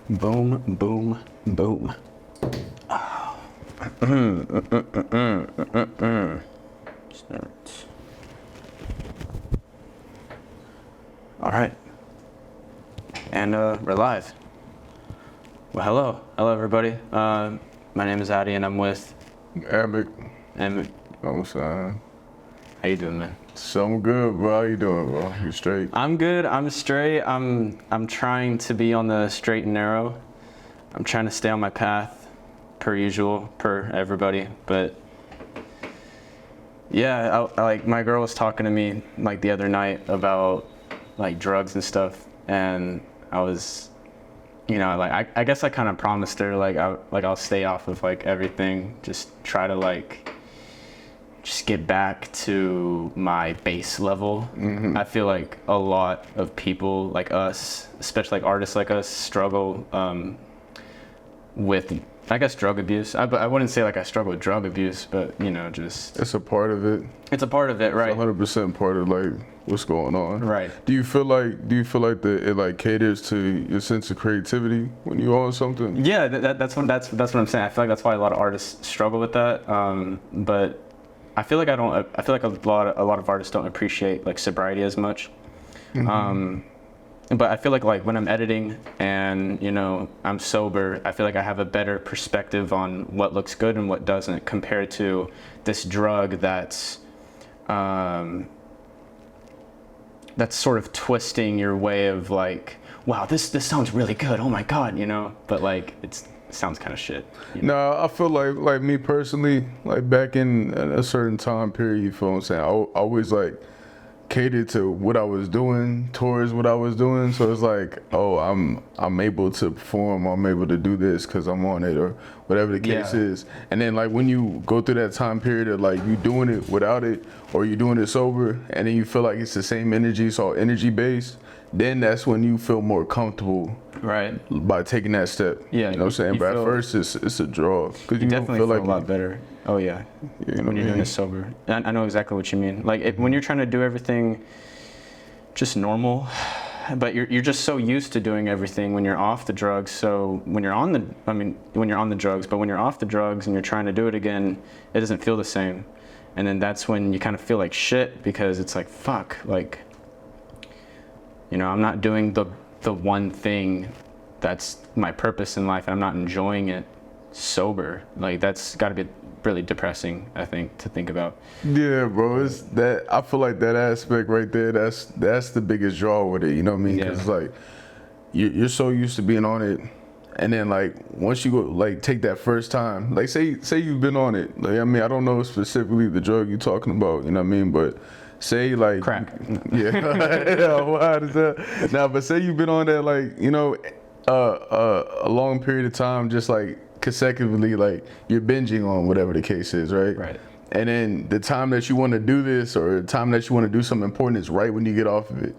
Boom, boom, boom. Oh. Start. All right. And we're live. Well, hello everybody. My name is Addy and I'm with A.M.E.C. A.M.E.C. I'm saying. How you doing, man? So I'm good, bro. How you doing, bro? You straight? I'm good. I'm straight. I'm trying to be on the straight and narrow. I'm trying to stay on my path, per usual, per everybody. But yeah, I like my girl was talking to me like the other night about like drugs and stuff, and I was, you know, like I guess I kind of promised her I'll stay off of like everything, just try to like just get back to my base level. I feel like a lot of people like us, especially like artists like us, struggle with, I guess, drug abuse. I wouldn't say like I struggle with drug abuse, but you know, just It's a part of it. it's a part of it, right? It's 100% part of like what's going on. Right. Do you feel like it like caters to your sense of creativity when you on something? Yeah, that's what I'm saying. I feel like that's why a lot of artists struggle with that. But I feel like a lot of artists don't appreciate like sobriety as much. But I feel like when I'm editing and, you know, I'm sober, I feel like I have a better perspective on what looks good and what doesn't compared to this drug that's sort of twisting your way of like, wow, this sounds really good. Oh my God, you know, but like it sounds kind of shit. You know? No, I feel like me personally, like back in a certain time period, you feel what I'm saying? I always like catered to what I was doing towards what I was doing. So it's like, oh, I'm able to perform, I'm able to do this because I'm on it or whatever the case is. And then like when you go through that time period of like you doing it without it or you doing it sober and then you feel like it's the same energy, it's all energy based, then that's when you feel more comfortable. Right. By taking that step. Yeah. You know what I'm saying? But at first it's a draw. Cause you definitely feel like a lot better. Oh yeah. You know when you're doing it sober. I know exactly what you mean. Like when you're trying to do everything just normal, but you're just so used to doing everything when you're off the drugs. So when you're on the drugs, but when you're off the drugs and you're trying to do it again, it doesn't feel the same. And then that's when you kind of feel like shit because it's like, fuck, like, you know, I'm not doing the one thing that's my purpose in life and I'm not enjoying it sober. Like that's got to be really depressing, I think, to think about. Yeah, bro, it's that. I feel like that aspect right there, that's the biggest draw with it, you know what I mean? Because like you're so used to being on it, and then like once you go like take that first time, like say you've been on it, like I mean I don't know specifically the drug you're talking about, you know what I mean, but say like crack. Yeah. Why is that? Now, but say you've been on that like, you know, a long period of time, just like consecutively, like you're binging on whatever the case is, right? Right. And then the time that you want to do this or the time that you want to do something important is right when you get off of it.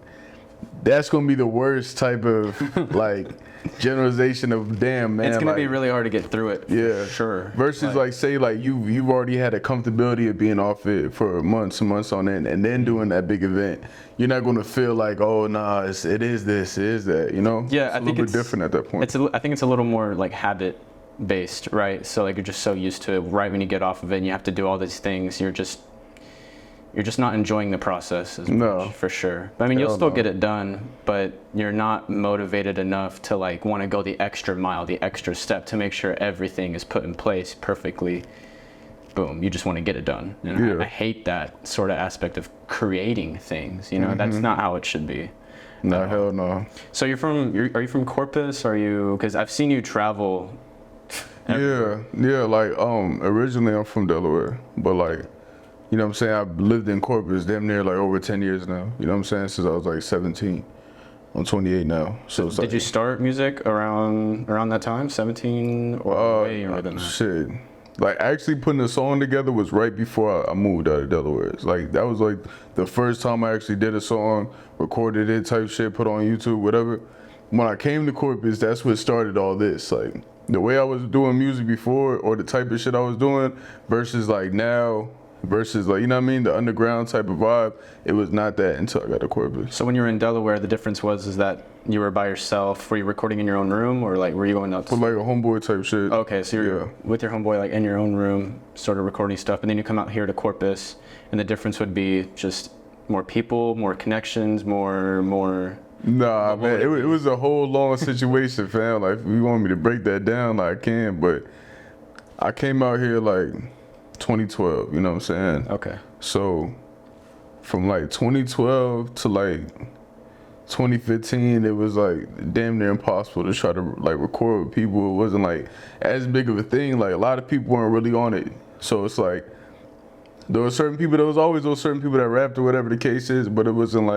That's gonna be the worst type of like generalization of damn, man. It's gonna be really hard to get through it. Yeah, sure. Versus like say like you've already had a comfortability of being off it for months and months on end, and then doing that big event, you're not gonna feel like, oh nah, it is this, it is that, you know? Yeah, I think it's different at that point. I think it's a little more like habit based, right? So like you're just so used to it. Right when you get off of it and you have to do all these things, you're just not enjoying the process as much, for sure. But I mean, you'll still get it done, but you're not motivated enough to like want to go the extra mile, the extra step to make sure everything is put in place perfectly. Boom, you just want to get it done. And I hate that sort of aspect of creating things, you know? That's not how it should be. No, hell no. So are you from Corpus? Because I've seen you travel everywhere. Yeah, like originally I'm from Delaware, but like, you know what I'm saying, I've lived in Corpus damn near like over 10 years now, you know what I'm saying, since I was like 17. I'm 28 now. So did you start music around that time, 17 or way younger than that? Shit, like actually putting a song together was right before I moved out of Delaware. It's like that was like the first time I actually did a song, recorded it type shit, put on YouTube, whatever. When I came to Corpus, that's what started all this. Like the way I was doing music before or the type of shit I was doing versus like now, versus like, you know what I mean, the underground type of vibe. It was not that until I got to Corpus. So when you were in Delaware, the difference was is that you were by yourself. Were you recording in your own room, or like were you going out? But like a homeboy type shit. Okay, so you're with your homeboy like in your own room, sort of recording stuff, and then you come out here to Corpus, and the difference would be just more people, more connections, more. Nah, man, it was a whole long situation, fam. Like, if you want me to break that down, like, I can, but I came out here like 2012, you know what I'm saying? Okay. So from like 2012 to like 2015, it was like damn near impossible to try to like record with people. It wasn't like as big of a thing. Like, a lot of people weren't really on it. So it's like, there was certain people, there was always those certain people that rapped or whatever the case is, but it wasn't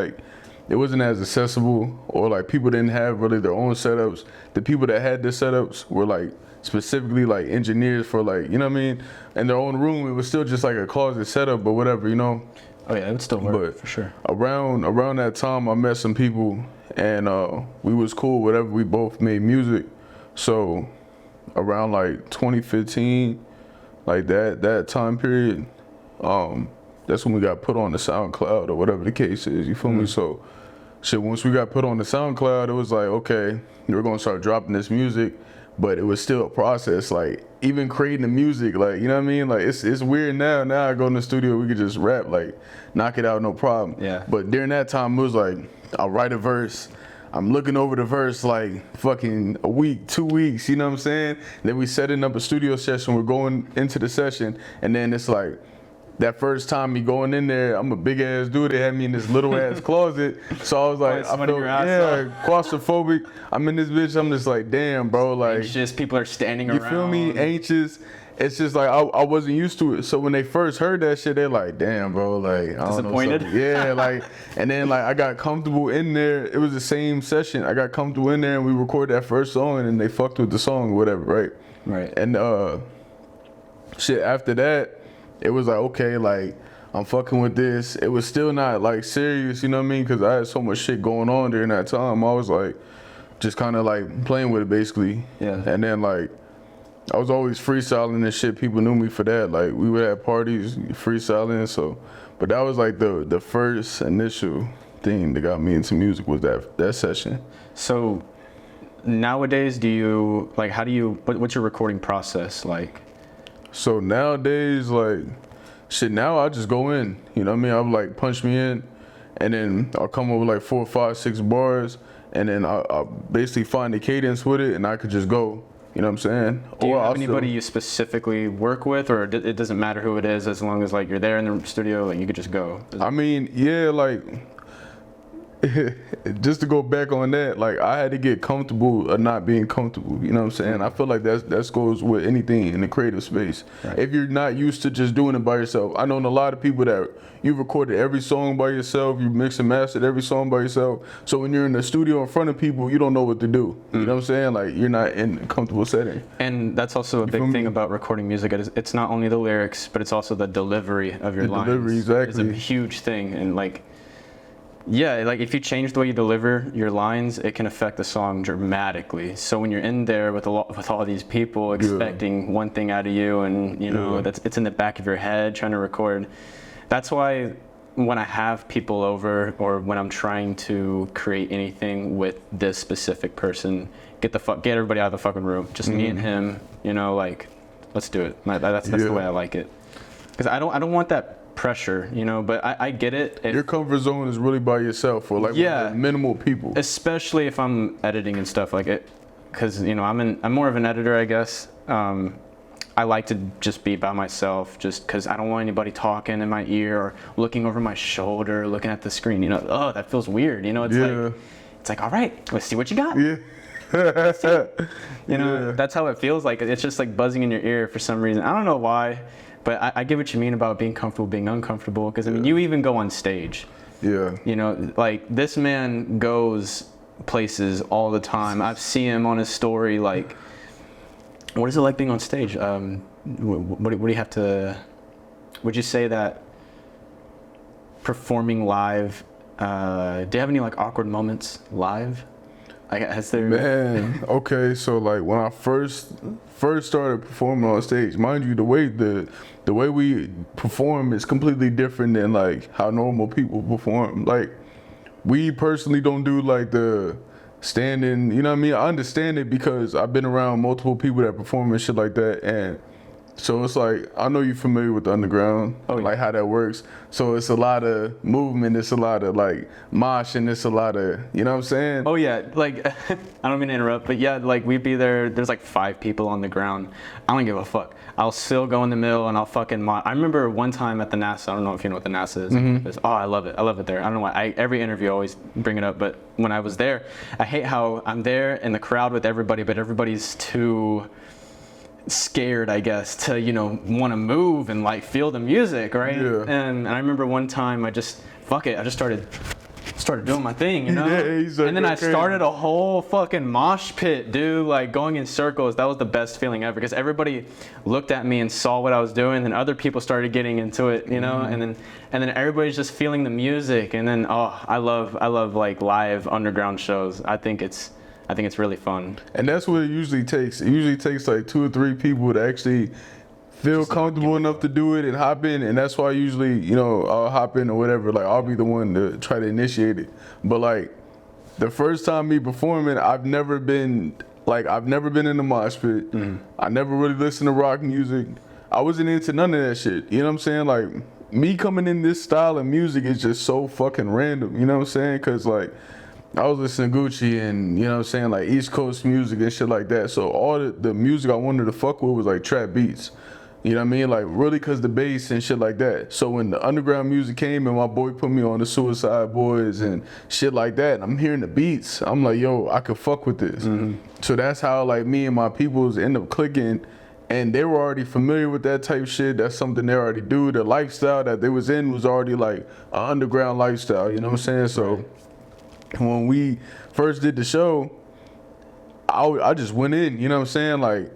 as accessible, or like people didn't have really their own setups. The people that had the setups were like specifically like engineers for like, you know what I mean? In their own room, it was still just like a closet setup, but whatever, you know? Oh yeah, it would still work, for sure. Around that time, I met some people, and we was cool, whatever, we both made music. So around like 2015, like that time period, that's when we got put on the SoundCloud or whatever the case is, you feel me? So shit, once we got put on the SoundCloud, it was like, okay, we're gonna start dropping this music, but it was still a process. Like, even creating the music, like, you know what I mean? Like, it's weird now. Now I go in the studio, we could just rap, like, knock it out, no problem. Yeah. But during that time, it was like, I'll write a verse, I'm looking over the verse like fucking a week, 2 weeks, you know what I'm saying? Then we setting up a studio session, we're going into the session, and then it's like, that first time me going in there, I'm a big ass dude. They had me in this little ass closet. So I was like, I felt, claustrophobic. I'm in this bitch. I'm just like, damn, bro. Like, anxious. People are standing around. You feel me? Anxious. It's just like, I wasn't used to it. So when they first heard that shit, they're like, damn, bro. Like, I don't know. Disappointed? Yeah, like, and then like I got comfortable in there. It was the same session. I got comfortable in there, and we recorded that first song, and then they fucked with the song or whatever, right? Right. And shit, after that, it was like, okay, like, I'm fucking with this. It was still not like serious, you know what I mean? Because I had so much shit going on during that time. I was like, just kind of like playing with it basically. Yeah. And then like, I was always freestyling and shit. People knew me for that. Like, we would have parties freestyling. So, but that was like the first initial thing that got me into music, was that session. So nowadays, do you like, what's your recording process like? So nowadays, like, shit, now I just go in, you know what I mean? I'll like punch me in, and then I'll come up with like 4, 5, 6 bars, and then I'll basically find the cadence with it, and I could just go, you know what I'm saying? Do you have anybody you specifically work with, or it doesn't matter who it is, as long as like you're there in the studio, like you could just go? I mean, yeah, like, just to go back on that, like, I had to get comfortable of not being comfortable, you know what I'm saying? I feel like that goes with anything in the creative space. Right. If you're not used to just doing it by yourself, I know a lot of people that you recorded every song by yourself, you mix and mastered every song by yourself, so when you're in the studio in front of people, you don't know what to do, you know what I'm saying? Like, you're not in a comfortable setting. And that's also a big thing about recording music. It's not only the lyrics, but it's also the delivery of your lines. Delivery, exactly. It's a huge thing, and like, yeah, like if you change the way you deliver your lines, it can affect the song dramatically. So when you're in there with all these people expecting one thing out of you, and you know it's in the back of your head trying to record. That's why when I have people over, or when I'm trying to create anything with this specific person, get everybody out of the fucking room. Just me and him. You know, like, let's do it. That's the way I like it. Because I don't want that pressure, you know, but I get it. Your comfort zone is really by yourself, or like with minimal people. Especially if I'm editing and stuff like it, because you know I'm more of an editor, I guess. I like to just be by myself, just because I don't want anybody talking in my ear or looking over my shoulder, looking at the screen. You know, oh, that feels weird. You know, it's like, all right, let's see what you got. Yeah. You know, that's how it feels like. It's just like buzzing in your ear for some reason. I don't know why. But I get what you mean about being comfortable, being uncomfortable, because I mean, you even go on stage. Yeah. You know, like, this man goes places all the time. I've seen him on his story. Like, what is it like being on stage? What do you have to? Would you say that performing live? Do you have any like awkward moments live? Has there? Man, okay, so like when I first started performing on stage, mind you, the way we perform is completely different than like how normal people perform. Like we personally don't do like the standing, you know what I mean? I understand it because I've been around multiple people that perform and shit like that, and so it's like, I know you're familiar with the underground, like how that works. So it's a lot of movement, it's a lot of like mosh, and it's a lot of, you know what I'm saying? Oh yeah, like I don't mean to interrupt, but yeah, like we'd be there. There's like 5 people on the ground. I don't give a fuck. I'll still go in the middle and I'll fucking. I remember one time at the NASA. I don't know if you know what the NASA is. Oh, I love it. I love it there. I don't know why. Every interview I always bring it up, but when I was there, I hate how I'm there in the crowd with everybody, but everybody's too scared, I guess, to want to move and like feel the music, right? Yeah. And I remember one time I just started doing my thing, Yeah, he's like, and then I okay. started a whole fucking mosh pit, dude, like going in circles. That was the best feeling ever because everybody looked at me and saw what I was doing, and other people started getting into it, and then everybody's just feeling the music, and then I love like live underground shows. I think it's really fun. And that's what it usually takes. It usually takes like 2 or 3 people to actually feel comfortable enough to do it and hop in. And that's why usually, I'll hop in or whatever. Like, I'll be the one to try to initiate it. But like, the first time me performing, I've never been in the mosh pit. I never really listened to rock music. I wasn't into none of that shit. You know what I'm saying? Like, me coming in this style of music is just so fucking random. You know what I'm saying? Because like, I was listening to Gucci and, you know what I'm saying, like East Coast music and shit like that. So all the music I wanted to fuck with was like trap beats. You know what I mean? Like really cause the bass and shit like that. So when the underground music came and my boy put me on the Suicide Boys and shit like that, and I'm hearing the beats, I'm like, yo, I could fuck with this. So that's how like me and my peoples end up clicking, and they were already familiar with that type shit. That's something they already do. The lifestyle that they was in was already like an underground lifestyle, you know what I'm saying? So when we first did the show, I just went in, you know what I'm saying? Like,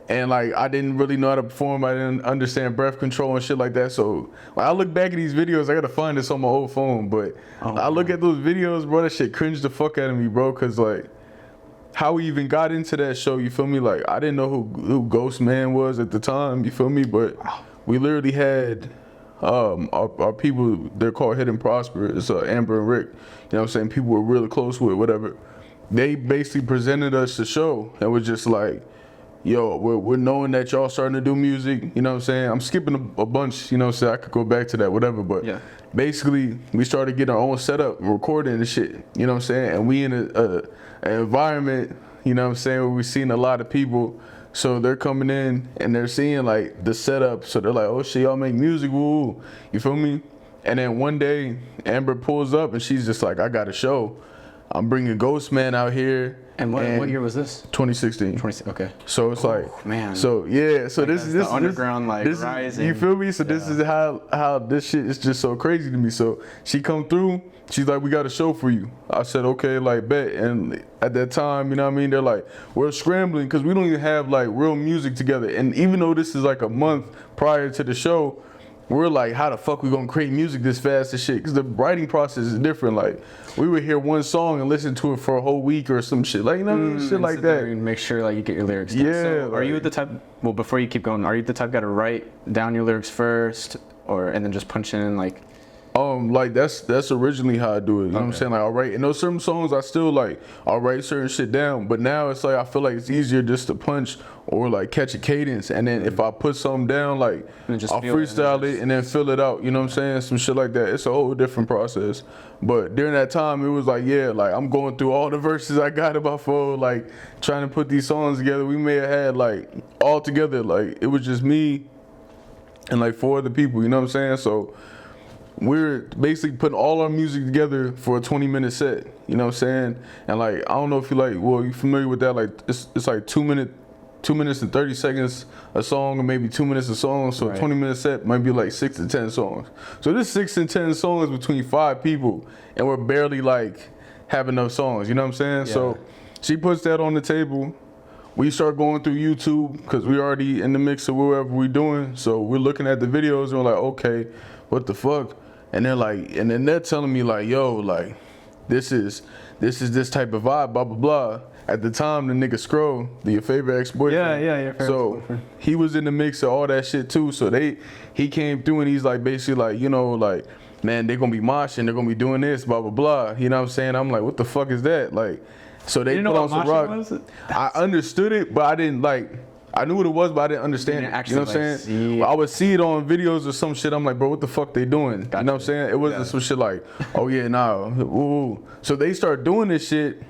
and like I didn't really know how to perform. I didn't understand breath control and shit like that. So when I look back at these videos, I gotta find this on my old phone. But I look at those videos, bro, that shit cringed the fuck out of me, bro. Cause like how we even got into that show, you feel me? Like I didn't know who Ghost Man was at the time, you feel me? But we literally had our people, they're called Hidden Prosper. It's Amber and Rick. You know what I'm saying? People we're really close with, whatever. They basically presented us the show and was just like, yo, we're knowing that y'all starting to do music, you know what I'm saying? I'm skipping a bunch, you know what I'm saying? I could go back to that, whatever, but yeah. Basically, we started getting our own setup, recording and shit, you know what I'm saying? And we in an environment, you know what I'm saying, where we've seen a lot of people, so they're coming in and they're seeing like the setup, so they're like, oh shit, y'all make music, woo, you feel me? And then one day, Amber pulls up and she's just like, I got a show. I'm bringing Ghost Man out here. And what year was this? 2016. Okay. So it's like, man. So yeah, so like this is underground like this rising. You feel me? So this is how this shit is just so crazy to me. So she come through, she's like, we got a show for you. I said, okay, like bet. And at that time, you know what I mean? They're like, we're scrambling because we don't even have like real music together. And even though this is like a month prior to the show, we're like, how the fuck we gonna create music this fast and shit? Because the writing process is different. Like, we would hear one song and listen to it for a whole week or some shit. Like, you know, shit like that. And make sure like you get your lyrics down. Yeah. So are you the type, well, before you keep going, are you the type guy to write down your lyrics first and then just punch in like? Like that's originally how I do it. You know what I'm saying? Like I'll write, and those certain songs I still like, I'll write certain shit down. But now it's like I feel like it's easier just to punch or like catch a cadence, and then if I put something down, like I'll freestyle it and then fill it out. You know what I'm saying? Some shit like that. It's a whole different process. But during that time, it was like, yeah, like I'm going through all the verses I got in my phone, like trying to put these songs together. We may have had like all together, like it was just me and like 4 other people. You know what I'm saying? So we're basically putting all our music together for a 20-minute set, you know what I'm saying? And like, I don't know if you familiar with that, like it's like 2 minutes and 30 seconds a song, or maybe 2 minutes a song, so a 20-minute set might be like 6 to 10 songs. So this 6 and 10 songs between 5 people, and we're barely like have enough songs, you know what I'm saying? Yeah. So she puts that on the table. We start going through YouTube, because we already in the mix of whatever we're doing, so we're looking at the videos and we're like, okay, what the fuck? And they're like, and then they're telling me like, yo, like, this is this type of vibe, blah blah blah. At the time, the nigga Scroll, your favorite ex-boyfriend. Yeah, your favorite ex-boyfriend. He was in the mix of all that shit too. So he came through and he's like basically like, you know, like, man, they're gonna be moshing, they're gonna be doing this, blah blah blah. You know what I'm saying? I'm like, what the fuck is that? Like, so they put on some rock. Was? I understood it, but I didn't like. I knew what it was, but I didn't understand it. You know what I'm saying? I would see it on videos or some shit. I'm like, bro, what the fuck they doing? Gotcha. You know what I'm saying? It wasn't some shit like, oh yeah, nah, ooh. So they start doing this shit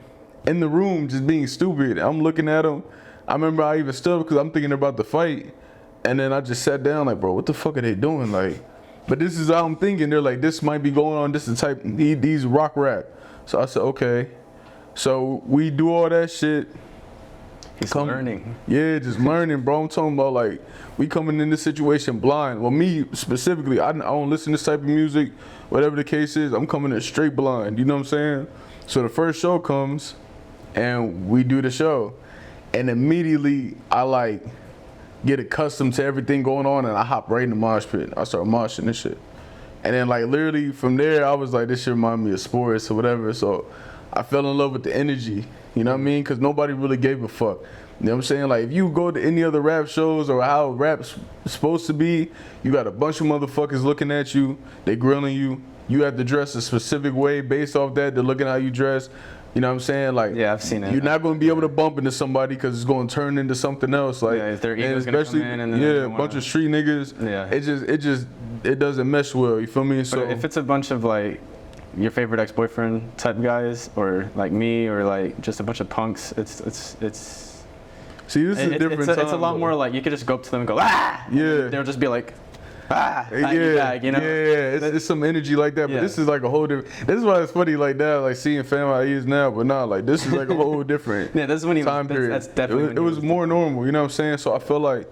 in the room, just being stupid. I'm looking at them. I remember I even stood because I'm thinking about the fight, and then I just sat down like, bro, what the fuck are they doing? Like, but this is how I'm thinking. They're like, this might be going on. This is the type these rock rap. So I said, okay. So we do all that shit. He's learning. Yeah, just learning, bro. I'm talking about like we coming in this situation blind. Well, me specifically, I don't listen to this type of music, whatever the case is. I'm coming in straight blind. You know what I'm saying? So the first show comes, and we do the show, and immediately I like get accustomed to everything going on, and I hop right in the mosh pit. I start moshing this shit, and then like literally from there, I was like, this shit remind me of sports or whatever. So I fell in love with the energy. You know what I mean? Because nobody really gave a fuck. You know what I'm saying? Like, if you go to any other rap shows or how rap's supposed to be, you got a bunch of motherfuckers looking at you. They grilling you. You have to dress a specific way based off that. They're looking at how you dress. You know what I'm saying? Like, yeah, I've seen it. You're not going to be able to bump into somebody because it's going to turn into something else. Like, yeah, if their ego's going to come in and then a bunch of street niggas. Yeah. It doesn't mesh well. You feel me? But so if it's a bunch of like your favorite ex-boyfriend type guys, or like me, or like just a bunch of punks, it's see, this is a different time. It's a lot more like you could just go up to them and go, ah! Yeah. They'll just be like, ah! Yeah, bag, you know? Yeah, it's some energy like that, but this is like a whole different, this is why it's funny like that, like seeing fam how he is now, but nah, like this is like a whole different yeah, this is when he time period. That's definitely it was more normal, you know what I'm saying? So I feel like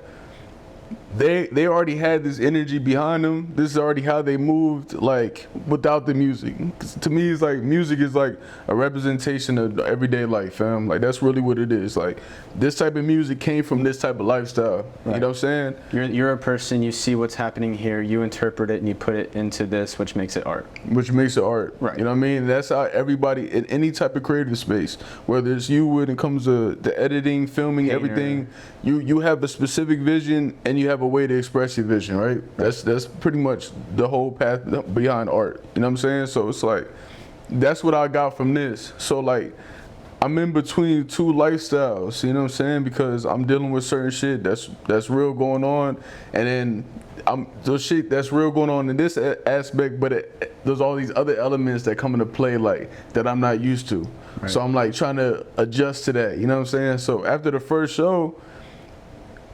they already had this energy behind them. This is already how they moved, like without the music. 'Cause to me, it's like music is like a representation of everyday life, fam. Like that's really what it is. Like this type of music came from this type of lifestyle. Right. You know what I'm saying? You're a person. You see what's happening here. You interpret it and you put it into this, which makes it art. Which makes it art. Right. You know what I mean? That's how everybody in any type of creative space, whether it's you when it comes to the editing, filming, everything, you have a specific vision and you have a way to express your vision, right? That's pretty much the whole path behind art. You know what I'm saying? So it's like that's what I got from this. So like I'm in between two lifestyles, you know what I'm saying? Because I'm dealing with certain shit that's real going on, and then there's shit that's real going on in this aspect, but there's all these other elements that come into play like that I'm not used to. Right. So I'm like trying to adjust to that, you know what I'm saying? So after the first show,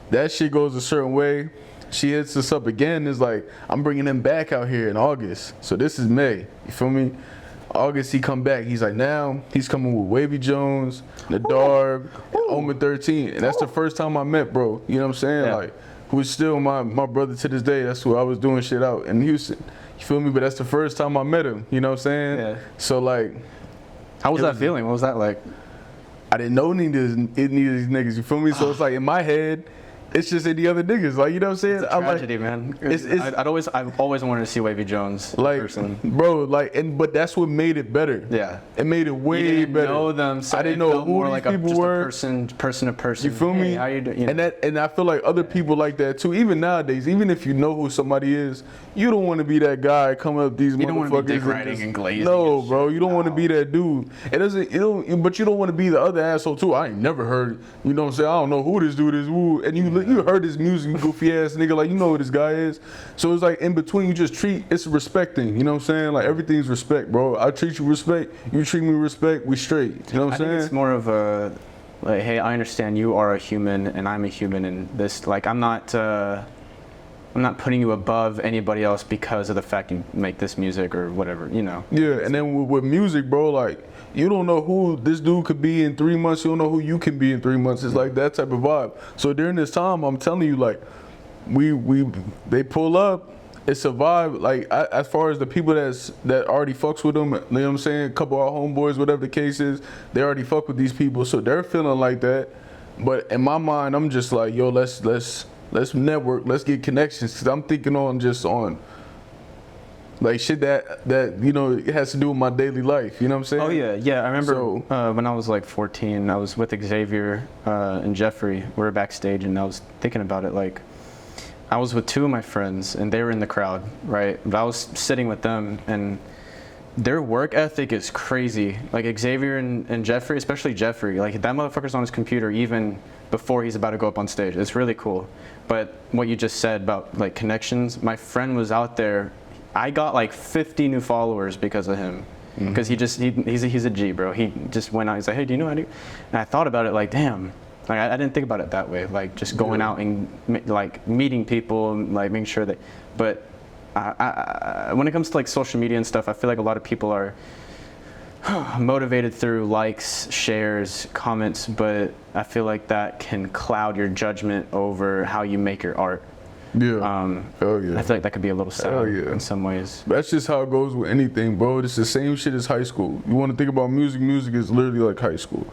that shit goes a certain way. She hits us up again. It's like, I'm bringing him back out here in August. So this is May. You feel me? August, he come back. He's like, now he's coming with Wavy Jones, Nadarb, Omen 13. And that's the first time I met, bro. You know what I'm saying? Yeah. Like, who's still my brother to this day. That's who I was doing shit out in Houston. You feel me? But that's the first time I met him. You know what I'm saying? Yeah. So, like. How was that feeling? What was that like? I didn't know any of these niggas. You feel me? So it's like, in my head, it's just any other niggas, like, you know what I'm saying? It's a tragedy, man. I've always wanted to see Wavy Jones, like, personally. Bro, like, but that's what made it better. Yeah, it made it way you didn't better. Know them, so I didn't know who more these like people just were. Person to person. You feel me? How you doing? You know? And I feel like other people like that too. Even nowadays, even if you know who somebody is, you don't want to be that guy coming up these motherfuckers. You don't want to be dick riding and glazing. No, bro, you don't want to be that dude. It doesn't. But you don't want to be the other asshole too. I ain't never heard. You know what I'm saying? I don't know who this dude is. Woo, and you heard his music. You goofy ass nigga, like, you know who this guy is. So it's like in between, you just treat, it's respecting, you know what I'm saying? Like everything's respect, bro. I treat you respect, you treat me respect, we straight. You know what I'm saying? I think it's more of a like, hey, I understand you are a human and I'm a human, and this, like, I'm not putting you above anybody else because of the fact you make this music or whatever, you know. Yeah, and then with music, bro, like, you don't know who this dude could be in 3 months. You don't know who you can be in 3 months. It's like that type of vibe. So during this time, I'm telling you, like, they pull up. It's a vibe. Like, as far as the people that already fucks with them, you know what I'm saying? A couple of our homeboys, whatever the case is, they already fuck with these people, so they're feeling like that. But in my mind, I'm just like, yo, let's network, let's get connections. Cause I'm thinking on Like shit that you know it has to do with my daily life. You know what I'm saying? Oh yeah. I remember when I was like 14, I was with Xavier and Jeffrey. We were backstage, and I was thinking about it. Like, I was with two of my friends, and they were in the crowd, right? But I was sitting with them, and their work ethic is crazy. Like Xavier and Jeffrey, especially Jeffrey, like that motherfucker's on his computer even before he's about to go up on stage. It's really cool. But what you just said about like connections, my friend was out there. I got like 50 new followers because of him. Because he's a G, bro. He just went out. He's like, hey, do you know how to? And I thought about it like, damn. Like I didn't think about it that way. Like just going out and like meeting people and like making sure that. But when it comes to like social media and stuff, I feel like a lot of people are motivated through likes, shares, comments, but I feel like that can cloud your judgment over how you make your art. Yeah. Hell yeah. I feel like that could be a little sad in some ways. That's just how it goes with anything, bro. It's the same shit as high school. You want to think about music, music is literally like high school.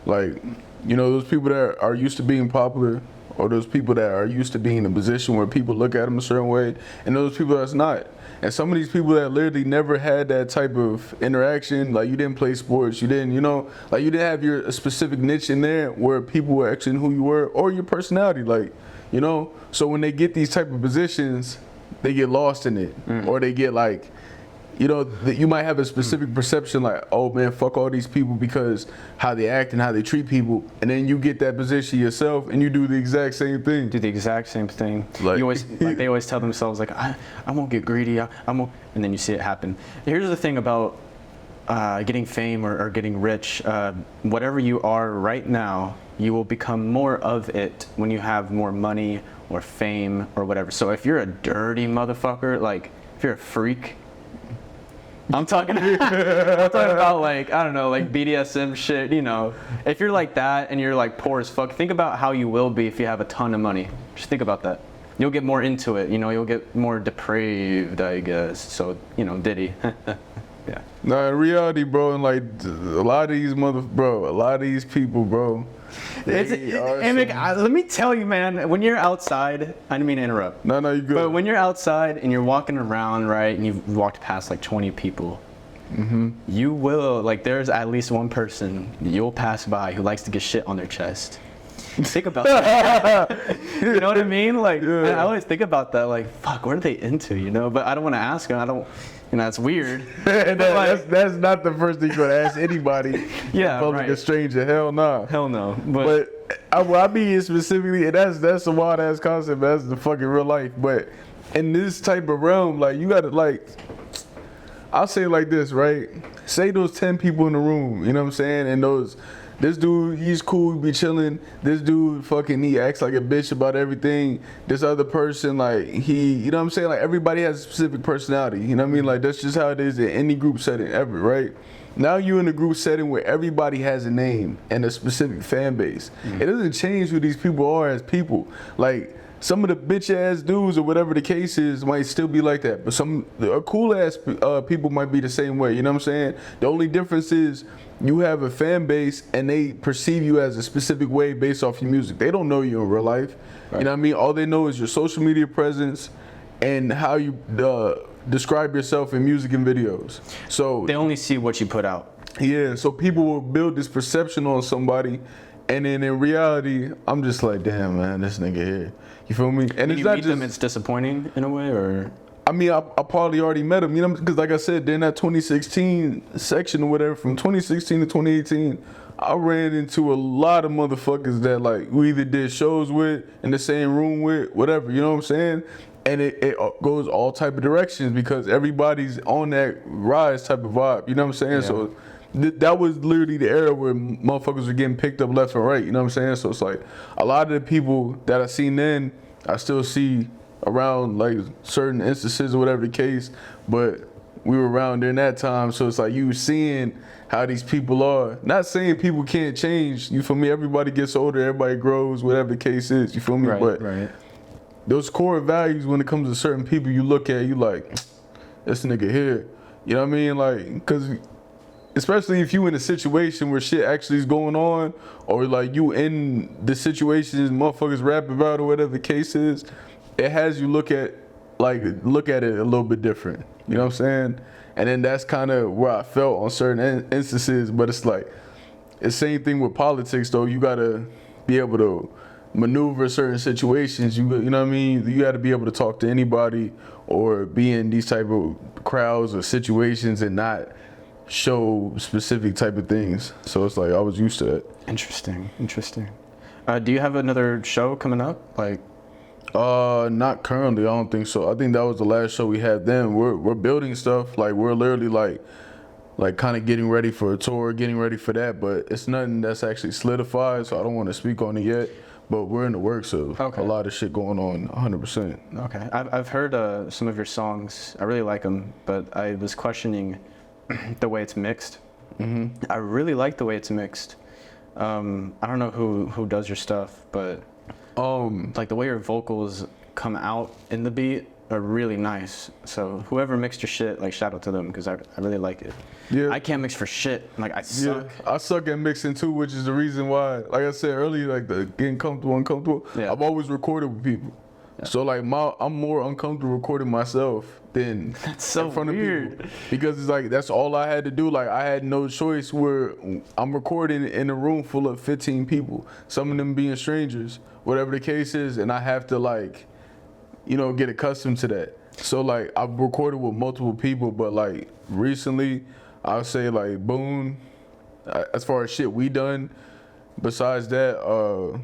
Like, you know, those people that are used to being popular, or those people that are used to being in a position where people look at them a certain way, and those people that's not. And some of these people that literally never had that type of interaction, like you didn't play sports, you didn't, you know, like you didn't have a specific niche in there where people were actually who you were, or your personality, like, you know. So when they get these type of positions, they get lost in it, or they get like, you know, you might have a specific perception like, oh man, fuck all these people because how they act and how they treat people, and then you get that position yourself and you do the exact same thing. Do the exact same thing. Like, you always, like they always tell themselves like, I won't get greedy, I won't, and then you see it happen. Here's the thing about getting fame or getting rich. Whatever you are right now, you will become more of it when you have more money or fame or whatever. So if you're a dirty motherfucker, like if you're a freak, I'm talking about like, I don't know, like BDSM shit, you know. If you're like that and you're like poor as fuck, think about how you will be if you have a ton of money. Just think about that. You'll get more into it, you know, you'll get more depraved, I guess. So, you know, Diddy. Yeah. Nah, in reality, bro, and like a lot of these people, bro. Let me tell you, man, when you're outside, I didn't mean to interrupt. No, you're good. But when you're outside and you're walking around, right, and you've walked past like 20 people, you will, like, there's at least one person you'll pass by who likes to get shit on their chest. Think about that. You know what I mean? Like, I always think about that, like, fuck, what are they into, you know? But I don't want to ask them. I don't, you know, it's weird. That's not the first thing you're going to ask anybody. Yeah, public, a stranger. Hell no. Hell no. But I mean specifically, and that's a wild ass concept. That's the fucking real life. But in this type of realm, like, you got to, like, I'll say it like this, right? Say those 10 people in the room, you know what I'm saying? And this dude, he's cool, he be chilling. This dude, he acts like a bitch about everything. This other person, like, you know what I'm saying? Like, everybody has a specific personality, you know what I mean? Like, that's just how it is in any group setting ever, right? Now you're in a group setting where everybody has a name and a specific fan base. It doesn't change who these people are as people. Like, some of the bitch ass dudes or whatever the case is might still be like that, but some cool ass people might be the same way, you know what I'm saying? The only difference is you have a fan base and they perceive you as a specific way based off your music. They don't know you in real life. Right. You know what I mean? All they know is your social media presence and how you describe yourself in music and videos. So they only see what you put out. Yeah, so people will build this perception on somebody, and then in reality, I'm just like, damn, man, this nigga here. You feel me? And it's not just them, it's disappointing in a way, or? I mean, I probably already met him, you know, because like I said, they're in that 2016 section or whatever, from 2016 to 2018, I ran into a lot of motherfuckers that, like, we either did shows with, in the same room with, whatever, you know what I'm saying? And it goes all type of directions because everybody's on that rise type of vibe, you know what I'm saying? Yeah. So that was literally the era where motherfuckers were getting picked up left and right, you know what I'm saying? So it's like, a lot of the people that I seen then, I still see around, like, certain instances or whatever the case, but we were around during that time, so it's like you seeing how these people are. Not saying people can't change, you feel me? Everybody gets older, everybody grows, whatever the case is, you feel me? Right, but right. Those core values, when it comes to certain people, you look at, you like, this nigga here, you know what I mean? Like, because especially if you in a situation where shit actually is going on, or like you in the situations motherfuckers rap about or whatever the case is, it has you look at like look at it a little bit different. You know what I'm saying? And then that's kind of where I felt on certain instances. But it's like the same thing with politics, though. You gotta be able to maneuver certain situations. You know what I mean? You got to be able to talk to anybody or be in these type of crowds or situations and not show specific type of things. So it's like I was used to that. Interesting. Do you have another show coming up? Like, not currently. I don't think so. I think that was the last show we had. Then we're building stuff. Like we're literally like kind of getting ready for a tour, getting ready for that. But it's nothing that's actually solidified. So I don't want to speak on it yet. But we're in the works of a lot of shit going on, 100%. Okay, I've heard some of your songs. I really like them, but I was questioning the way it's mixed. I really like the way it's mixed. I don't know who does your stuff, but like the way your vocals come out in the beat are really nice. So whoever mixed your shit, like shout out to them because I really like it. Yeah. I can't mix for shit. Like I suck. Yeah, I suck at mixing too, which is the reason why, like I said earlier, like the getting comfortable, uncomfortable. Yeah. I've always recorded with people. Yeah. So like I'm more uncomfortable recording myself than that's so in front weird. Of people. Because it's like that's all I had to do. Like I had no choice where I'm recording in a room full of 15 people, some of them being strangers, whatever the case is, and I have to like, you know, get accustomed to that. So like I've recorded with multiple people, but like recently I'll say like Boone, as far as shit we done, besides that,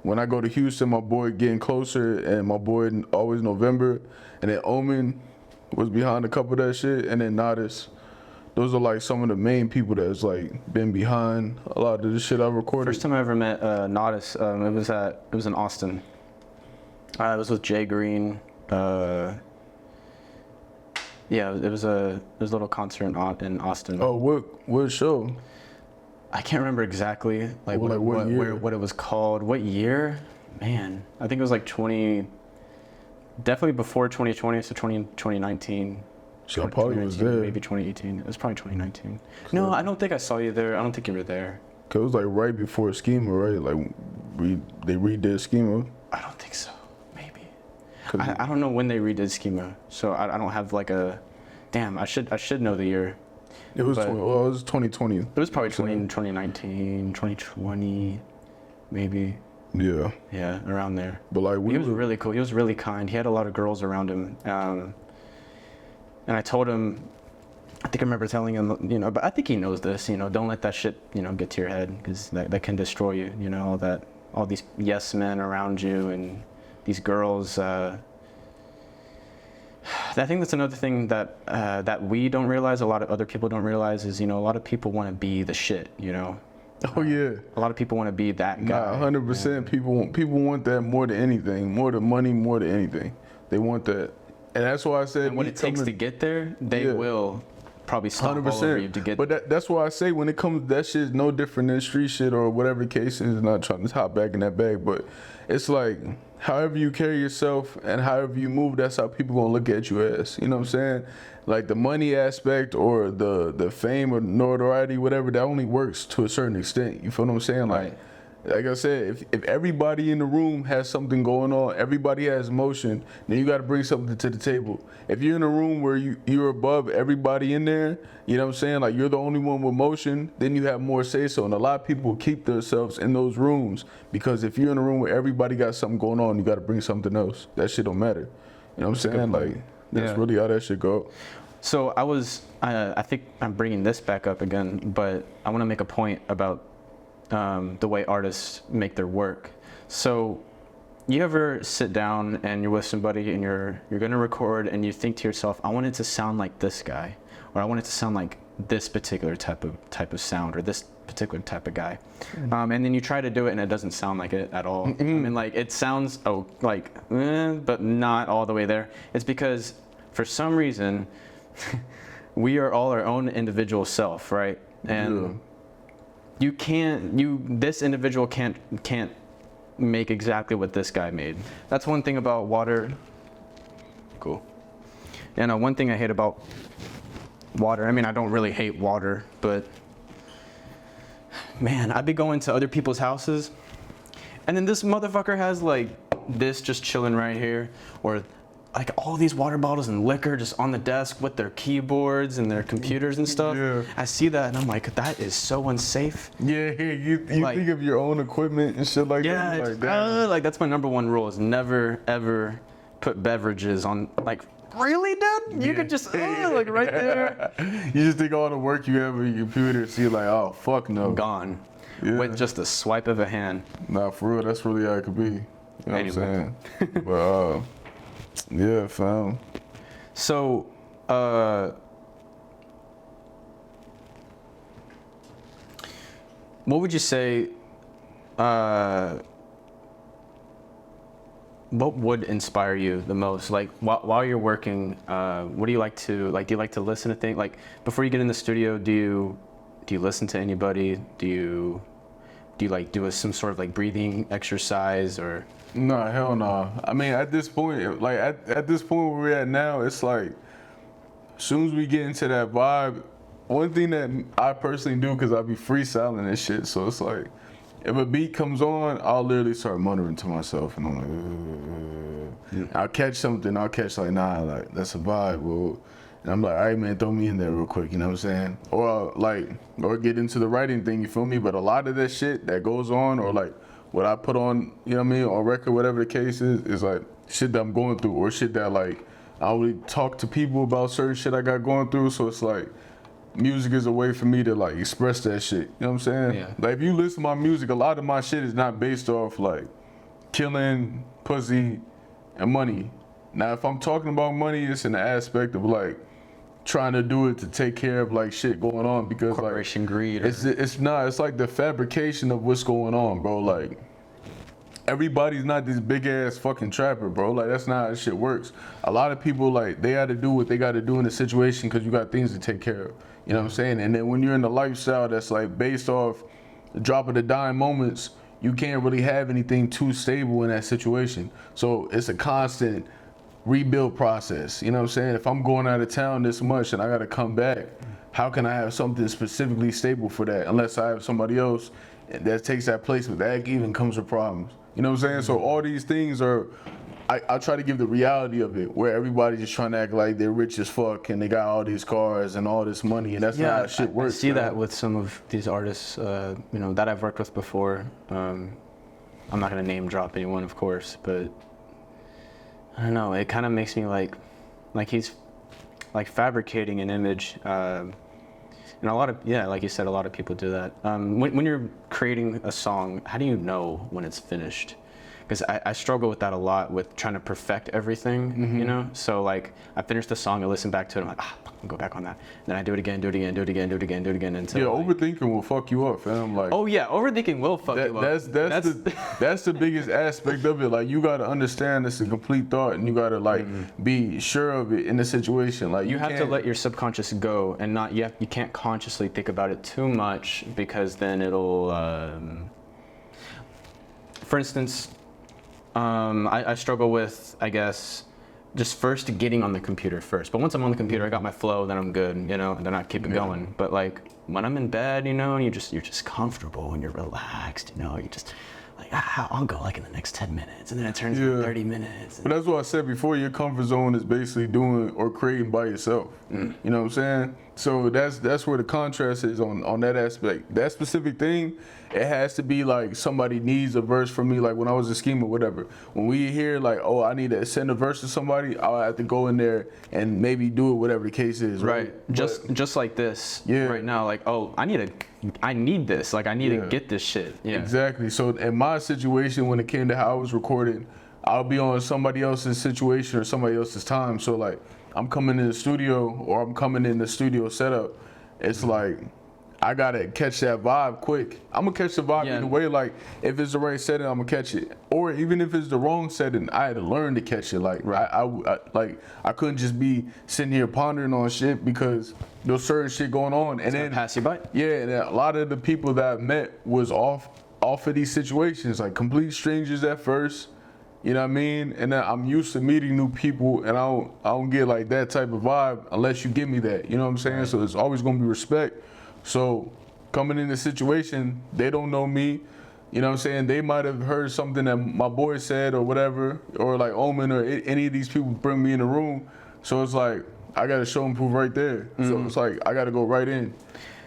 when I go to Houston, my boy Getting Closer and my boy Always November, and then Omen was behind a couple of that shit, and then Nodis. Those are like some of the main people that's like been behind a lot of the shit I recorded. First time I ever met Nodis, it was in Austin. I was with Jay Green. Yeah, it was a little concert in Austin. Oh, what show? I can't remember exactly like what it was called. What year? Man, I think it was like definitely before 2020, so 2019. So I probably was there. Maybe 2018. It was probably 2019. No, I don't think I saw you there. I don't think you were there. Cause it was like right before Schema, right? Like they redid Schema. I don't think so. I don't know when they redid Schema, so I don't have like a. Damn, I should know the year. It was it was 2020. It was probably 2019, 2020, maybe. Yeah. Yeah, around there. But like he was really cool. He was really kind. He had a lot of girls around him, and I told him. I think I remember telling him, you know, but I think he knows this. You know, don't let that shit, you know, get to your head because that can destroy you. You know, all these yes men around you and. These girls, I think that's another thing that we don't realize, a lot of other people don't realize is, you know, a lot of people want to be the shit, you know? Oh, yeah. A lot of people want to be that guy. 100%. People want that more than anything, more than money, more than anything. They want that. And that's why I said... And what it takes to get there, they will probably stop 100%. All over you to get there. But that's why I say when it comes, that shit is no different than street shit or whatever the case is, not trying to hop back in that bag, but it's like... However you carry yourself and however you move, that's how people gonna look at you as. You know what I'm saying? Like the money aspect or the fame or notoriety, whatever, that only works to a certain extent. You feel what I'm saying? Like I said, if everybody in the room has something going on, everybody has emotion, then you got to bring something to the table. If you're in a room where you're above everybody in there, you know what I'm saying? Like you're the only one with motion, then you have more say so. And a lot of people keep themselves in those rooms because if you're in a room where everybody got something going on, you got to bring something else. That shit don't matter. You know what I'm saying? Like that's really how that shit go. So I think I'm bringing this back up again, but I want to make a point about the way artists make their work. So you ever sit down and you're with somebody and you're gonna record and you think to yourself, I want it to sound like this guy, or I want it to sound like this particular type of sound, or this particular type of guy, and then you try to do it and it doesn't sound like it at all. I mean, like it sounds but not all the way there. It's because for some reason we are all our own individual self, right? And this individual can't make exactly what this guy made. That's one thing about water. Cool. And one thing I hate about water, I mean, I don't really hate water, but man, I'd be going to other people's houses and then this motherfucker has like this just chilling right here, or like all these water bottles and liquor just on the desk with their keyboards and their computers and stuff. Yeah. I see that and I'm like, that is so unsafe. Yeah, you Like- think of your own equipment and shit like Yeah, that. Like that. like that's my number one rule is never ever put beverages on. Like, really, dude? You could just like right there, You just think all the work you have on your computer, so you're like, oh fuck no. gone, Yeah. with just a swipe of a hand. Nah, for real, that's really how it could be. You know Anyway. what I'm saying? But yeah, fam. So, what would you say? What would inspire you the most? Like while you're working, what do you like to like? Do you like to listen to things? Like before you get in the studio, do you listen to anybody? Do you like do some sort of like breathing exercise or? Nah, hell no. I mean, at this point, like at this point where we're at now, it's like, as soon as we get into that vibe, one thing that I personally do, because I be freestyling and shit, so it's like, if a beat comes on, I'll literally start muttering to myself, and I'm like, I'll catch something, I'll catch like, nah, like, that's a vibe, well, and I'm like, all right, man, throw me in there real quick, you know what I'm saying? Or get into the writing thing, you feel me? But a lot of that shit that goes on, or like, what I put on, you know what I mean, on record, whatever the case is like shit that I'm going through, or shit that like, I only talk to people about certain shit I got going through, so it's like, music is a way for me to like express that shit, you know what I'm saying? Yeah. Like if you listen to my music, a lot of my shit is not based off like killing, pussy, and money. Now if I'm talking about money, it's in the aspect of like trying to do it to take care of like shit going on, because Corporation like greed. it's like the fabrication of what's going on, bro. Like everybody's not this big ass fucking trapper, bro. Like that's not how shit works. A lot of people like they got to do what they got to do in the situation because you got things to take care of. You know what I'm saying? And then when you're in a lifestyle that's like based off the drop of the dime moments, you can't really have anything too stable in that situation. So it's a constant rebuild process. You know what I'm saying? If I'm going out of town this much and I got to come back, how can I have something specifically stable for that unless I have somebody else that takes that place? But that even comes with problems. You know what I'm saying? So all these things are, I try to give the reality of it, where everybody's just trying to act like they're rich as fuck and they got all these cars and all this money, and that's not how shit works. I see man. that with some of these artists, you know, that I've worked with before. I'm not gonna name drop anyone, of course, but I don't know. It kind of makes me like he's like fabricating an image, and a lot of like you said, a lot of people do that. When you're creating a song, how do you know when it's finished? Because I struggle with that a lot, with trying to perfect everything, you know? So like, I finish the song, I listen back to it, I'm like, I'll go back on that. Then I do it again, do it again, do it again, do it again, do it again, until Yeah, like, overthinking will fuck you up, fam. Like, oh yeah, overthinking will fuck you up. That's the biggest aspect of it. Like you gotta understand it's a complete thought, and you gotta like be sure of it in the situation. Like You have to can't- let your subconscious go, and you can't consciously think about it too much, because then it'll, for instance, I struggle with, I guess, just first getting on the computer first. But once I'm on the computer, I got my flow, then I'm good, you know, and then I keep it going. But like when I'm in bed, you know, and you're just comfortable and you're relaxed, you know, you just like, I'll go like in the next 10 minutes, and then it turns into 30 minutes. But that's what I said before, your comfort zone is basically doing or creating by yourself. You know what I'm saying? So that's where the contrast is on that aspect. That specific thing, it has to be like somebody needs a verse from me, like when I was a Schema or whatever. When we hear like, oh, I need to send a verse to somebody, I'll have to go in there and maybe do it, whatever the case is. Right. Just like this right now, like, oh, I need this. Like, I need to get this shit. Yeah. Exactly. So in my situation, when it came to how I was recording, I'll be on somebody else's situation or somebody else's time. So like, I'm coming in the studio or I'm coming in the studio setup. It's like, I gotta catch that vibe quick. I'm gonna catch the vibe either way. Like, if it's the right setting, I'm gonna catch it. Or even if it's the wrong setting, I had to learn to catch it. Like, I couldn't just be sitting here pondering on shit because there's certain shit going on. And then pass you by. Yeah, and a lot of the people that I met was off of these situations, like complete strangers at first. You know what I mean? And then I'm used to meeting new people, and I don't get like that type of vibe unless you give me that. You know what I'm saying? Right. So there's always gonna be respect. So coming in this situation, they don't know me. You know what I'm saying? They might have heard something that my boy said or whatever, or like Omen or any of these people bring me in the room. So it's like, I got to show and prove right there. So it's like, I got to go right in.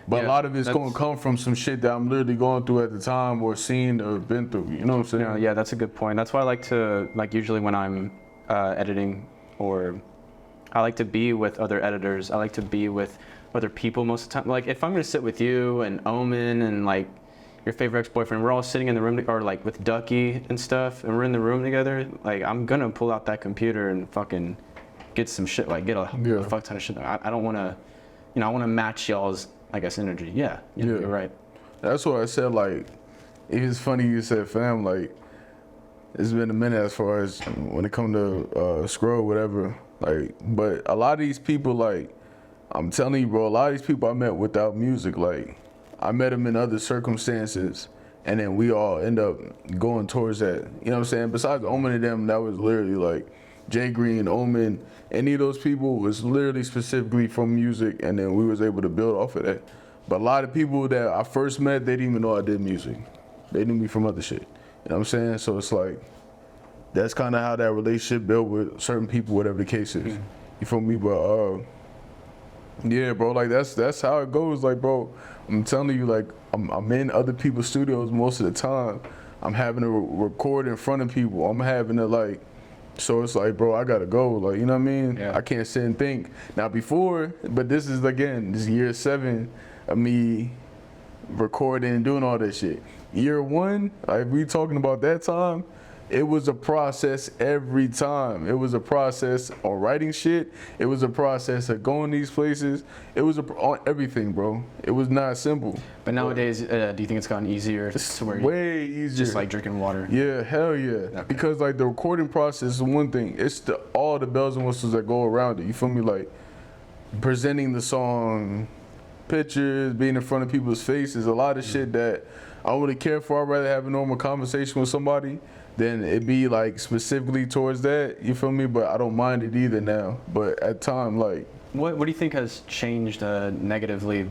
But a lot of it's going to come from some shit that I'm literally going through at the time or seen or been through. You know what I'm saying? Yeah, that's a good point. That's why I like to, like, usually when I'm editing, or I like to be with other editors. I like to be with other people most of the time. Like, if I'm going to sit with you and Omen and, like, your favorite ex-boyfriend, we're all sitting in the room, or, like, with Ducky and stuff, and we're in the room together, like, I'm going to pull out that computer and fucking get some shit, like, get a fuck ton of shit. I don't want to, you know, I want to match y'all's, I guess, energy. Yeah, you're right. That's what I said. Like, it's funny you said fam. Like, it's been a minute as far as when it come to scroll, whatever. Like, but a lot of these people, like, I'm telling you, bro, a lot of these people I met without music, like, I met them in other circumstances, and then we all end up going towards that. You know what I'm saying? Besides Omen and them, that was literally like Jay Green, Omen, any of those people was literally specifically from music, and then we was able to build off of that. But a lot of people that I first met, they didn't even know I did music. They knew me from other shit. You know what I'm saying? So it's like, that's kind of how that relationship built with certain people, whatever the case is. You feel me? But yeah, bro, like that's how it goes. Like, bro, I'm telling you, like, I'm in other people's studios most of the time. I'm having to record in front of people. I'm having to, like, so it's like, bro, I gotta go. Like, you know what I mean? Yeah. I can't sit and think. Now before, but this is, again, this year 7 of me recording and doing all this shit. Year 1, like, we talking about that time, it was a process every time. It was a process on writing shit. It was a process of going these places. It was on everything, bro. It was not simple. But nowadays, do you think it's gotten easier to where way easier? Just like drinking water? Yeah, hell yeah. Okay. Because, like, the recording process is one thing. It's all the bells and whistles that go around it. You feel me? Like, presenting the song, pictures, being in front of people's faces, a lot of shit that I don't really care for. I'd rather have a normal conversation with somebody than it be, like, specifically towards that. You feel me? But I don't mind it either now. But at time, like, what do you think has changed negatively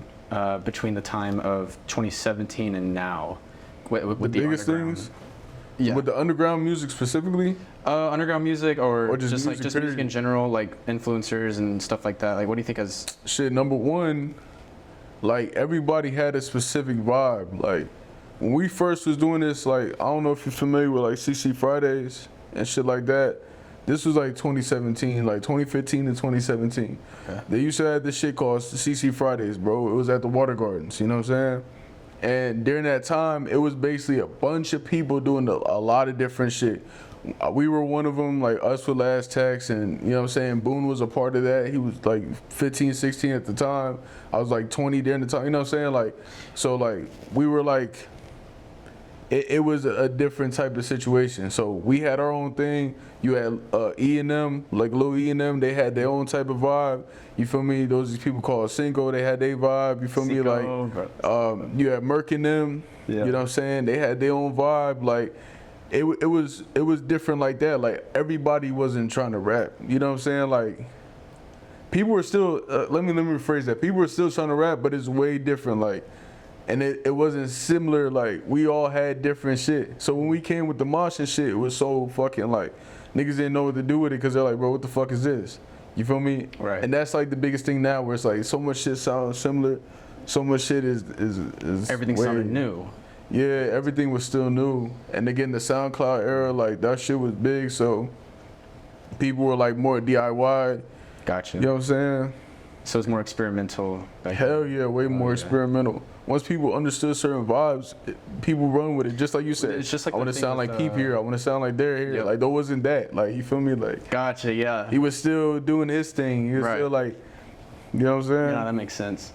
between the time of 2017 and now with the biggest underground? things? Yeah. With the underground music specifically? Underground music, or just like music music in general, like influencers and stuff like that. Like, what do you think has? Shit, number one, like, everybody had a specific vibe. Like, when we first was doing this, like, I don't know if you're familiar with, like, CC Fridays and shit like that. This was like 2017, like 2015 to 2017. Okay. They used to have this shit called CC Fridays, bro. It was at the Water Gardens, you know what I'm saying? And during that time, it was basically a bunch of people doing a lot of different shit. We were one of them, like us with Last Text, and, you know what I'm saying, Boone was a part of that. He was like 15, 16 at the time. I was like 20 during the time, you know what I'm saying? Like, so, like, we were like, it was a different type of situation. So we had our own thing. You had E&M, like Lil E&M, they had their own type of vibe. You feel me? Those people called Cinco, they had their vibe. You feel me? Like, you had A.M.E.C.K and them, you know what I'm saying? They had their own vibe. Like, it was different like that. Like, everybody wasn't trying to rap. You know what I'm saying? Like, people were still, let me rephrase that. People were still trying to rap, but it's way different. Like, and it wasn't similar. Like, we all had different shit. So when we came with the mosh and shit, it was so fucking, like, niggas didn't know what to do with it because they're like, bro, what the fuck is this? You feel me? Right. And that's, like, the biggest thing now, where it's like so much shit sounds similar. So much shit is Everything way, sounded new. Yeah, everything was still new. And again, the SoundCloud era, like, that shit was big. So people were, like, more DIY. Gotcha. You know what I'm saying? So it's more experimental. Like, Hell yeah, way more experimental. Once people understood certain vibes, people run with it. Just like you said, it's just like I want to sound like Peep here. I want to sound like they're here. Yep. Like, there wasn't that. Like, you feel me? Like, Gotcha. Yeah. he was still doing his thing. He was still like, you know what I'm saying? Yeah, that makes sense.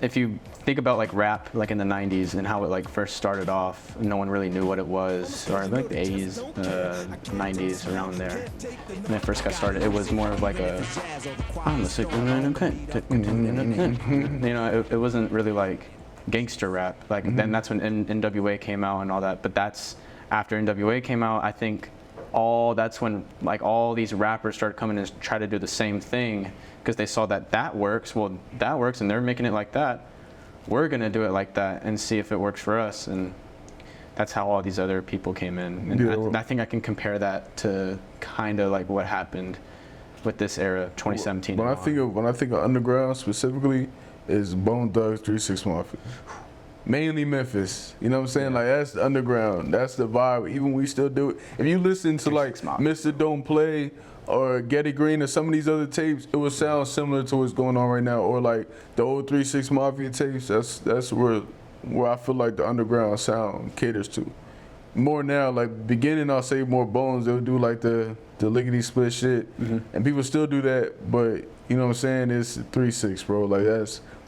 If you think about, like, rap, like in the 90s and how it, like, first started off, no one really knew what it was, or like the 80s, 90s, around there. When it first got started, it was more of like a, I'm a sick man, you know, it wasn't really like gangster rap. Like, then that's when NWA came out and all that. But that's after NWA came out, I think that's when, like, all these rappers started coming and try to do the same thing because they saw that works. Well, that works, and they're making it like that. we're gonna do it like that and see if it works for us. And that's how all these other people came in. And I think I can compare that to kind of like what happened with this era, 2017. When I think of underground specifically, is Bone Thugs, 3 6 Mafia. Mainly Memphis, you know what I'm saying? Like, that's the underground, that's the vibe. Even we still do it. If you listen to like Mr. Don't Play or Getty Green or some of these other tapes, it would sound similar to what's going on right now. Or like the old 3 6 Mafia tapes, that's where I feel like the underground sound caters to. More now, like beginning, I'll say more Bones, they'll do like the lickety split shit, and people still do that, but you know what I'm saying, it's 3 6, bro. Like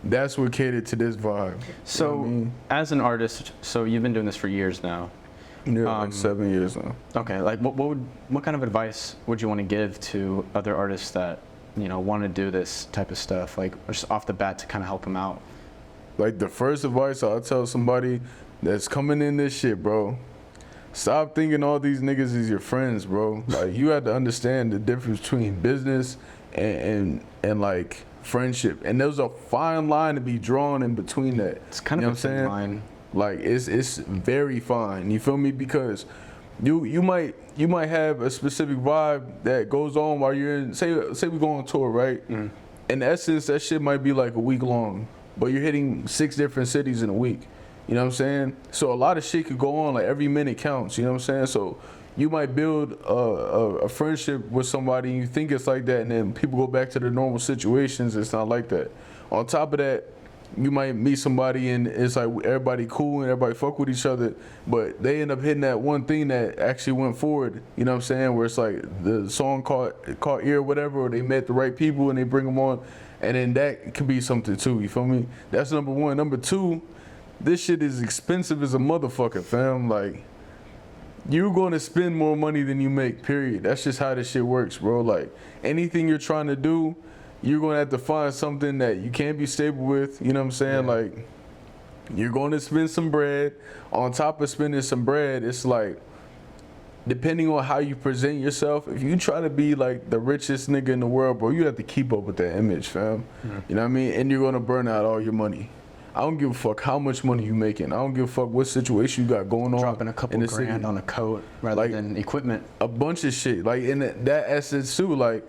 that's what catered to this vibe. So, you know what I mean? As an artist, so you've been doing this for years now. Yeah, like 7 years now. Okay, like what kind of advice would you want to give to other artists that, you know, want to do this type of stuff, like just off the bat to kind of help them out? Like the first advice I'll tell somebody that's coming in this shit, bro, stop thinking all these niggas is your friends, bro. Like, you have to understand the difference between business and like friendship, and there's a fine line to be drawn in between that. It's kind of a thin line. Like, it's very fine. You feel me? Because you might have a specific vibe that goes on while you're in. Say we go on tour, right? In essence, that shit might be like a week long, but you're hitting 6 different cities in a week. You know what I'm saying? So a lot of shit could go on. Like, every minute counts. You know what I'm saying? So you might build a friendship with somebody and you think it's like that, and then people go back to their normal situations. It's not like that. On top of that, you might meet somebody and it's like everybody cool and everybody fuck with each other, but they end up hitting that one thing that actually went forward. You know what I'm saying? Where it's like the song caught ear or whatever, or they met the right people and they bring them on, and then that could be something too. You feel me? That's number one. Number two, this shit is expensive as a motherfucker, fam. Like, you're going to spend more money than you make, period. That's just how this shit works, bro. Like, anything you're trying to do, you're going to have to find something that you can't be stable with. You know what I'm saying? Yeah. Like, you're going to spend some bread. On top of spending some bread, it's like, depending on how you present yourself, if you try to be like the richest nigga in the world, bro, you have to keep up with that image, fam. You know what I mean? And you're going to burn out all your money. I don't give a fuck how much money you making. I don't give a fuck what situation you got going on. Dropping a couple grand on a coat rather than equipment. A bunch of shit. Like, in that essence too, like,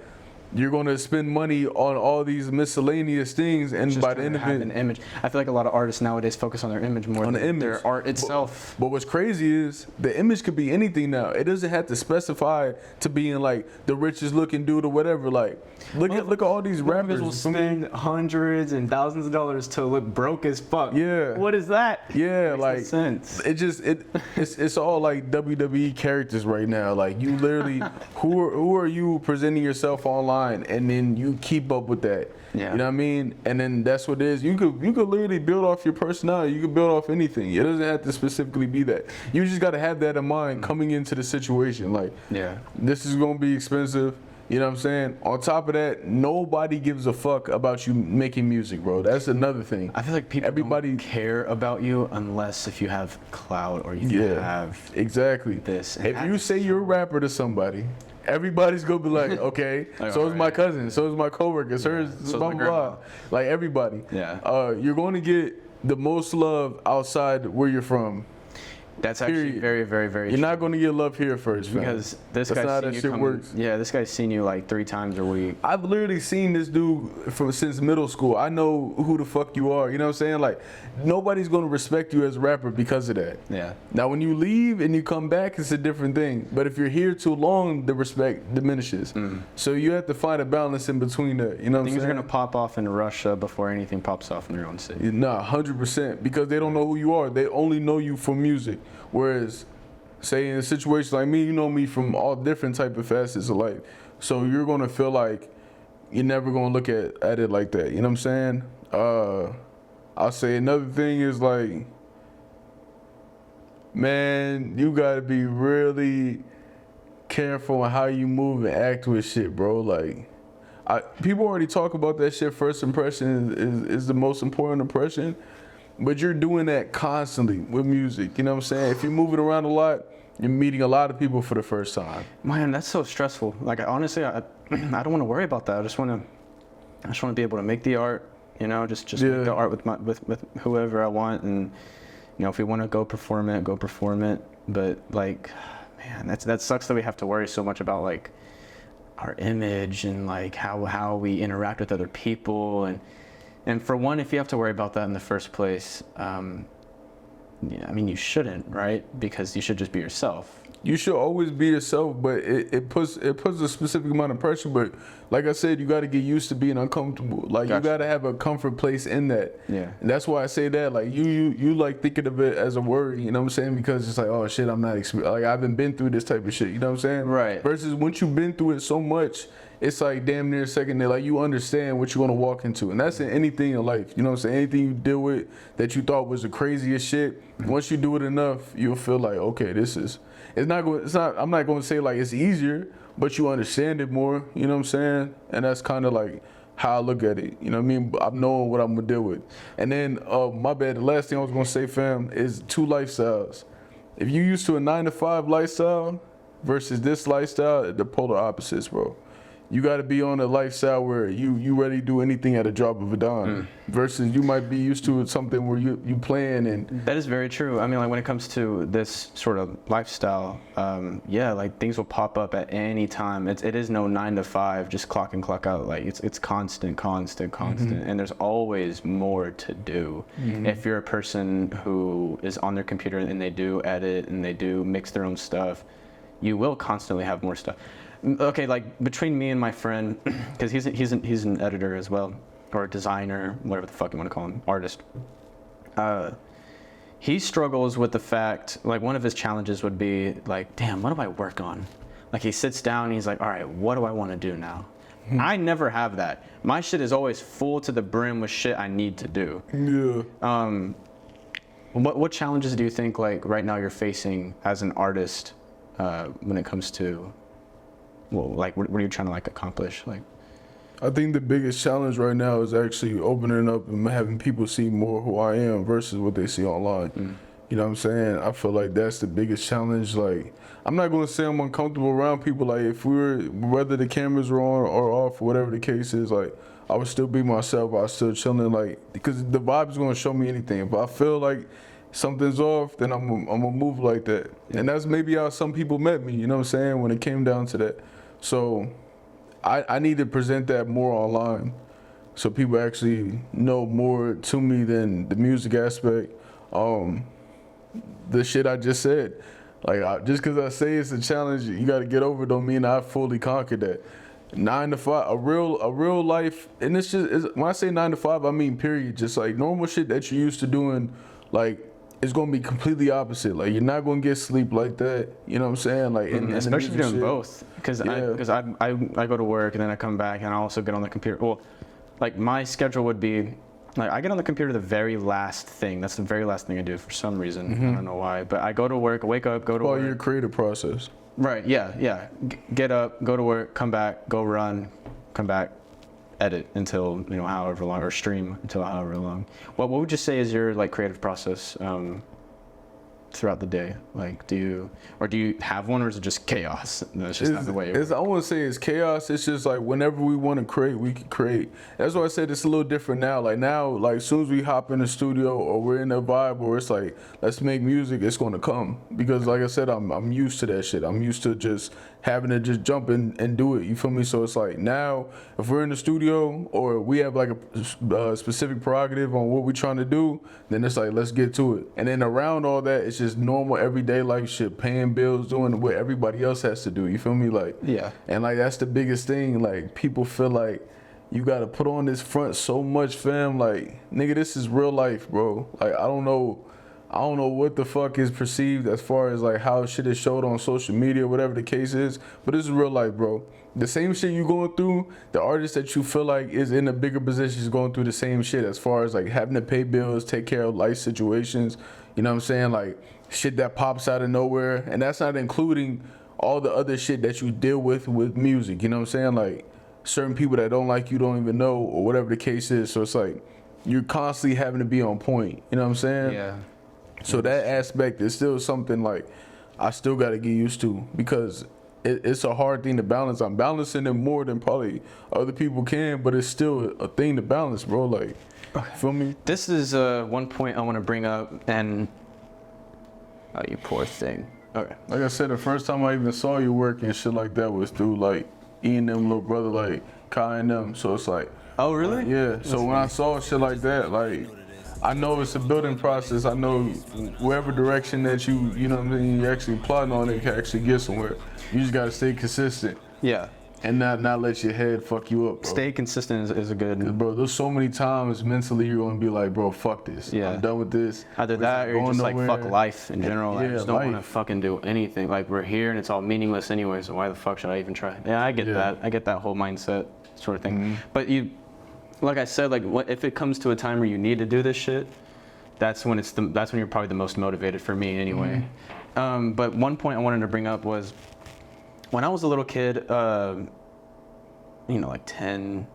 you're going to spend money on all these miscellaneous things, and just by the end of it, an image. I feel like a lot of artists nowadays focus on their image more than their art itself. But what's crazy is the image could be anything now. It doesn't have to specify to being like the richest looking dude or whatever. Like, look at all these rappers will spend hundreds and thousands of dollars to look broke as fuck. Yeah. What is that? Yeah, Makes like, no sense. It's all like WWE characters right now. Like, you literally who are you presenting yourself online? And then you keep up with that. Yeah. You know what I mean? And then that's what it is. You could literally build off your personality. You could build off anything. It doesn't have to specifically be that. You just got to have that in mind coming into the situation. Like, yeah, this is going to be expensive. You know what I'm saying? On top of that, nobody gives a fuck about you making music, bro. That's another thing. I feel like everybody don't care about you unless if you have clout or you have exactly this. If you say you're a rapper to somebody, everybody's gonna be like, okay, so is my cousin, so is my coworker, so blah blah blah. Like, everybody. Yeah. You're going to get the most love outside where you're from. That's actually very, very, very You're not going to get love here first, fam. Because this guy's seen you works. Yeah, this guy's seen you like 3 times a week. I've literally seen this dude since middle school. I know who the fuck you are. You know what I'm saying? Like, nobody's going to respect you as a rapper because of that. Yeah. Now, when you leave and you come back, it's a different thing. But if you're here too long, the respect diminishes. So you have to find a balance in between that. You know what I'm saying? Things are going to pop off in Russia before anything pops off in their own city. Nah, 100%. Because they don't know who you are. They only know you for music. Whereas, say in a situation like me, you know me from all different type of facets of life. So you're gonna feel like you're never gonna look at it like that. You know what I'm saying? I'll say another thing is, like, man, you gotta be really careful on how you move and act with shit, bro. Like, people already talk about that shit. First impression is the most important impression. But you're doing that constantly with music, you know what I'm saying? If you're moving around a lot, you're meeting a lot of people for the first time. Man, that's so stressful. Like, honestly, I don't want to worry about that. I just want to be able to make the art, you know, just make the art with whoever I want, and you know, if we want to go perform it. But like, man, that sucks that we have to worry so much about like our image and like how we interact with other people, and for one, if you have to worry about that in the first place, yeah, I mean, you shouldn't, right? Because you should just be yourself. You should always be yourself, but it puts a specific amount of pressure. But like I said, you got to get used to being uncomfortable. Like you got to have a comfort place in that. Yeah. And that's why I say that. Like you like thinking of it as a worry. You know what I'm saying? Because it's like, oh shit, I'm not like I haven't been through this type of shit. You know what I'm saying? Right. Versus once you've been through it so much, it's like damn near second day. Like you understand what you're gonna walk into, and that's in anything in life. You know what I'm saying? Anything you deal with that you thought was the craziest shit. Once you do it enough, you'll feel like, okay, this is. I'm not going to say like it's easier, but you understand it more, you know what I'm saying? And that's kind of like how I look at it, you know what I mean? I'm knowing what I'm going to deal with. And then, my bad, the last thing I was going to say, fam, is 2 lifestyles. If you used to a 9-to-5 lifestyle versus this lifestyle, they're polar opposites, bro. You got to be on a lifestyle where you ready to do anything at a drop of a dime versus you might be used to something where you plan and. That is very true. I mean, like when it comes to this sort of lifestyle, yeah, like things will pop up at any time. It is no 9 to 5, just clock in, clock out. Like it's constant, and there's always more to do. If you're a person who is on their computer and they do edit and they do mix their own stuff, you will constantly have more stuff. Okay, like between me and my friend, because he's an editor as well, or a designer, whatever the fuck you want to call him, artist. He struggles with the fact, like one of his challenges would be like, damn, what do I work on? Like he sits down and he's like, all right, what do I want to do now? I never have that. My shit is always full to the brim with shit I need to do. Yeah. What challenges do you think like right now you're facing as an artist when it comes to, well, like what are you trying to like accomplish? Like, I think the biggest challenge right now is actually opening up and having people see more who I am versus what they see online. You know what I'm saying? I feel like that's the biggest challenge. Like, I'm not going to say I'm uncomfortable around people. Like, whether the cameras are on or off, whatever the case is, like, I would still be myself. I was still chilling, like, because the vibe is going to show me anything. If I feel like something's off, then I'm going to move like that. And that's maybe how some people met me, you know what I'm saying, when it came down to that. So I need to present that more online so people actually know more to me than the music aspect. The shit I just said. Like, just because I say it's a challenge, you got to get over it, don't mean I fully conquered that. 9 to 5, a real life, and it's just, when I say 9 to 5, I mean period. Just like normal shit that you're used to doing, like, it's gonna be completely opposite. Like, you're not gonna get sleep like that. You know what I'm saying? Like, especially doing both, because I go to work and then I come back and I also get on the computer. Well, like my schedule would be, like I get on the computer the very last thing. That's the very last thing I do for some reason. I don't know why, but I go to work, wake up, go to work. Your creative process. Right. Yeah. Get up, go to work, come back, go run, come back, edit until however long, or stream until however long. What would you say is your like creative process throughout the day? Like, do you have one, or is it just chaos? No, it's just not the way it works. I wouldn't say it's chaos. It's just like whenever we want to create, we can create. That's why I said it's a little different now. Like as soon as we hop in the studio or we're in a vibe where it's like, let's make music, it's going to come. Because like I said, I'm used to that shit. I'm used to just having to just jump in and do it. You feel me? So it's like now, if we're in the studio or we have like a specific prerogative on what we're trying to do, then it's like, let's get to it. And then around all that, it's just normal everyday life shit, paying bills, doing what everybody else has to do. You feel me? Like, yeah. And like that's the biggest thing. Like, people feel like you gotta put on this front so much, fam. Like, nigga, this is real life, bro. Like, I don't know what the fuck is perceived as far as like how shit is showed on social media, whatever the case is, but this is real life, bro. The same shit you going through, the artist that you feel like is in a bigger position is going through the same shit as far as like having to pay bills, take care of life situations, you know what I'm saying? Like, shit that pops out of nowhere, and that's not including all the other shit that you deal with music, you know what I'm saying? Like, certain people that don't like you don't even know, or whatever the case is, so it's like, you're constantly having to be on point, you know what I'm saying? Yeah. So that aspect is still something like I still got to get used to, because it's a hard thing to balance. I'm balancing it more than probably other people can, but it's still a thing to balance, bro. Like, feel me? This is one point I want to bring up, and oh, you poor thing. Okay. Like I said, the first time I even saw you work and shit like that was through like E&M little brother, like Kai and them. So it's like, Oh, really? yeah. So when I saw shit like that, like, I know it's a building process. I know wherever direction that you know what I mean, you actually plotting on it can actually get somewhere. You just gotta stay consistent Yeah. and not let your head fuck you up, bro. Stay consistent is a good. Bro, there's so many times mentally you're gonna be like, bro, fuck this. Yeah. I'm done with this. Either We're that not or you're going just like, nowhere. fuck life in general. Like, I Yeah, just don't want to life. fucking do anything. Like, we're here and it's all meaningless anyway, so why the fuck should I even try? Yeah, I get that. I get that whole mindset sort of thing. But you, like I said, like, if it comes to a time where you need to do this shit, that's when you're probably the most motivated for me anyway. But one point I wanted to bring up was when I was a little kid, you know, like 10,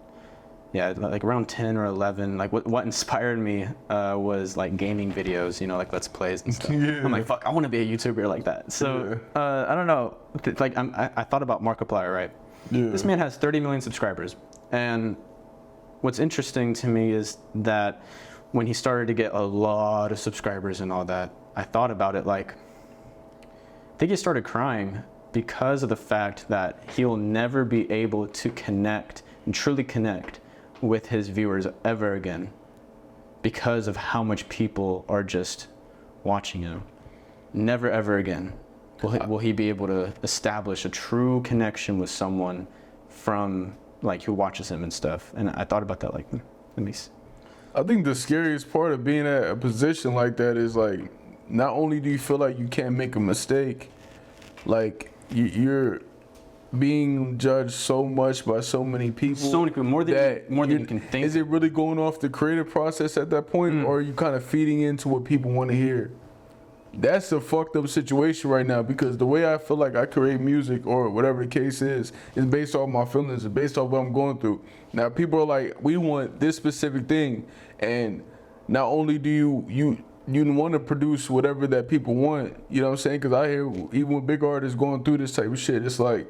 yeah, like around 10 or 11, like what inspired me was like gaming videos, you know, like Let's Plays and stuff. Yeah. I'm like, fuck, I want to be a YouTuber like that. So I don't know, like I thought about Markiplier, right? Yeah. This man has 30 million subscribers, and what's interesting to me is that when he started to get a lot of subscribers and all that, I thought about it like, I think he started crying because of the fact that he'll never be able to connect and truly connect with his viewers ever again because of how much people are just watching him. Never ever again will he be able to establish a true connection with someone from like who watches him and stuff. And I thought about that, like, let me see. I think the scariest part of being at a position like that is like, not only do you feel like you can't make a mistake, like you're being judged so much by so many people. So many people, more than you can think. Is it really going off the creative process at that point, or are you kind of feeding into what people want to hear? That's a fucked up situation right now, because the way I feel like I create music or whatever the case is based off my feelings, it's based off what I'm going through. Now people are like, we want this specific thing, and not only do you want to produce whatever that people want, you know what I'm saying? Because I hear even with big artists going through this type of shit, it's like,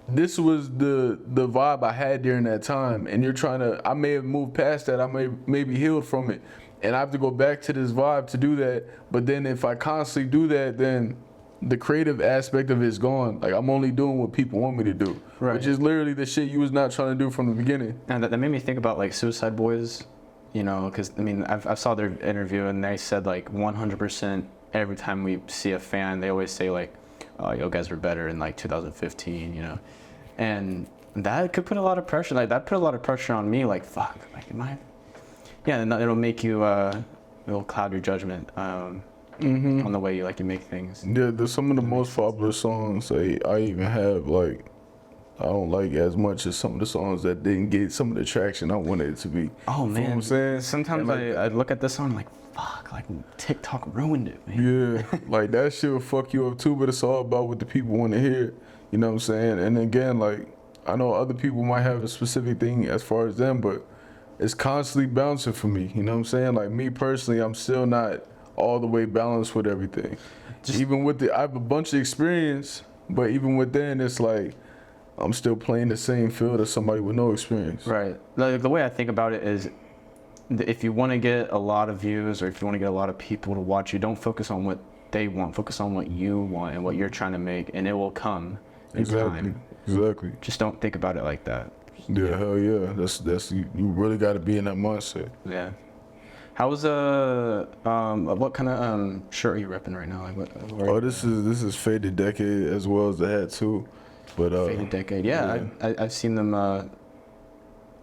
this was the vibe I had during that time, and you're trying to, I may have moved past that, I may be healed from it, and I have to go back to this vibe to do that. But then if I constantly do that, then the creative aspect of it is gone. Like, I'm only doing what people want me to do, Right. which is literally the shit you was not trying to do from the beginning. And that made me think about like Suicide Boys, you know, because I mean, I saw their interview and they said like 100% every time we see a fan, they always say like, oh, you guys were better in like 2015, you know, and that could put a lot of pressure. Like that put a lot of pressure on me. Like, fuck, like am I? Yeah, and it'll make you, it'll cloud your judgment on the way you make things. Yeah, there's some of the most popular songs I even have, like, I don't like as much as some of the songs that didn't get some of the traction I wanted it to be. Oh You man, know what I'm saying? sometimes And, I look at this song, I'm like, fuck, like TikTok ruined it, man. Yeah, like that shit will fuck you up too, but it's all about what the people want to hear. You know what I'm saying? And again, like, I know other people might have a specific thing as far as them, but it's constantly bouncing for me. You know what I'm saying? Like, me personally, I'm still not all the way balanced with everything. Even with I have a bunch of experience, but even within, it's like, I'm still playing the same field as somebody with no experience. Right. Like, the way I think about it is, if you want to get a lot of views or if you want to get a lot of people to watch you, don't focus on what they want. Focus on what you want and what you're trying to make, and it will come in time. Exactly. Just don't think about it like that. Yeah, hell yeah. That's you really got to be in that mindset. Yeah. How's what kind of shirt are you repping right now? Like what? Oh, this is Faded Decade as well as the hat too. But Faded Decade. Yeah, I've seen them on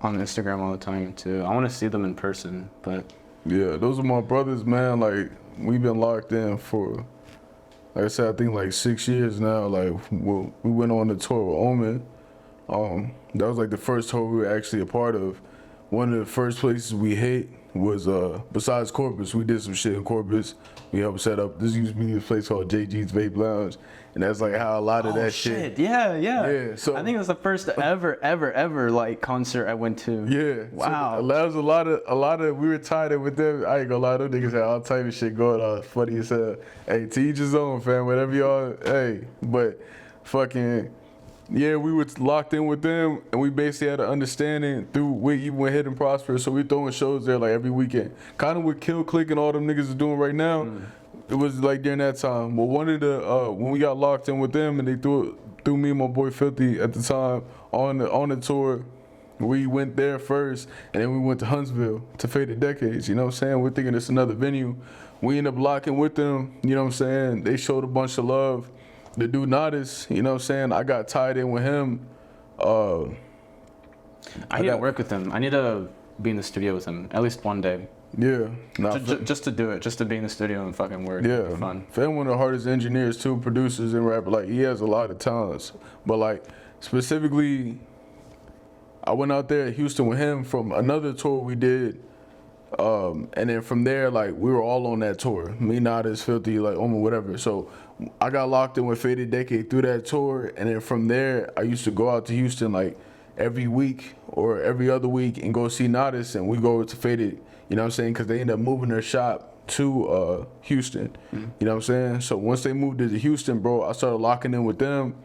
Instagram all the time too. I want to see them in person, but yeah, those are my brothers, man. Like, we've been locked in for, like I said, I think like 6 years now. Like, we went on the tour with A.M.E.C.K. That was like the first tour we were actually a part of. One of the first places we hit was besides Corpus. We did some shit in Corpus. We helped set up, this used to be this place called JG's Vape Lounge, and that's like how a lot of that shit. Yeah. So I think it was the first ever like concert I went to. yeah. Wow. So that was a lot of we were tied in with them. I ain't gonna lie, those niggas had all type of shit going on. Funny as hell. Hey, to each his own, fam. Whatever y'all, hey. But fucking, yeah, we were locked in with them, and we basically had an understanding through we even went Hidden Prosper, so we throwing shows there like every weekend. Kind of what Kill Click and all them niggas is doing right now. It was like during that time. Well, one of the when we got locked in with them, and they threw me and my boy Filthy at the time on the tour. We went there first, and then we went to Huntsville to Faded Decades. You know what I'm saying? We're thinking it's another venue. We end up locking with them. You know what I'm saying? They showed a bunch of love. The dude Nodis, you know what I'm saying? I got tied in with him. I need to work with him. I need to be in the studio with him at least one day. Yeah. Just to do it, just to be in the studio and fucking work. Yeah. It'd be fun. Fam, one of the hardest engineers too, producers and rapper. Like, he has a lot of talents. But like, specifically, I went out there at Houston with him from another tour we did. And then from there, like, we were all on that tour. Me, Nodis, Filthy, like, whatever. So I got locked in with Faded Decade through that tour. And then from there, I used to go out to Houston like every week or every other week and go see Nodis. And we go to Faded, you know what I'm saying? Because they ended up moving their shop to Houston. You know what I'm saying? So once they moved to Houston, bro, I started locking in with them.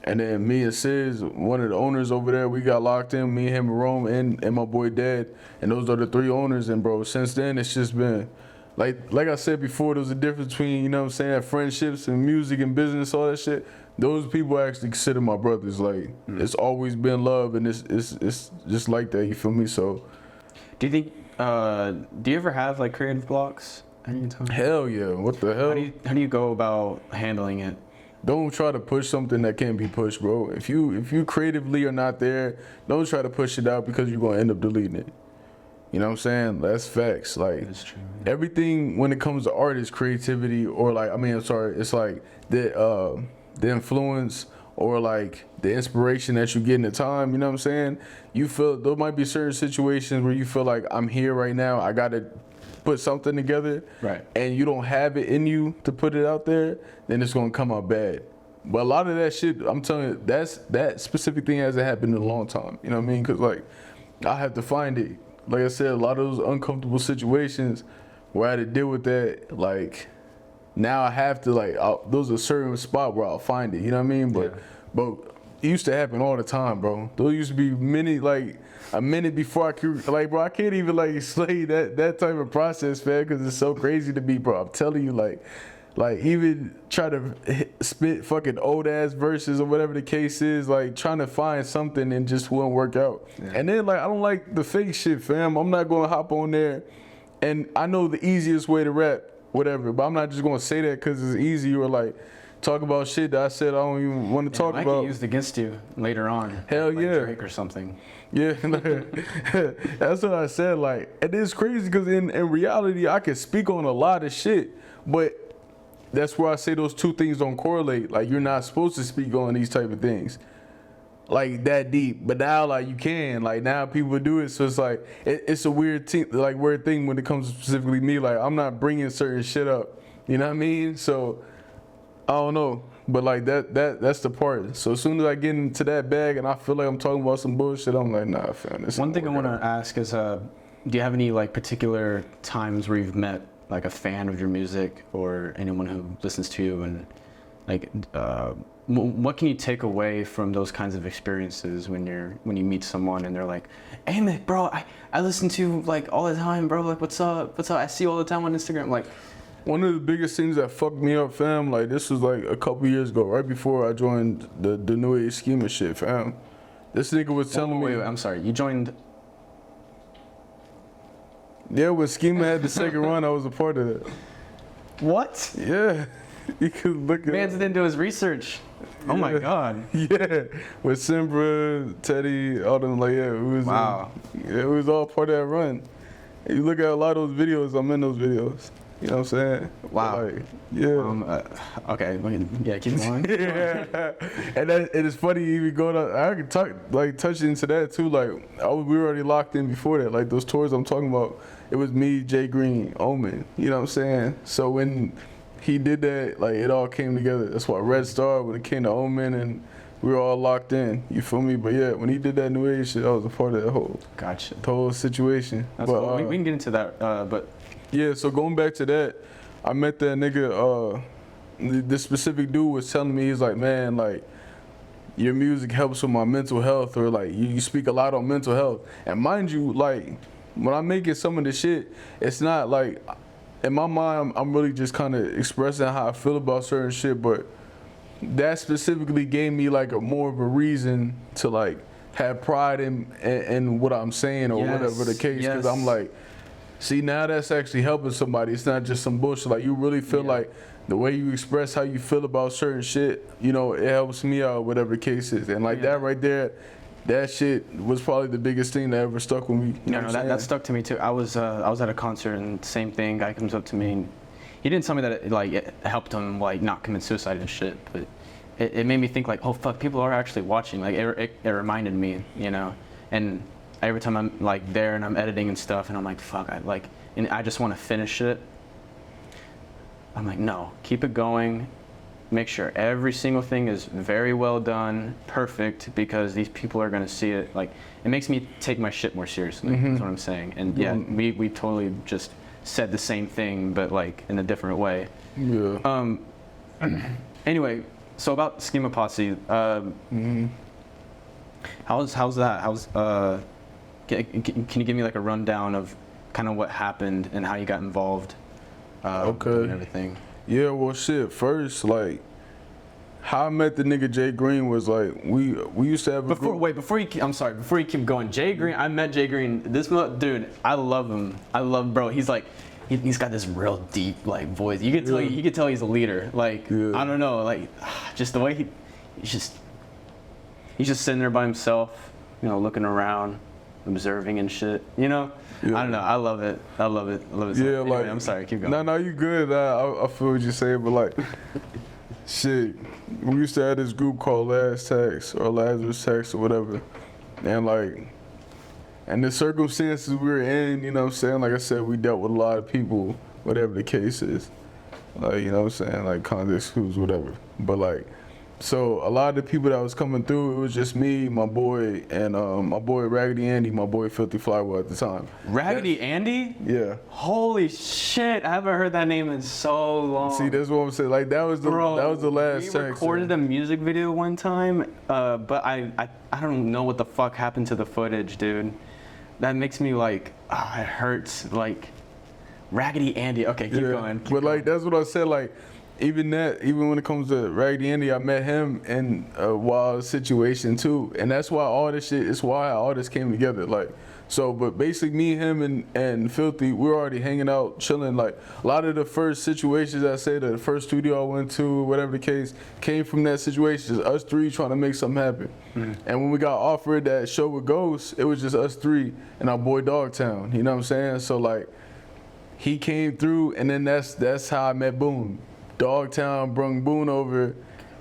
And then me and Sis, one of the owners over there, we got locked in, me, him, and Rome, and my boy Dad. And those are the three owners. And, bro, since then, it's just been, like I said before, there's a difference between, you know what I'm saying, friendships and music and business, all that shit. Those people I actually consider my brothers. Like, it's always been love, and it's just like that, you feel me? So. Do you think, do you ever have, like, creative blocks? Hell yeah, what the hell? How do you go about handling it? Don't try to push something that can't be pushed, bro. If you creatively are not there, don't try to push it out because you're gonna end up deleting it. You know what I'm saying? That's facts. Like, That's true. Everything when it comes to art is creativity, or like, it's like the influence or like the inspiration that you get in the time. You know what I'm saying? You feel there might be certain situations where you feel like I'm here right now. I gotta put something together, right? And you don't have it in you to put it out there, then it's gonna come out bad. But a lot of that shit, I'm telling you, that specific thing hasn't happened in a long time. You know what I mean? Because like, I have to find it. Like I said, a lot of those uncomfortable situations where I had to deal with that. Like, now I have to those are certain spot where I'll find it. You know what I mean? But it used to happen all the time, bro. Those used to be a minute before I could, like, bro, I can't even like slay that type of process, man, because it's so crazy to me, bro. I'm telling you, like even try to spit fucking old ass verses or whatever the case is, like trying to find something and just won't work out. Yeah. And then like, I don't like the fake shit, fam. I'm not gonna hop on there, and I know the easiest way to rap, whatever, but I'm not just gonna say that because it's easy or like talk about shit that I said I don't even want to talk about. It might get used against you later on. Hell like yeah. Drake or something. Yeah, that's what I said. Like, it is crazy because in reality, I can speak on a lot of shit, but that's where I say those two things don't correlate. Like, you're not supposed to speak on these type of things like that deep, but now like you can. Like, now people do it, so it's like it's a weird thing when it comes to specifically me. Like, I'm not bringing certain shit up. You know what I mean? So I don't know. But like that's the part. So as soon as I get into that bag and I feel like I'm talking about some bullshit, I'm like, nah, fam. One thing I want to ask is, do you have any like particular times where you've met like a fan of your music or anyone who listens to you, and like, what can you take away from those kinds of experiences when you meet someone and they're like, A.M.E.C, bro, I listen to you like all the time, bro. Like, what's up? I see you all the time on Instagram. Like, one of the biggest things that fucked me up, fam, like this was like a couple years ago, right before I joined the new age schema shit, fam. This nigga was telling me. Wait, I'm sorry, you joined? Yeah, when Schema had the second run, I was a part of it. What? Yeah, you could look at. Man's didn't do his research. Oh my god. Yeah, with Simbra, Teddy, all them, like, yeah, it was. Wow. Yeah, it was all part of that run. And you look at a lot of those videos, I'm in those videos. You know what I'm saying? Wow. Like, yeah. Okay. Yeah, keep going. Yeah. And it is funny you even go to. I can touch into that too. Like, we were already locked in before that. Like, those tours I'm talking about, it was me, Jay Green, Omen. You know what I'm saying? So when he did that, like, it all came together. That's why Red Star, when it came to Omen, and we were all locked in. You feel me? But yeah, when he did that new age shit, I was a part of that whole. Gotcha. The whole situation. That's cool. We can get into that, but. Yeah, so going back to that, I met that nigga, this specific dude was telling me, he's like, man, like, your music helps with my mental health, or like you speak a lot on mental health. And mind you, like when I'm making some of the shit, it's not like in my mind I'm really just kind of expressing how I feel about certain shit, but that specifically gave me like a more of a reason to like have pride in what I'm saying, or whatever the case, because I'm like, see, now that's actually helping somebody. It's not just some bullshit. Like you really feel like the way you express how you feel about certain shit, you know, it helps me out, whatever the case is. And like that right there, that shit was probably the biggest thing that ever stuck with me. You know no, that stuck to me too. I was at a concert and same thing. Guy comes up to me and he didn't tell me that it helped him like not commit suicide and shit, but it made me think like, oh fuck, people are actually watching. Like it reminded me, you know. And every time I'm like there and I'm editing and stuff, and I'm like, fuck, and I just want to finish it. I'm like, no, keep it going. Make sure every single thing is very well done, perfect, because these people are gonna see it. Like, it makes me take my shit more seriously. That's what I'm saying. And yeah, we totally just said the same thing, but like in a different way. Yeah. Anyway, so about Schemaposse, how's that? Can you give me like a rundown of kind of what happened and how you got involved? And everything. Yeah, well, shit. First, like, how I met the nigga Jay Green was like we used to have a group. Wait, before you keep going, Jay Green. I met Jay Green. This dude, I love him. Bro. He's like, he's got this real deep like voice. You could tell he's a leader. Like I don't know, like just the way he's just sitting there by himself, you know, looking around, observing and shit. You know. Yeah. I don't know. I love it. I love it. So yeah, anyway, like I'm sorry. Keep going. No, you good. I feel what you're saying, but like, shit, we used to have this group called Last Text or Lazarus Text or whatever, and like, and the circumstances we were in, you know what I'm saying? Like I said, we dealt with a lot of people, whatever the case is, like, you know what I'm saying? Like context clues, whatever. But like, so a lot of the people that was coming through, it was just me, my boy, and my boy Raggedy Andy, my boy Filthy Flywell at the time. Raggedy Andy? Yeah. Holy shit! I haven't heard that name in so long. See, that's what I'm saying. Like that was the last text. We recorded a music video one time, but I don't know what the fuck happened to the footage, dude. That makes me like, it hurts. Like, Raggedy Andy. Okay, keep going. But like that's what I said. Like. Even when it comes to Raggedy Andy, I met him in a wild situation too, and that's why all this shit. It's why all this came together. Like, so, but basically, me, him, and Filthy, we're already hanging out, chilling. Like, a lot of the first situations I said, the first studio I went to, whatever the case, came from that situation. Just us three trying to make something happen. And when we got offered that show with Ghost, it was just us three and our boy Dogtown. You know what I'm saying? So like, he came through, and then that's how I met Boone. Dogtown brung Boone over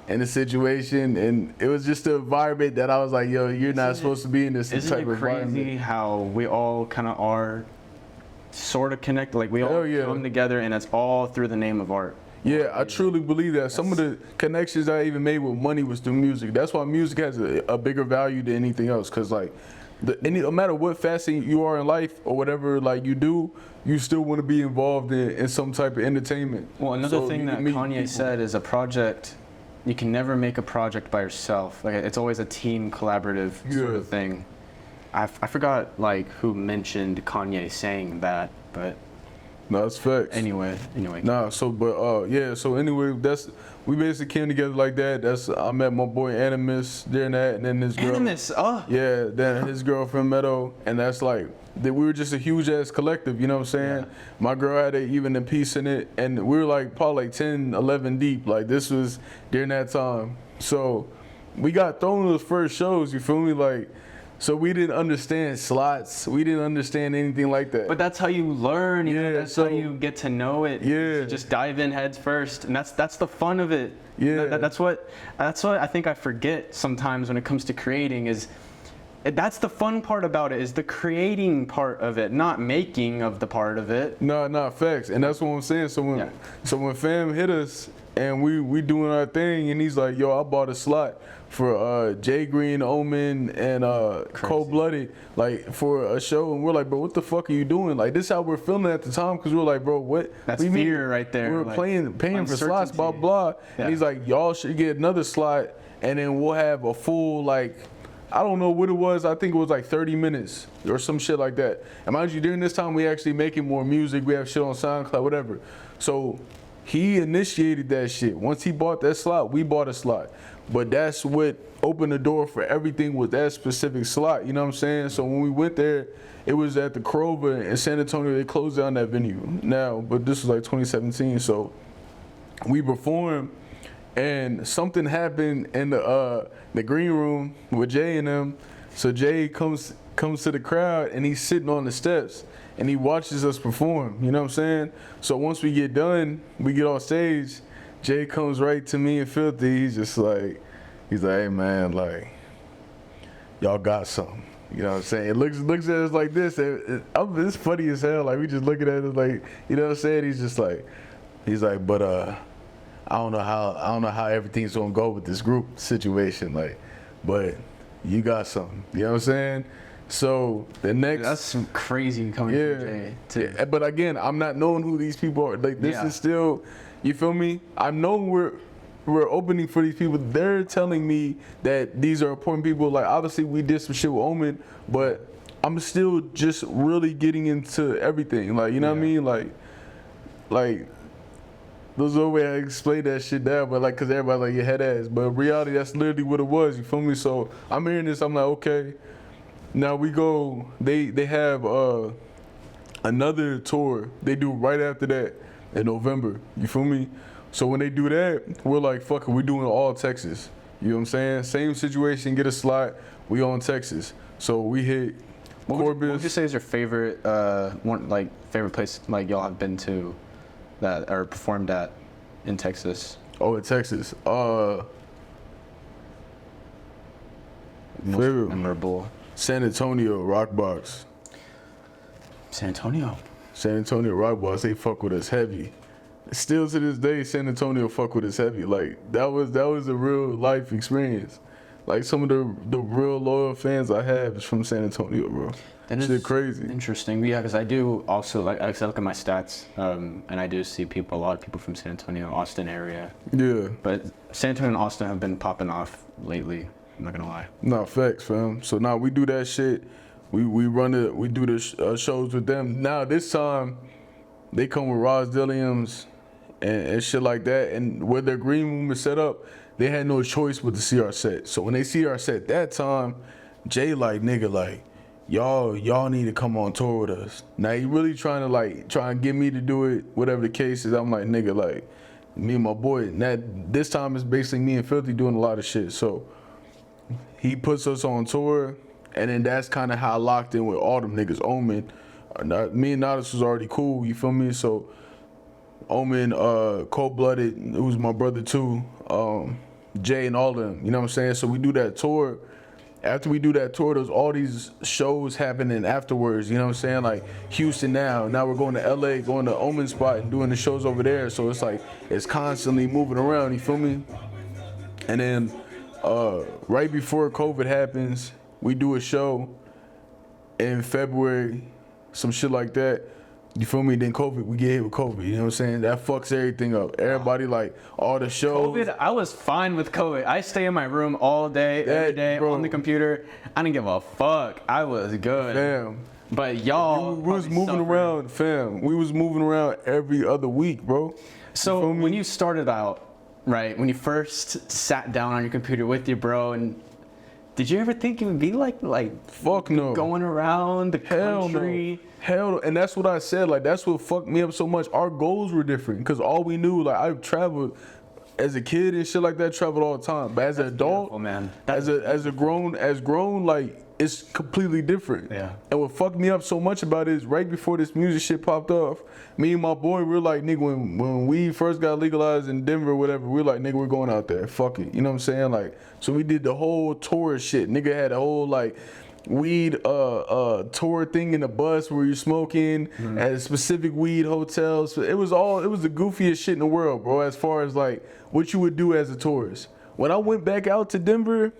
in the situation, and it was just an environment that I was like, yo, you're not supposed to be in this type of environment. Isn't it crazy how we all kind of are sort of connected? Like we all come together, and it's all through the name of art. Yeah, I truly believe that. Some of the connections I even made with money was through music. That's why music has a bigger value than anything else, because like, no matter what facet you are in life or whatever like you do, you still want to be involved in some type of entertainment. Well, another thing that Kanye said is a project, you can never make a project by yourself. Like it's always a team collaborative sort of thing. I forgot like who mentioned Kanye saying that, but no, it's facts. Anyway. Nah, so anyway, we basically came together like that. I met my boy A.M.E.C.K during that, and then his girl. A.M.E.C.K, oh. Yeah, then his girlfriend Meadow, and that's like we were just a huge ass collective. You know what I'm saying? Yeah. My girl had even a piece in it, and we were like probably like 10, 11 deep. Like this was during that time. So we got thrown those first shows. You feel me? Like. So we didn't understand slots. We didn't understand anything like that. But that's how you learn. You know, that's how you get to know it. Yeah. You just dive in heads first, and that's the fun of it. Yeah. That's what I think I forget sometimes when it comes to creating is. That's the fun part about it is the creating part of it, not making of the part of it. No, facts, and that's what I'm saying. So when fam hit us and we doing our thing, and he's like, "Yo, I bought a slot for Jay Green, Omen, and Cold Blooded, like for a show," and we're like, "Bro, what the fuck are you doing?" Like this is how we're feeling at the time, because we're like, "Bro, what?" That's fear right there. We're like, paying for slots, blah blah. Yeah. And he's like, "Y'all should get another slot." and then we'll have a full like, I don't know what it was. I think it was like 30 minutes or some shit like that. And mind you, during this time, we actually making more music. We have shit on SoundCloud, whatever. So he initiated that shit. Once he bought that slot, we bought a slot. But that's what opened the door for everything with that specific slot. You know what I'm saying? So when we went there, it was at the Kroger in San Antonio. They closed down that venue now, but this was like 2017. So we performed, and something happened in the green room with Jay and them. So Jay comes to the crowd, and he's sitting on the steps, and he watches us perform. You know what I'm saying? So once we get done, we get off stage. Jay comes right to me and Filthy. He's like, hey man, like, y'all got something. You know what I'm saying? It looks at us like this. It's funny as hell. Like, we just looking at it like, you know what I'm saying? He's like, but I don't know how everything's gonna go with this group situation. Like, but you got something. You know what I'm saying? So the next, that's some crazy coming from Jay too. Yeah, but again, I'm not knowing who these people are. Like, this is still, you feel me? I know we're opening for these people. They're telling me that these are important people. Like, obviously we did some shit with Omen, but I'm still just really getting into everything. Like, you know what I mean? Like there's no way I explain that shit down, but like, cause everybody like, your head ass. But in reality, that's literally what it was. You feel me? So I'm hearing this. I'm like, okay. Now we go. They have another tour they do right after that in November. You feel me? So when they do that, we're like, fuck it, we're doing all Texas. You know what I'm saying? Same situation, get a slot, we on Texas. So we hit What would you say is your favorite favorite place like y'all have been to that or performed at in Texas? Oh, in Texas. Most memorable. San Antonio Rockbox. San Antonio Rockbox, they fuck with us heavy. Still to this day, San Antonio fuck with us heavy. Like, that was a real life experience. Like, some of the real loyal fans I have is from San Antonio, bro. That shit crazy. Interesting. Yeah, because I do also like I look at my stats, and I do see a lot of people from San Antonio, Austin area. Yeah. But San Antonio and Austin have been popping off lately. I'm not gonna lie. No, facts, fam. So now we do that shit. We do the shows with them. Now this time, they come with Ross Dilliams and shit like that. And where their green room is set up, they had no choice but to see our set. So when they see our set that time, Jay like, nigga, like, y'all need to come on tour with us. Now he really trying to get me to do it, whatever the case is. I'm like, nigga, like, me and my boy. This time it's basically me and Filthy doing a lot of shit. So he puts us on tour, and then that's kind of how I locked in with all them niggas. Omen, me and Nodis was already cool, you feel me? So Omen, Cold Blooded, who's my brother too, Jay and all of them, you know what I'm saying? So we do that tour. After we do that tour, there's all these shows happening afterwards, you know what I'm saying? Like Houston now we're going to LA, going to Omen spot and doing the shows over there. So it's like, it's constantly moving around, you feel me? And then right before COVID happens, we do a show in February, some shit like that. You feel me? Then COVID, we get hit with COVID. You know what I'm saying? That fucks everything up. Everybody, like, all the shows. COVID, I was fine with COVID. I stay in my room all day, every day, bro, on the computer. I didn't give a fuck. I was good. Fam. But y'all, we was moving around, fam. We was moving around every other week, bro. So when you started out, right, when you first sat down on your computer with your bro, and did you ever think it would be like fuck no, going around the country? Hell no. And that's what I said. Like, that's what fucked me up so much. Our goals were different because all we knew, like, I've traveled as a kid and shit like that, traveled all the time. But as an adult, man. As grown, like, it's completely different. Yeah. And what fucked me up so much about it is right before this music shit popped off, me and my boy, we're like, nigga, when we first got legalized in Denver or whatever, we're like, nigga, we're going out there. Fuck it. You know what I'm saying? Like, so we did the whole tour shit. Nigga had a whole, like, weed tour thing in the bus where you're smoking at a specific weed hotel. So it was the goofiest shit in the world, bro, as far as like what you would do as a tourist. When I went back out to Denver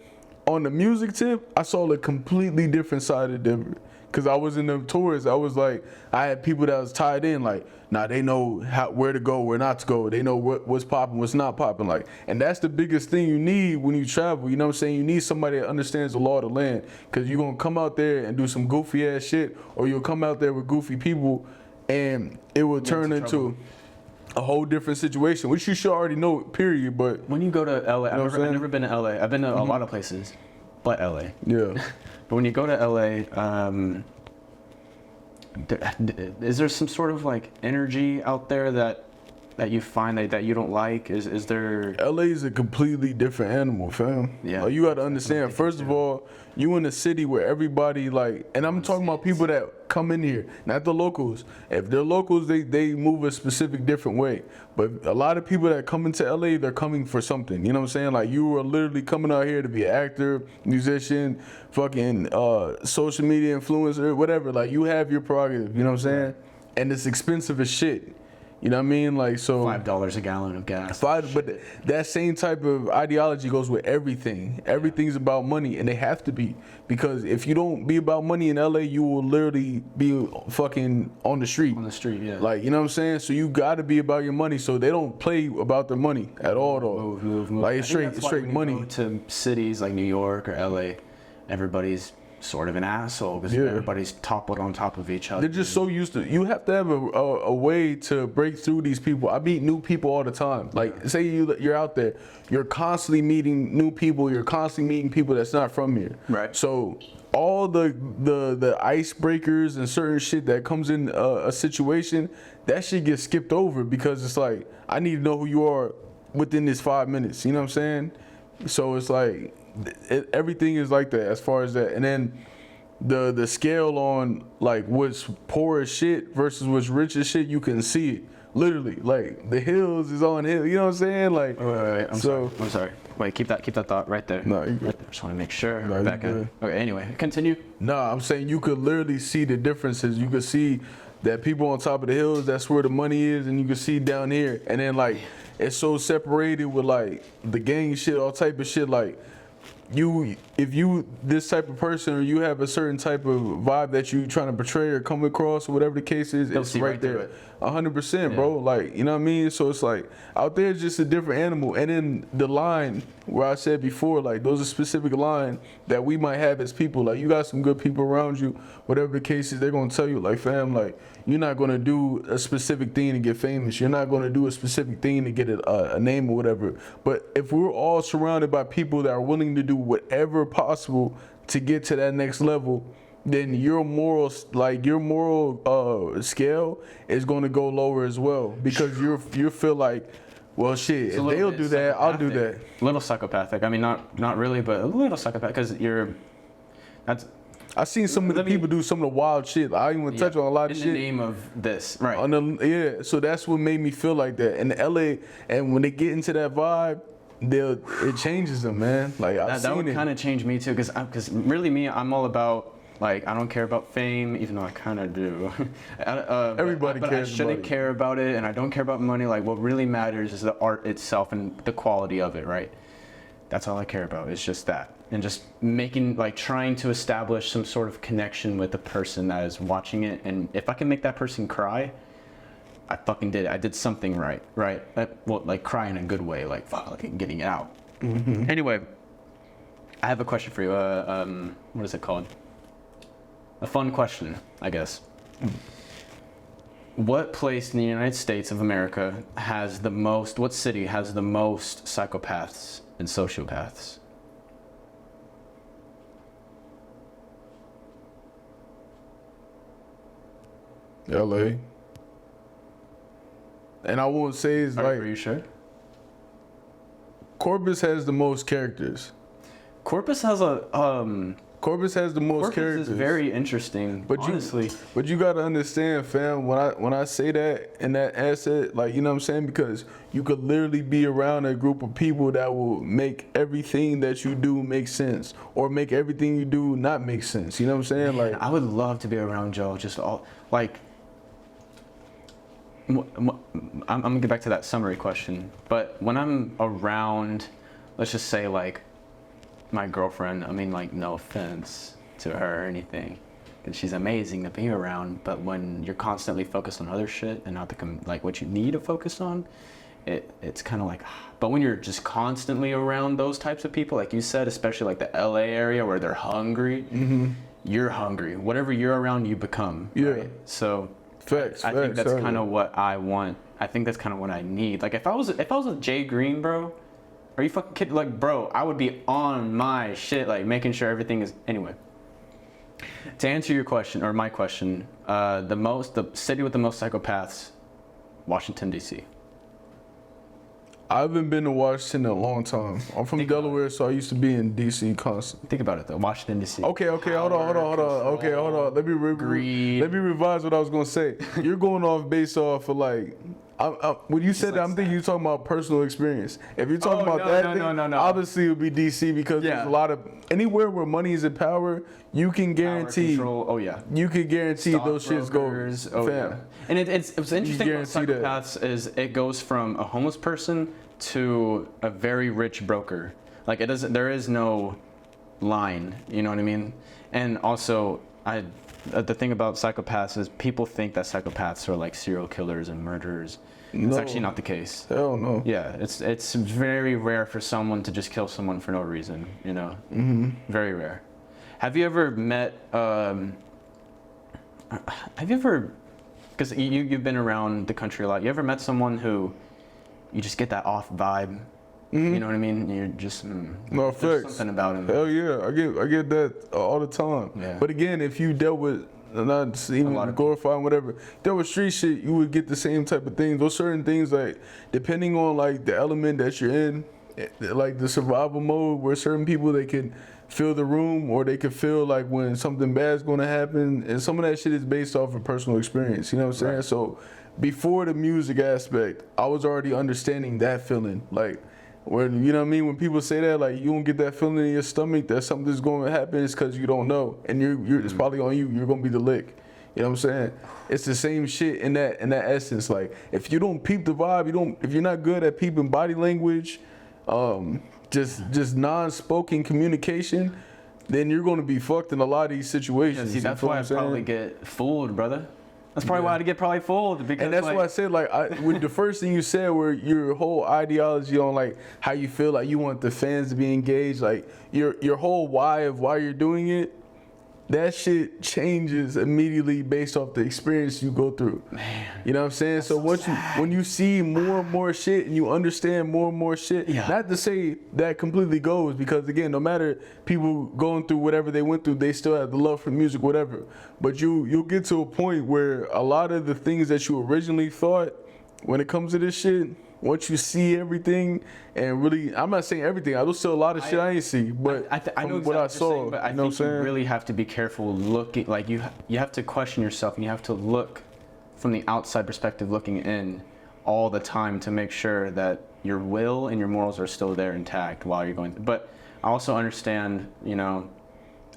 on the music tip, I saw a completely different side of Denver. Cause I was in them tours. I was like, I had people that was tied in. Like, nah, they know where to go, where not to go. They know what's popping, what's not popping. Like, and that's the biggest thing you need when you travel. You know what I'm saying? You need somebody that understands the law of the land. Cause you're gonna come out there and do some goofy ass shit, or you'll come out there with goofy people, and it will turn into a whole different situation, which you should already know, period. But when you go to LA, know I've never been to LA. I've been to a lot of places, but LA. yeah. But when you go to LA, is there some sort of like energy out there that you find that you don't like? Is there? LA is a completely different animal, fam. Yeah. Like, you got to understand. First of all, you in a city where everybody like, and I'm talking about people that come in here, not the locals. If they're locals, they move a specific different way. But a lot of people that come into LA, they're coming for something. You know what I'm saying? Like, you are literally coming out here to be an actor, musician, fucking social media influencer, whatever. Like, you have your prerogative. You know what I'm saying? And it's expensive as shit. You know what I mean? Like, so $5 a gallon of gas. but that same type of ideology goes with everything. Everything's about money, and they have to be, because if you don't be about money in LA, you will literally be fucking on the street. On the street, yeah. Like, you know what I'm saying? So you got to be about your money. So they don't play about their money at all, though. Move. Like, it's straight money. Go to cities like New York or LA, everybody's sort of an asshole because everybody's toppled on top of each other. They're just so used to. You have to have a way to break through these people. I meet new people all the time. Like, say you're out there, you're constantly meeting new people. You're constantly meeting people that's not from here. Right. So all the icebreakers and certain shit that comes in a situation, that shit gets skipped over, because it's like, I need to know who you are within this 5 minutes. You know what I'm saying? So it's like, everything is like that as far as that. And then the scale on like what's poor as shit versus what's rich as shit, you can see it literally. Like, the hills is on hill. You know what I'm saying? Like, wait. I'm sorry. Wait, keep that thought right there. No, you good. Right there. Just want to make sure. No, Back you at good. Okay. Anyway, continue. Nah, I'm saying you could literally see the differences. You could see that people on top of the hills, that's where the money is, and you can see down here. And then like, it's so separated with like the gang shit, all type of shit. Like, if you this type of person, or you have a certain type of vibe that you trying to portray or come across, or whatever the case is, it's right there. 100%, bro. Like, you know what I mean? So it's like, out there it's just a different animal. And then the line where I said before, like, those are specific line that we might have as people. Like, you got some good people around you, whatever the case is, they're gonna tell you, like, fam, like, you're not gonna do a specific thing to get famous. You're not gonna do a specific thing to get a name or whatever. But if we're all surrounded by people that are willing to do whatever possible to get to that next level, then your moral scale is going to go lower as well, because you feel like, well, shit, if they'll do that, I'll do that. A little psychopathic. I mean, not really, but a little psychopathic, because I seen some of the people do some of the wild shit. I didn't even touch on a lot of shit. In the name of this, right? So that's what made me feel like that. In LA, and when they get into that vibe, it changes them, man. Like, that would kind of change me too, because really me, I'm all about, like, I don't care about fame, even though I kind of do. Everybody but cares. I shouldn't care about it, and I don't care about money. Like, what really matters is the art itself and the quality of it, right? That's all I care about. It's just that, and just trying to establish some sort of connection with the person that is watching it. And if I can make that person cry, I fucking did it. I did something right? Like, cry in a good way, like, fucking getting it out. Mm-hmm. Anyway, I have a question for you. What is it called? A fun question, I guess. What place in the United States of America what city has the most psychopaths and sociopaths? LA. And I won't say it's Are you sure? Corpus has the most characters. Corpus has Corpus has the most characters. Is very interesting, honestly. But you gotta understand, fam, when I say that and that asset, like, you know what I'm saying? Because you could literally be around a group of people that will make everything that you do make sense, or make everything you do not make sense. You know what I'm saying? Man, like, I would love to be around Joe. Just all like. I'm gonna get back to that summary question, but when I'm around, let's just say, like, my girlfriend, I mean, like, no offense to her or anything, because she's amazing to be around. But when you're constantly focused on other shit and not like what you need to focus on, it's kind of like. But when you're just constantly around those types of people, like you said, especially like the LA area where they're hungry, you're hungry. Whatever you're around, you become. Yeah. Right? So Facts. I think that's kind of what I want. I think that's kind of what I need. Like if I was with Jay Green, bro, are you fucking kidding? Like, bro, I would be on my shit, like making sure everything is. Anyway, to answer your question or my question, the city with the most psychopaths, Washington D.C. I haven't been to Washington in a long time. I'm from Delaware, so I used to be in D.C. constantly. Think about it though, Washington D.C. Okay, hold on. Okay, hold on. Let me revise what I was gonna say. You're going off based off of like. When you said that, I'm thinking you're talking about personal experience. If you're talking about no. Obviously it would be DC because there's a lot of anywhere where money is in power, you can guarantee. You can guarantee those shits go. Fam. And what's interesting about psychopaths is it goes from a homeless person to a very rich broker. Like there is no line. You know what I mean? And also the thing about psychopaths is people think that psychopaths are like serial killers and murderers. It's actually not the case. Hell no. Yeah, it's very rare for someone to just kill someone for no reason, you know? Very rare. Have you ever met, because you've been around the country a lot, you ever met someone who you just get that off vibe? You know what I mean? You're just there's something about him. Hell yeah, I get that all the time. Yeah. But again, if you dealt with not even glorifying whatever, dealt with street shit, you would get the same type of things. Those certain things, like depending on like the element that you're in, like the survival mode, where certain people they can feel the room or they can feel like when something bad's going to happen, and some of that shit is based off of personal experience. You know what I'm saying? Right. So before the music aspect, I was already understanding that feeling, like. When, you know what I mean? When people say that, like, you don't get that feeling in your stomach that something's going to happen, it's because you don't know. And it's probably on you. You're going to be the lick. You know what I'm saying? It's the same shit in that essence. Like, if you don't peep the vibe, if you're not good at peeping body language, just non-spoken communication, then you're going to be fucked in a lot of these situations. Yeah, see, that's why I probably get fooled, brother. That's probably why I get probably fooled. Because and that's why I said, like, with the first thing you said, where your whole ideology on, like, how you feel like you want the fans to be engaged, like, your whole why of why you're doing it, that shit changes immediately based off the experience you go through. Man, you know what I'm saying? So when you see more and more shit and you understand more and more shit, not to say that completely goes, because again, no matter people going through whatever they went through, they still have the love for music, whatever. But you'll get to a point where a lot of the things that you originally thought when it comes to this shit, once you see everything, and really, I'm not saying everything. I do still a lot of shit I ain't see, but I know exactly what I saw, saying, but I think you really have to be careful looking. Like you have to question yourself, and you have to look from the outside perspective, looking in all the time to make sure that your will and your morals are still there intact while you're going. But I also understand, you know.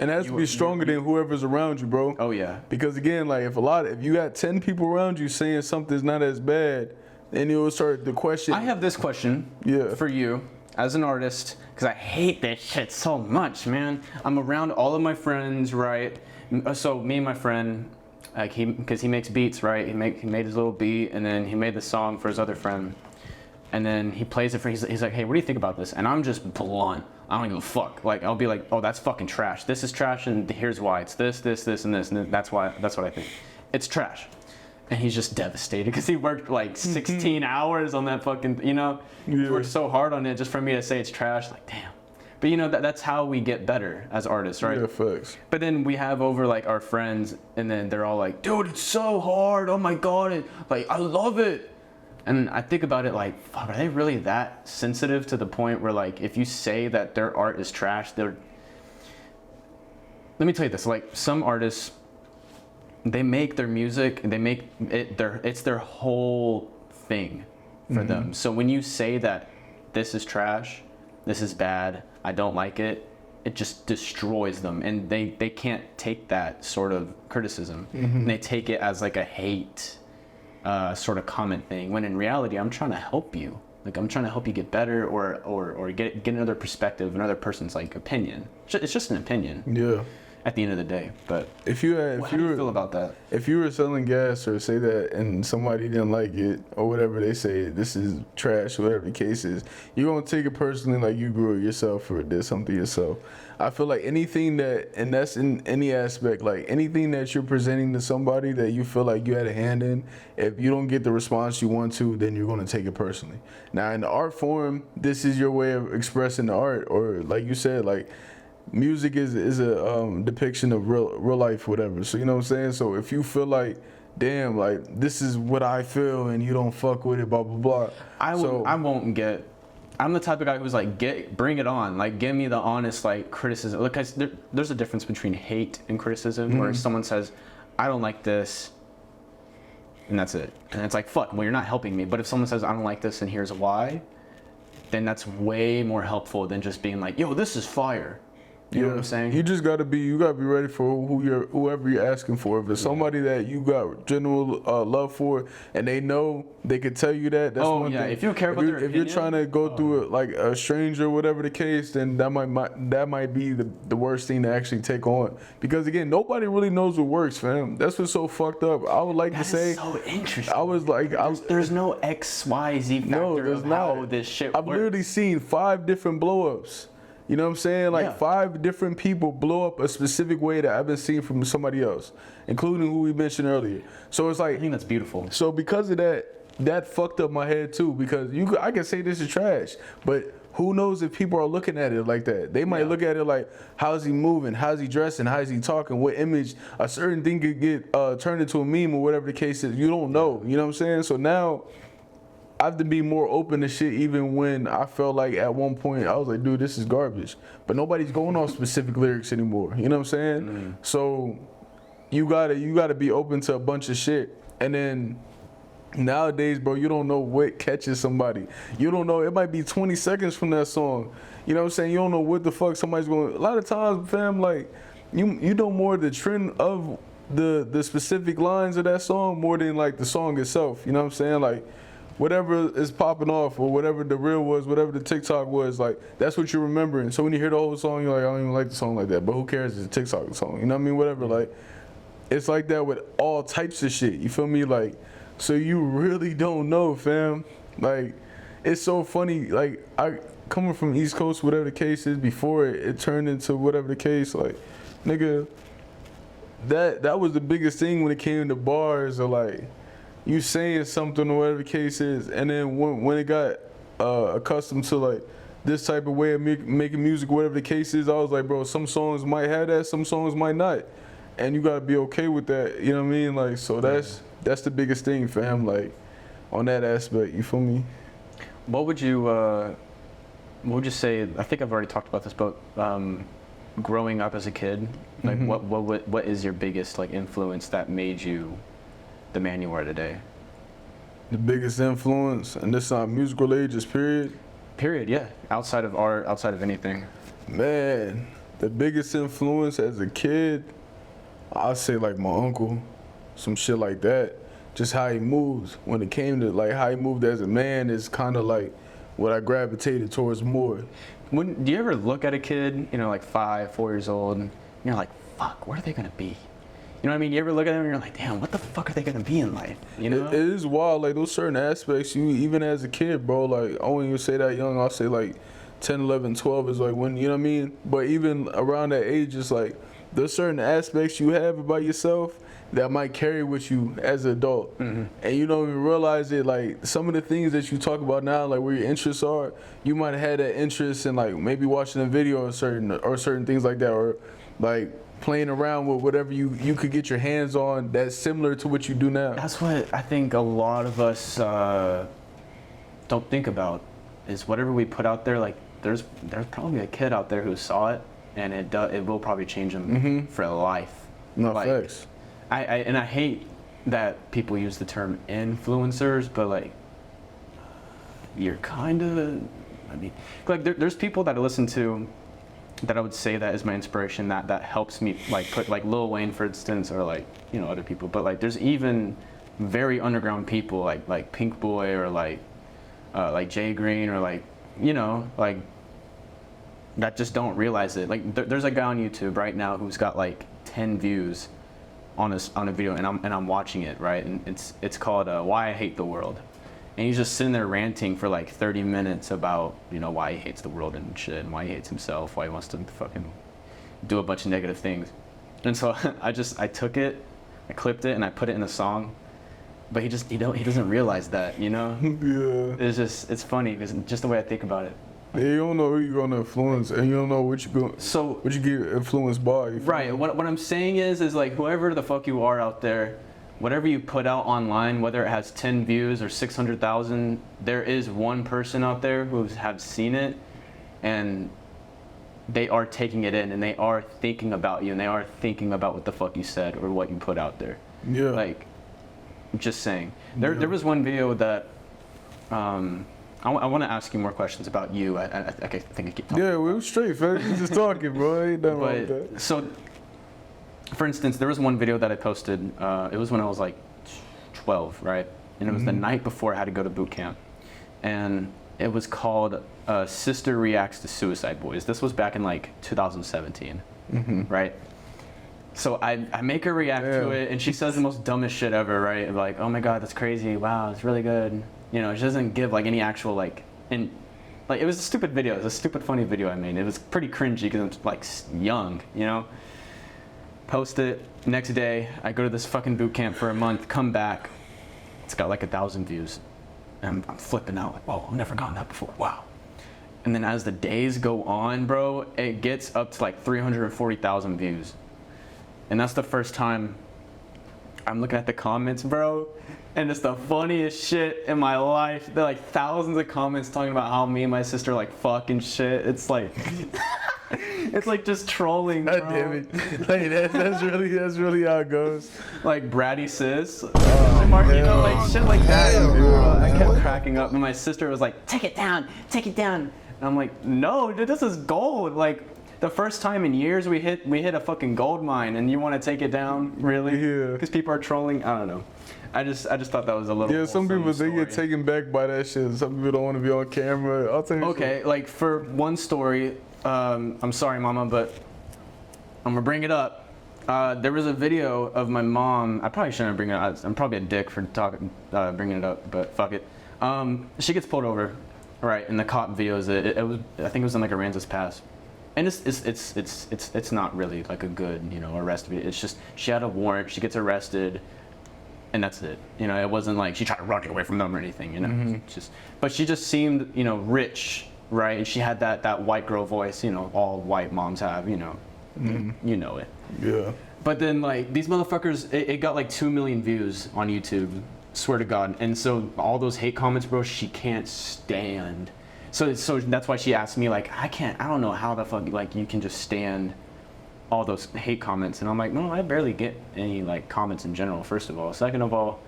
And it has to be stronger than whoever's around you, bro. Oh yeah. Because again, like if you got 10 people around you saying something's not as bad, then you'll start the question. I have this question for you as an artist, because I hate this shit so much, man. I'm around all of my friends, right? So me and my friend, like because he makes beats, right? He made his little beat, and then he made the song for his other friend, and then he plays it for. He's like, hey, what do you think about this? And I'm just blunt. I don't give a fuck. Like I'll be like, oh, that's fucking trash. This is trash, and here's why. It's this, and this, and that's why. That's what I think. It's trash. And he's just devastated because he worked like 16 hours on that fucking, you know, he worked so hard on it just for me to say it's trash. Like, damn. But you know, that's how we get better as artists, right? Yeah, facts. But then we have over like our friends, and then they're all like, dude, it's so hard. Oh my God. Like, I love it. And I think about it like, fuck, are they really that sensitive to the point where like, if you say that their art is trash, let me tell you this, like some artists, they make their music, they make it it's their whole thing for them. So when you say that this is trash, this is bad, I don't like it, it just destroys them, and they can't take that sort of criticism. And they take it as like a hate sort of comment thing, when in reality I'm trying to help you. Like I'm trying to help you get better, or get another perspective, another person's like opinion. It's just an opinion. Yeah. at the end of the day. But If you how do you feel about that? if you were selling gas or say that and somebody didn't like it or whatever, they say this is trash, whatever the case is, you're gonna take it personally, like you grew it yourself or did something yourself. I feel like anything that, and that's in any aspect, like anything that you're presenting to somebody that you feel like you had a hand in, if you don't get the response you want to, then you're gonna take it personally. Now in the art form, this is your way of expressing the art, or like you said, like music is a depiction of real life, whatever. So you know what I'm saying. So if you feel like, damn, like this is what I feel, and you don't fuck with it, blah blah blah. I won't get. I'm the type of guy who's like, bring it on. Like, give me the honest like criticism. Look, there's a difference between hate and criticism. Where someone says, I don't like this, and that's it. And it's like, fuck. Well, you're not helping me. But if someone says, I don't like this, and here's why, then that's way more helpful than just being like, yo, this is fire. You know what I'm saying? You just gotta be ready for whoever you're asking for. If it's somebody that you got general love for, and they know they could tell you that. That's one thing. If you care about their opinion, if you're trying to go through it like a stranger, whatever the case, then that might be the worst thing to actually take on. Because again, nobody really knows what works, fam. That's what's so fucked up. I would like to say, so interesting. I was like, there's no X, Y, Z factor of how this shit works. I've literally seen 5 different blow-ups. You know what I'm saying? Like 5 different people blow up a specific way that I've been seeing from somebody else, including who we mentioned earlier. So it's like, I think that's beautiful. So because of that fucked up my head too. Because I can say this is trash, but who knows if people are looking at it like that? They might look at it like, how's he moving? How's he dressing? How's he talking? What image? A certain thing could get turned into a meme or whatever the case is. You don't know. You know what I'm saying? So now I have to be more open to shit, even when I felt like at one point I was like, dude, this is garbage. But nobody's going off specific lyrics anymore. You know what I'm saying? So you gotta be open to a bunch of shit. And then nowadays, bro, you don't know what catches somebody. You don't know. It might be 20 seconds from that song. You know what I'm saying? You don't know what the fuck somebody's going. A lot of times, fam, like you know more the trend of the specific lines of that song more than like the song itself. You know what I'm saying? Like, whatever is popping off or whatever the reel was, whatever the TikTok was, like that's what you're remembering. So when you hear the whole song, you're like, I don't even like the song like that. But who cares? It's a TikTok song. You know what I mean? Whatever. Like, it's like that with all types of shit. You feel me? Like, so you really don't know, fam. Like, it's so funny. Like, I coming from East Coast, whatever the case is, before it turned into whatever the case. Like, nigga, that was the biggest thing when it came to bars or like, you saying something or whatever the case is, and then when it got accustomed to like this type of way of making music, whatever the case is, I was like, bro, some songs might have that, some songs might not, and you gotta be okay with that. You know what I mean? Like, so that's the biggest thing, fam. Like, on that aspect, you feel me? What would you say? I think I've already talked about this, but growing up as a kid, like what is your biggest like influence that made you the man you are today? The biggest influence, and this is not music related, just period. Period, yeah. Outside of art, outside of anything. Man, the biggest influence as a kid, I'd say like my uncle, some shit like that. Just how he moves. When it came to like how he moved as a man is kind of like what I gravitated towards more. Do you ever look at a kid, you know, like 5, 4 years old, and you're like, fuck, what are they gonna be? You know what I mean? You ever look at them and you're like, damn, what the fuck are they gonna be in life? You know? It is wild, like those certain aspects, you even as a kid, bro, like I won't even say that young, I'll say like 10, 11, 12 is like when, you know what I mean? But even around that age, it's like there's certain aspects you have about yourself that might carry with you as an adult. And you don't even realize it, like some of the things that you talk about now, like where your interests are, you might have had that interest in like maybe watching a video or certain things like that, or like playing around with whatever you could get your hands on that's similar to what you do now. That's what I think a lot of us don't think about, is whatever we put out there, like there's probably a kid out there who saw it, and it will probably change them for life. No, like, facts. I hate that people use the term influencers, but like you're kind of, I mean, like there's people that I listen to that I would say that is my inspiration, that helps me, like put like Lil Wayne, for instance, or like, you know, other people. But like there's even very underground people like Pink Boy, or like Jay Green, or like, you know, like that just don't realize it. Like there's a guy on YouTube right now who's got like 10 views on a video, and I'm watching it, right? And it's called Why I Hate the World. And he's just sitting there ranting for like 30 minutes about, you know, why he hates the world and shit, and why he hates himself, why he wants to fucking do a bunch of negative things. And so I took it, I clipped it, and I put it in a song. But he doesn't realize that, you know? Yeah. It's funny because just the way I think about it. Yeah, you don't know who you're gonna influence, and you don't know what you get influenced by. Right. What I'm saying is like whoever the fuck you are out there, whatever you put out online, whether it has 10 views or 600,000, there is one person out there who have seen it, and they are taking it in, and they are thinking about you, and they are thinking about what the fuck you said or what you put out there. Yeah. Like, just saying. There was one video that I want to ask you more questions about you. I think I keep talking. Yeah, we were straight, fam. You just talking, bro. Ain't nothing wrong with that. So, for instance, there was one video that I posted. It was when I was like 12, right? And it was the night before I had to go to boot camp. And it was called Sister Reacts to Suicide Boys. This was back in like 2017, right? So I make her react to it, and she says the most dumbest shit ever, right? Like, oh my God, that's crazy. Wow, it's really good. You know, she doesn't give like any actual like, and like it was a stupid video. It was a stupid funny video I made. It was pretty cringy because I'm like young, you know? Post it. Next day, I go to this fucking boot camp for a month, come back. It's got like 1,000 views. And I'm flipping out like, whoa, I've never gotten that before. Wow. And then as the days go on, bro, it gets up to like 340,000 views. And that's the first time I'm looking at the comments, bro, and it's the funniest shit in my life. There are like thousands of comments talking about how me and my sister like fucking shit. It's like, it's like just trolling, bro. God damn it. Like, that's really how it goes. Like bratty sis, you know, like shit like that. Bro. I kept cracking up, and my sister was like, take it down. And I'm like, no, dude, this is gold. Like, the first time in years we hit a fucking gold mine, and you want to take it down, really? Yeah. Because people are trolling. I don't know. I just thought that was a little. Yeah, some people they get taken back by that shit. Some people don't want to be on camera. I'll tell you. Okay, like for one story, I'm sorry, Mama, but I'm gonna bring it up. There was a video of my mom. I probably shouldn't bring it up. I'm probably a dick for bringing it up, but fuck it. She gets pulled over, right? In the cop videos, it was. I think it was in like Aransas Pass. And it's not really like a good, you know, arrest video. It's just she had a warrant, she gets arrested, and that's it. You know, it wasn't like she tried to run away from them or anything, you know. But she just seemed, you know, rich, right? And she had that white girl voice, you know, all white moms have, you know. You know it. Yeah. But then like these motherfuckers, it got like 2 million views on YouTube, swear to God. And so all those hate comments, bro, she can't stand. So that's why she asked me, like, I don't know how the fuck, like, you can just stand all those hate comments. And I'm like, no, I barely get any, like, comments in general, first of all. Second of all,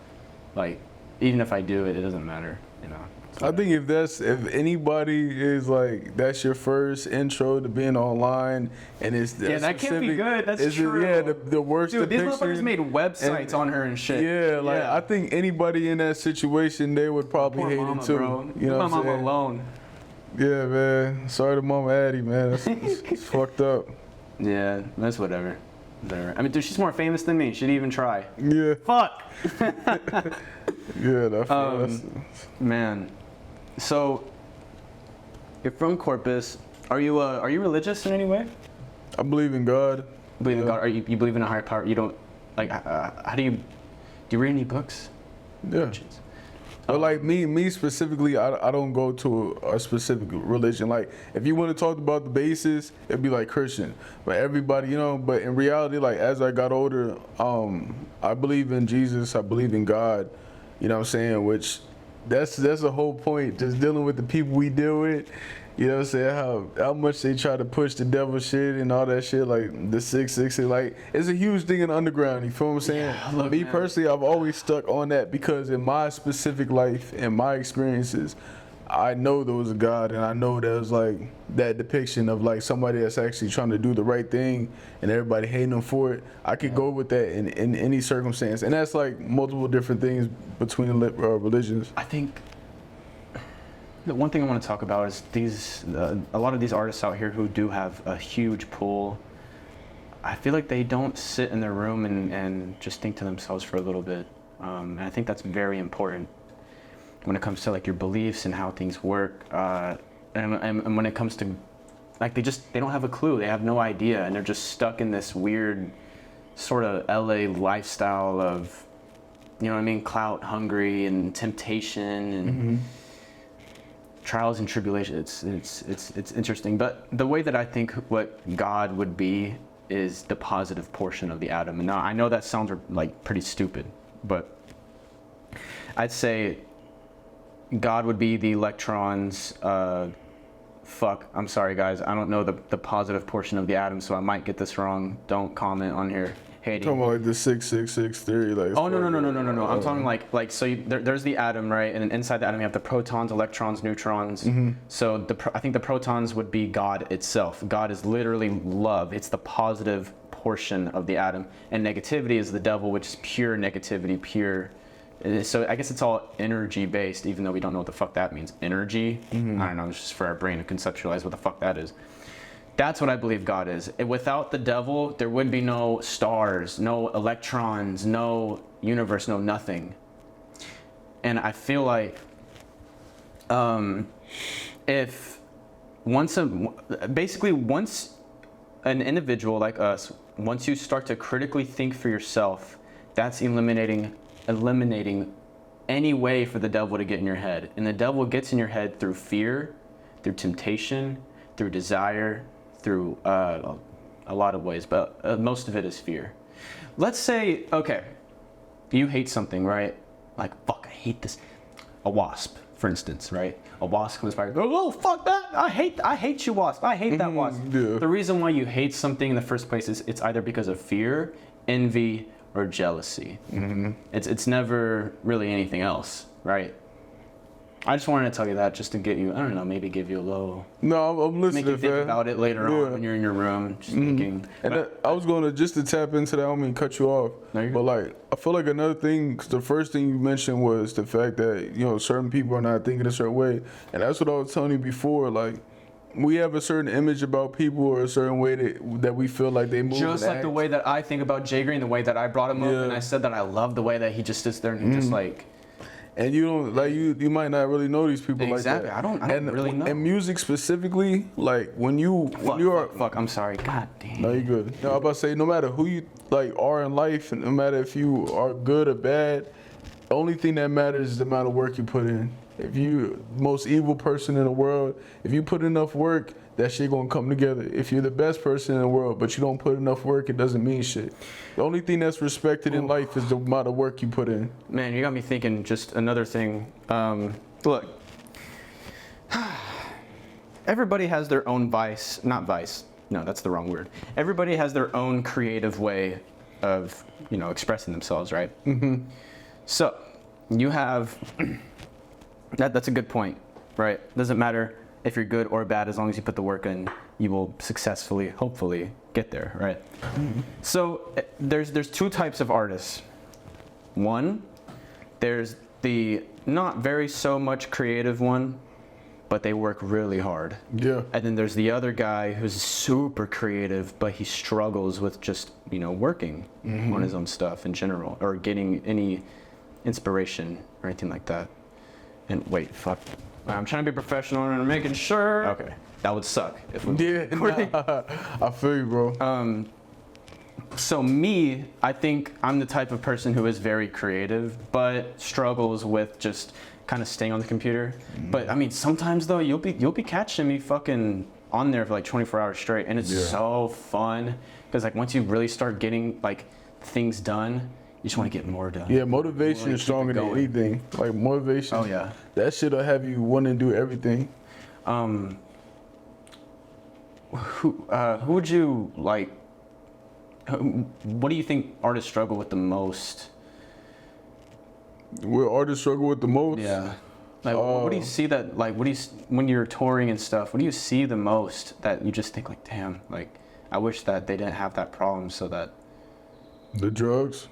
like, even if I do it, it doesn't matter, you know. I think if anybody is like, that's your first intro to being online, and it's that can't be good. That's true. The worst. Dude, these depiction. motherfuckers made websites on her and shit. Yeah, like I think anybody in that situation, they would probably Poor hate mama, it too. bro. You know my what I'm mama saying? alone. Yeah, man. Sorry to Mama Addie, man. It's fucked up. Yeah, that's whatever. I mean, dude, she's more famous than me. She'd even try. Yeah. Fuck. Yeah, that's man. So, you're from Corpus. Are you religious in any way? I believe in God. Believe in God? Are you believe in a higher power? You don't like? How do you read any books? Yeah. But like me specifically, I don't go to a specific religion. Like if you want to talk about the basis, it'd be like Christian. But everybody, you know. But in reality, like as I got older, I believe in Jesus. I believe in God. You know what I'm saying? Which that's the whole point. Just dealing with the people we deal with. You know what I'm saying? How much they try to push the devil shit and all that shit, like the 666, like it's a huge thing in the underground, you feel what I'm saying? Yeah, look, me man. personally, I've always stuck on that because in my specific life and my experiences, I know there was a God, and I know there was like that depiction of like somebody that's actually trying to do the right thing and everybody hating them for it. I could go with that in any circumstance, and that's like multiple different things between religions. I think The one thing I want to talk about is a lot of these artists out here who do have a huge pull. I feel like they don't sit in their room and just think to themselves for a little bit. And I think that's very important when it comes to like your beliefs and how things work. And when it comes to like they don't have a clue. They have no idea, and they're just stuck in this weird sort of LA lifestyle of, you know what I mean, clout hungry and temptation and trials and tribulations. It's interesting. But the way that I think what God would be is the positive portion of the atom. And now I know that sounds like pretty stupid, but I'd say God would be the electrons. I'm sorry guys, I don't know the positive portion of the atom, so I might get this wrong. Don't comment on here hating. Talking about like the 666 theory, like. Oh no. I'm talking like so there's the atom, right? And inside the atom you have the protons, electrons, neutrons. So I think the protons would be God itself. God is literally love. It's the positive portion of the atom, and negativity is the devil, which is pure negativity, pure. So I guess it's all energy based, even though we don't know what the fuck that means. Energy? I don't know, it's just for our brain to conceptualize what the fuck that is. That's what I believe God is. Without the devil, there would be no stars, no electrons, no universe, no nothing. And I feel like if once an individual like us, once you start to critically think for yourself, that's eliminating any way for the devil to get in your head. And the devil gets in your head through fear, through temptation, through desire, through a lot of ways, but most of it is fear. Let's say, okay, you hate something, right? Like, fuck, I hate this. A wasp, for instance, right? A wasp comes by, oh, fuck that, I hate you, wasp, I hate that wasp. Yeah. The reason why you hate something in the first place is it's either because of fear, envy, or jealousy. It's never really anything else, right? I just wanted to tell you that just to get you, I don't know, maybe give you a little. No, I'm listening. Make you think about it later on when you're in your room, just thinking. And I was going to just to tap into that. I don't mean cut you off, No, but like I feel like another thing. 'Cause the first thing you mentioned was the fact that certain people are not thinking a certain way, and that's what I was telling you before. Like we have a certain image about people or a certain way that we feel like they move. Just like the way that I think about Jay Green, the way that I brought him up, and I said that I love the way that he just sits there and he just like. And you don't like you might not really know these people Exactly. like that. I don't really know. And music specifically, like when you are. Fuck, I'm sorry. God damn. No, you're good. No, I'm about to say no matter who you like are in life, and no matter if you are good or bad, the only thing that matters is the amount of work you put in. If you most evil person in the world, if you put enough work, that shit gonna come together. If you're the best person in the world, but you don't put enough work, it doesn't mean shit. The only thing that's respected in life is the amount of work you put in. Man, you got me thinking just another thing. Look, everybody has their own vice, not vice, no, that's the wrong word. Everybody has their own creative way of, expressing themselves, right? So, you have, that's a good point, right? Doesn't matter if you're good or bad, as long as you put the work in, you will successfully, hopefully, get there, right? So there's two types of artists. One, there's the not very so much creative one, but they work really hard. Yeah. And then there's the other guy who's super creative, but he struggles with just, working on his own stuff in general, or getting any inspiration or anything like that. And wait, fuck. I'm trying to be professional and I'm making sure. Okay, that would suck. If we I feel you, bro. So me, I think I'm the type of person who is very creative, but struggles with just kind of staying on the computer. But I mean, sometimes though, you'll be catching me fucking on there for like 24 hours straight, and it's so fun because like once you really start getting like things done, you just want to get more done. Yeah, motivation is stronger than anything. Like motivation. Oh yeah. That shit'll have you wanting to do everything. Who would you like? What do you think artists struggle with the most? Where artists struggle with the most? Yeah. Like, what do you see that, like, when you're touring and stuff, what do you see the most that you just think, like, damn, like, I wish that they didn't have that problem so that... The drugs?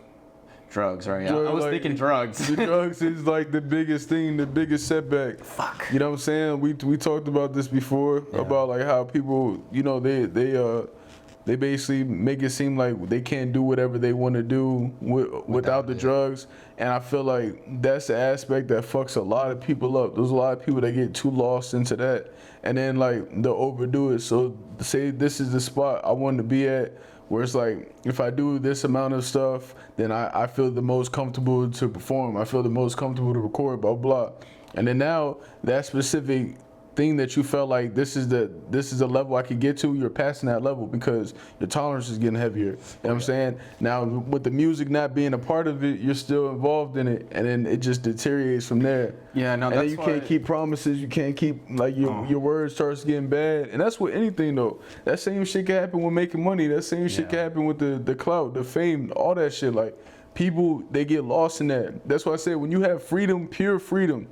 drugs, right? Yeah. Drug, I was like, thinking drugs. The drugs is like the biggest thing, the biggest setback. Fuck. You know what I'm saying? We talked about this before about like how people, you know, they basically make it seem like they can't do whatever they want to do without the drugs. And I feel like that's the aspect that fucks a lot of people up. There's a lot of people that get too lost into that. And then like they'll overdo it. So say this is the spot I want to be at, where it's like, if I do this amount of stuff, then I feel the most comfortable to perform. I feel the most comfortable to record, blah, blah. And then now that specific thing that you felt like this is the level I could get to, you're passing that level because your tolerance is getting heavier. You know what I'm saying? Now with the music not being a part of it, you're still involved in it, and then it just deteriorates from there. Yeah, no, and that's then you can't keep promises, you can't keep like your word starts getting bad. And that's with anything though. That same shit can happen with making money. That same shit can happen with the clout, the fame, all that shit. Like people, they get lost in that. That's why I said when you have freedom, pure freedom,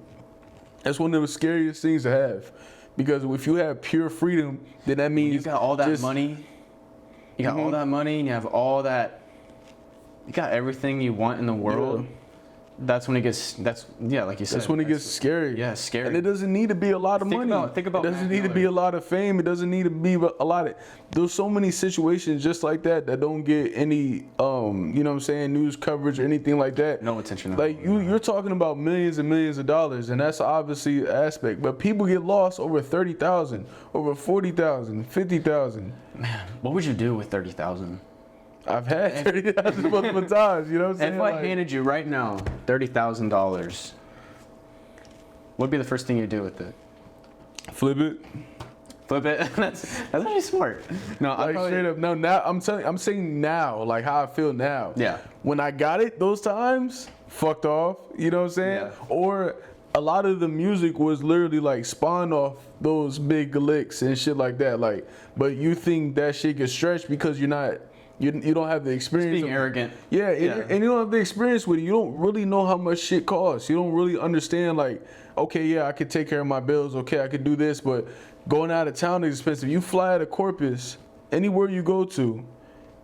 that's one of the scariest things to have, because if you have pure freedom, then that means you got all that money. You got all that money, and you have all that. You got everything you want in the world. Yeah. That's when it gets. Like you said. That's when it gets scary. Yeah, scary. And it doesn't need to be a lot of money. Think about. It doesn't need to be a lot of fame. It doesn't need to be a lot of. There's so many situations just like that don't get any, you know what I'm saying, news coverage or anything like that. No attention. Like you're talking about millions and millions of dollars, and that's obviously an aspect. But people get lost over 30,000, over 40,000, 50,000. Man, what would you do with 30,000? I've had 30,000 multiple times. You know what I'm saying? If I handed you right now $30,000, what'd be the first thing you'd do with it? Flip it. Flip it. That's actually smart. No, like straight up. No, now I'm saying now, like how I feel now. Yeah. When I got it those times, fucked off. You know what I'm saying? Yeah. Or a lot of the music was literally like spawned off those big licks and shit like that. Like, but you think that shit gets stretched because you're not. You don't have the experience. Just being arrogant. Yeah, and you don't have the experience with it. You don't really know how much shit costs. You don't really understand, like, okay, yeah, I could take care of my bills. Okay, I could do this, but going out of town is expensive. You fly to Corpus, anywhere you go to,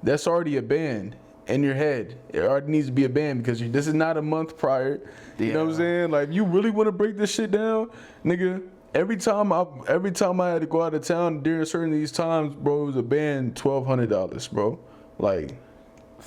that's already a band in your head. It already needs to be a band because this is not a month prior. You know what I'm saying? Like, you really want to break this shit down, nigga? Every time I had to go out of town during certain these times, bro, it was a band $1,200, bro. Like,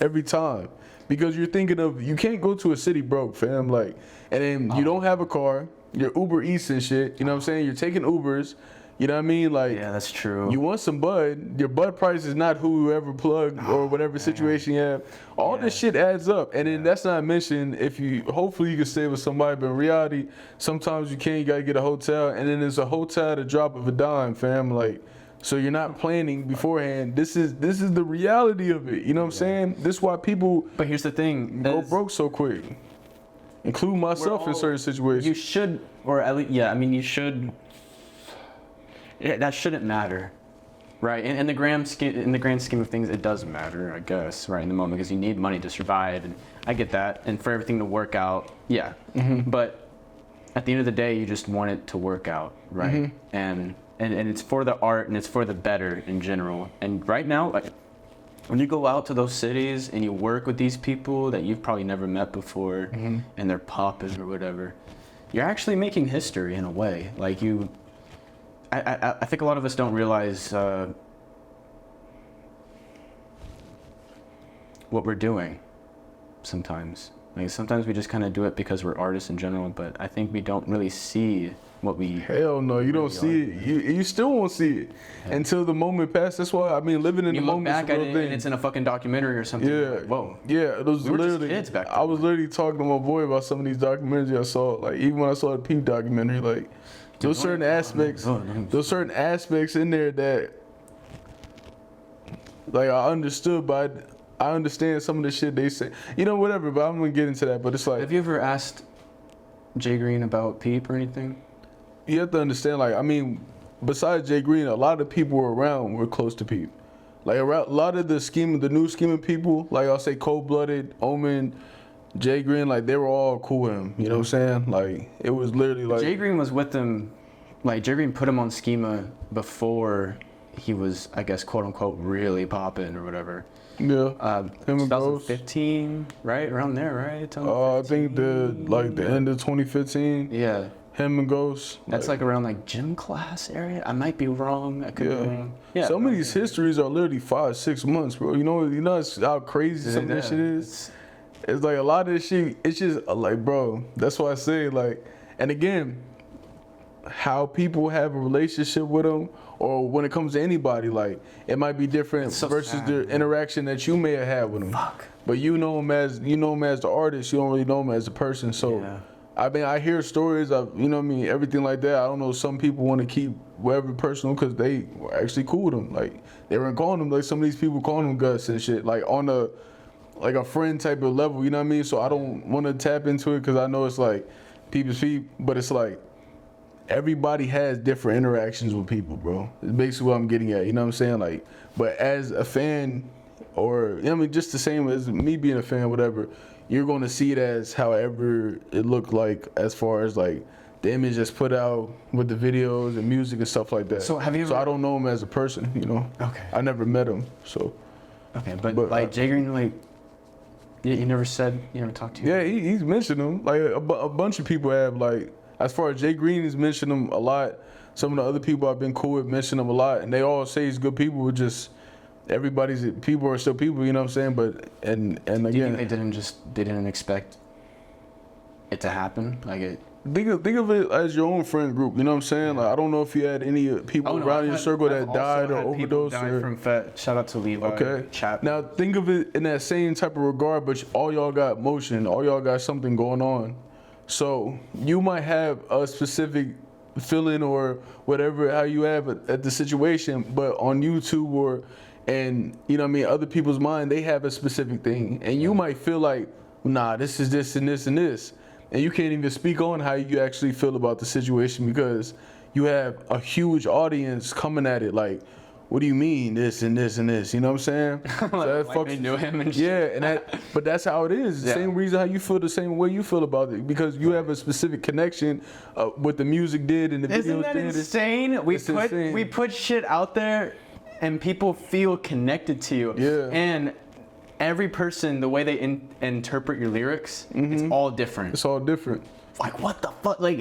every time. Because you're thinking of, you can't go to a city broke, fam. Like, and then you don't have a car. You're Uber Eats and shit. You know what I'm saying? You're taking Ubers. You know what I mean? Like, yeah, that's true. You want some bud. Your bud price is not whoever plugged or whatever situation you have. All this shit adds up. And then that's not mentioned if you, hopefully you can stay with somebody, but in reality, sometimes you can't. You gotta get a hotel. And then there's a hotel at a drop of a dime, fam. Like, so you're not planning beforehand. This is the reality of it. You know what I'm saying? This is why people But here's the thing. go broke so quick. Include myself in certain situations. You should, or at least, yeah, I mean, you should. Yeah, that shouldn't matter, right? In the grand scheme of things, it does matter, I guess, right in the moment, because you need money to survive, and I get that, and for everything to work out, yeah. But at the end of the day, you just want it to work out, right? And it's for the art, and it's for the better in general. And right now, like, when you go out to those cities and you work with these people that you've probably never met before, and they're popping or whatever, you're actually making history in a way. Like I think a lot of us don't realize what we're doing sometimes. Like, sometimes we just kind of do it because we're artists in general, but I think we don't really see what we... Hell no, you don't see it. You still won't see it until the moment passes. That's why, I mean, living in the moment is a real thing. You look back at it and it's in a fucking documentary or something. Yeah. Like, whoa. Yeah, it was We were just literally... kids back then. I was literally talking to my boy about some of these documentaries I saw. Like, even when I saw the P documentary, like... There's certain aspects in there that, like, I understood, but I understand some of the shit they say. You know, whatever, but I'm gonna get into that. But it's like, have you ever asked Jay Green about Peep or anything? You have to understand, like, I mean, besides Jay Green, a lot of people around were close to Peep. Like, a lot of the new scheming people, like I'll say Cold Blooded, Omen, Jay Green, like, they were all cool with him. You know what I'm saying? Like, it was literally like... Jay Green was with them, like, Jay Green put him on Schema before he was, I guess, quote unquote, really popping or whatever. Yeah. Him and Ghost. 2015, right around there, right? I think the end of 2015. Yeah. Him and Ghost. That's like around like gym class area. I might be wrong. I could be wrong. Yeah. Some of these histories are literally 5-6 months, bro. You know how crazy some of this shit is. It's like a lot of this shit. It's just like, bro. That's why I say like, and again, how people have a relationship with them, or when it comes to anybody, like it might be different versus the interaction that you may have had with them. Fuck. But you know him as the artist. You don't really know him as a person. So. Yeah. I mean, I hear stories of, you know what I mean, everything like that. I don't know, some people want to keep whatever personal because they were actually cool with him. Like, they weren't calling him, like some of these people calling him Gus and shit, like on a friend type of level, you know what I mean? So I don't want to tap into it because I know it's like people's feet, but it's like everybody has different interactions with people, bro. It's basically what I'm getting at, you know what I'm saying? Like, but as a fan, or, you know what I mean, just the same as me being a fan, whatever, you're going to see it as however it looked like as far as like the image that's put out with the videos and music and stuff like that. So have you ever... So I don't know him as a person, you know? Okay. I never met him, so. Okay, but like Jay Green, like, you never talked to him? Yeah, he's mentioned him. Like a bunch of people have, like, as far as Jay Green has mentioned him a lot. Some of the other people I've been cool with mention him a lot, and they all say he's good people. With just people are still people, you know what I'm saying? But and again, do you think they didn't expect it to happen? Like it. Think of it as your own friend group. You know what I'm saying? Like I don't know if you had any people around your circle that died or overdosed. Shout out to Levi. Okay. Chapman. Now think of it in that same type of regard, but all y'all got motion. All y'all got something going on. So you might have a specific feeling or whatever how you have at the situation, but on YouTube and you know what I mean, other people's mind, they have a specific thing, and you might feel like, nah, this is this and this and this. And you can't even speak on how you actually feel about the situation because you have a huge audience coming at it like, what do you mean this and this and this? You know what I'm saying? So like they knew him and shit. Yeah, and but that's how it is. The same reason how you feel the same way you feel about it because you have a specific connection what the music did and the videos did. Isn't that insane? We put shit out there and people feel connected to you. Yeah. And every person, the way they interpret your lyrics, it's all different. It's all different. Like, what the fuck? Like,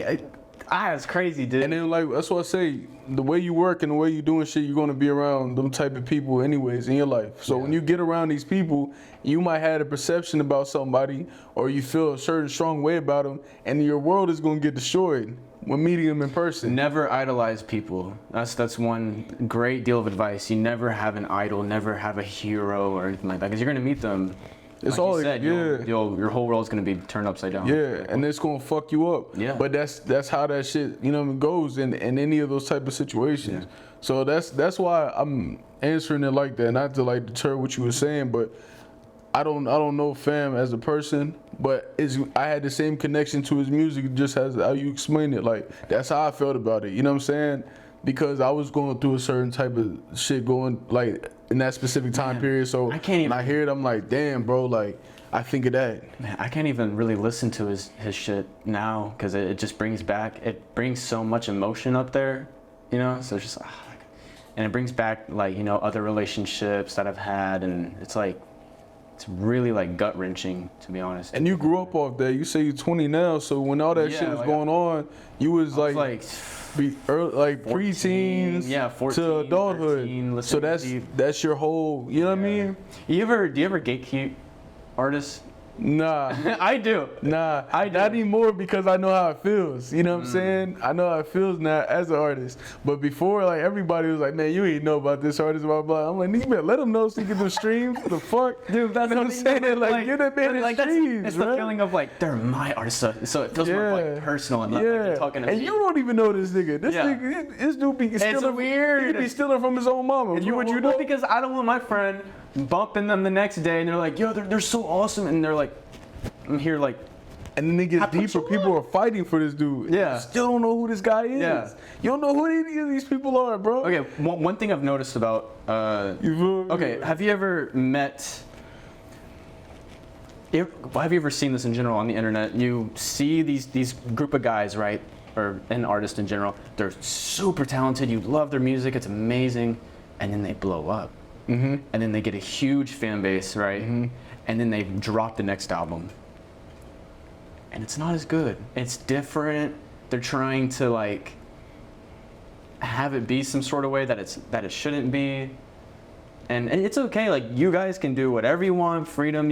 it's crazy, dude. And then, like, that's what I say, the way you work and the way you doing shit, you're going to be around them type of people anyways in your life. So when you get around these people, you might have a perception about somebody or you feel a certain strong way about them, and your world is going to get destroyed when meeting them in person. Never idolize people. That's one great deal of advice. You never have an idol, never have a hero or anything like that, because you're going to meet them. It's like all you said, your whole world's gonna be turned upside down. Yeah, and it's gonna fuck you up. Yeah. But that's how that shit, you know, goes in any of those type of situations. Yeah. So that's why I'm answering it like that, not to like deter what you were saying, but I don't know Fam as a person, but I had the same connection to his music just as how you explained it. Like that's how I felt about it. You know what I'm saying? Because I was going through a certain type of shit going like in that specific time period. So when I hear it, I'm like, damn, bro, like I think of that. Man, I can't even really listen to his shit now because it just brings so much emotion up there, you know. So it's just, and it brings back like, you know, other relationships that I've had, and it's like. It's really like gut wrenching, to be honest. And you grew up off that. You say you're 20 now, so when all that shit was going on, you was like preteens, 14, to adulthood. 13, so that's your whole. You know what I mean? Do you ever gatekeep artists? Nah. I do. Nah, not anymore because I know how it feels. You know what I'm saying? I know how it feels now as an artist. But before, like, everybody was like, man, you ain't know about this artist, blah, blah. I'm like, nigga, better let him know so he get them streams. What the fuck? Dude, that's what I'm saying. Like, get that man his streams, it's the feeling of, like, they're my artist. So it feels more, like, personal and not like they're talking to me. And you don't even know this nigga. This dude be stealing. It's weird. He be stealing from his own mama. And you know? Because I don't want my friend bumping them the next day and they're like, yo, they're so awesome. And they're like, I'm here like, and then it gets deeper. People are fighting for this dude. Yeah. You still don't know who this guy is. Yeah. You don't know who any of these people are, bro. Okay, one thing I've noticed about, have you ever met, have you ever seen this in general on the internet? You see these group of guys, right, or an artist in general, they're super talented, you love their music, it's amazing, and then they blow up. and then they get a huge fan base, right? And then they drop the next album, and it's not as good. It's different. They're trying to like have it be some sort of way that it shouldn't be. And it's okay, like you guys can do whatever you want, freedom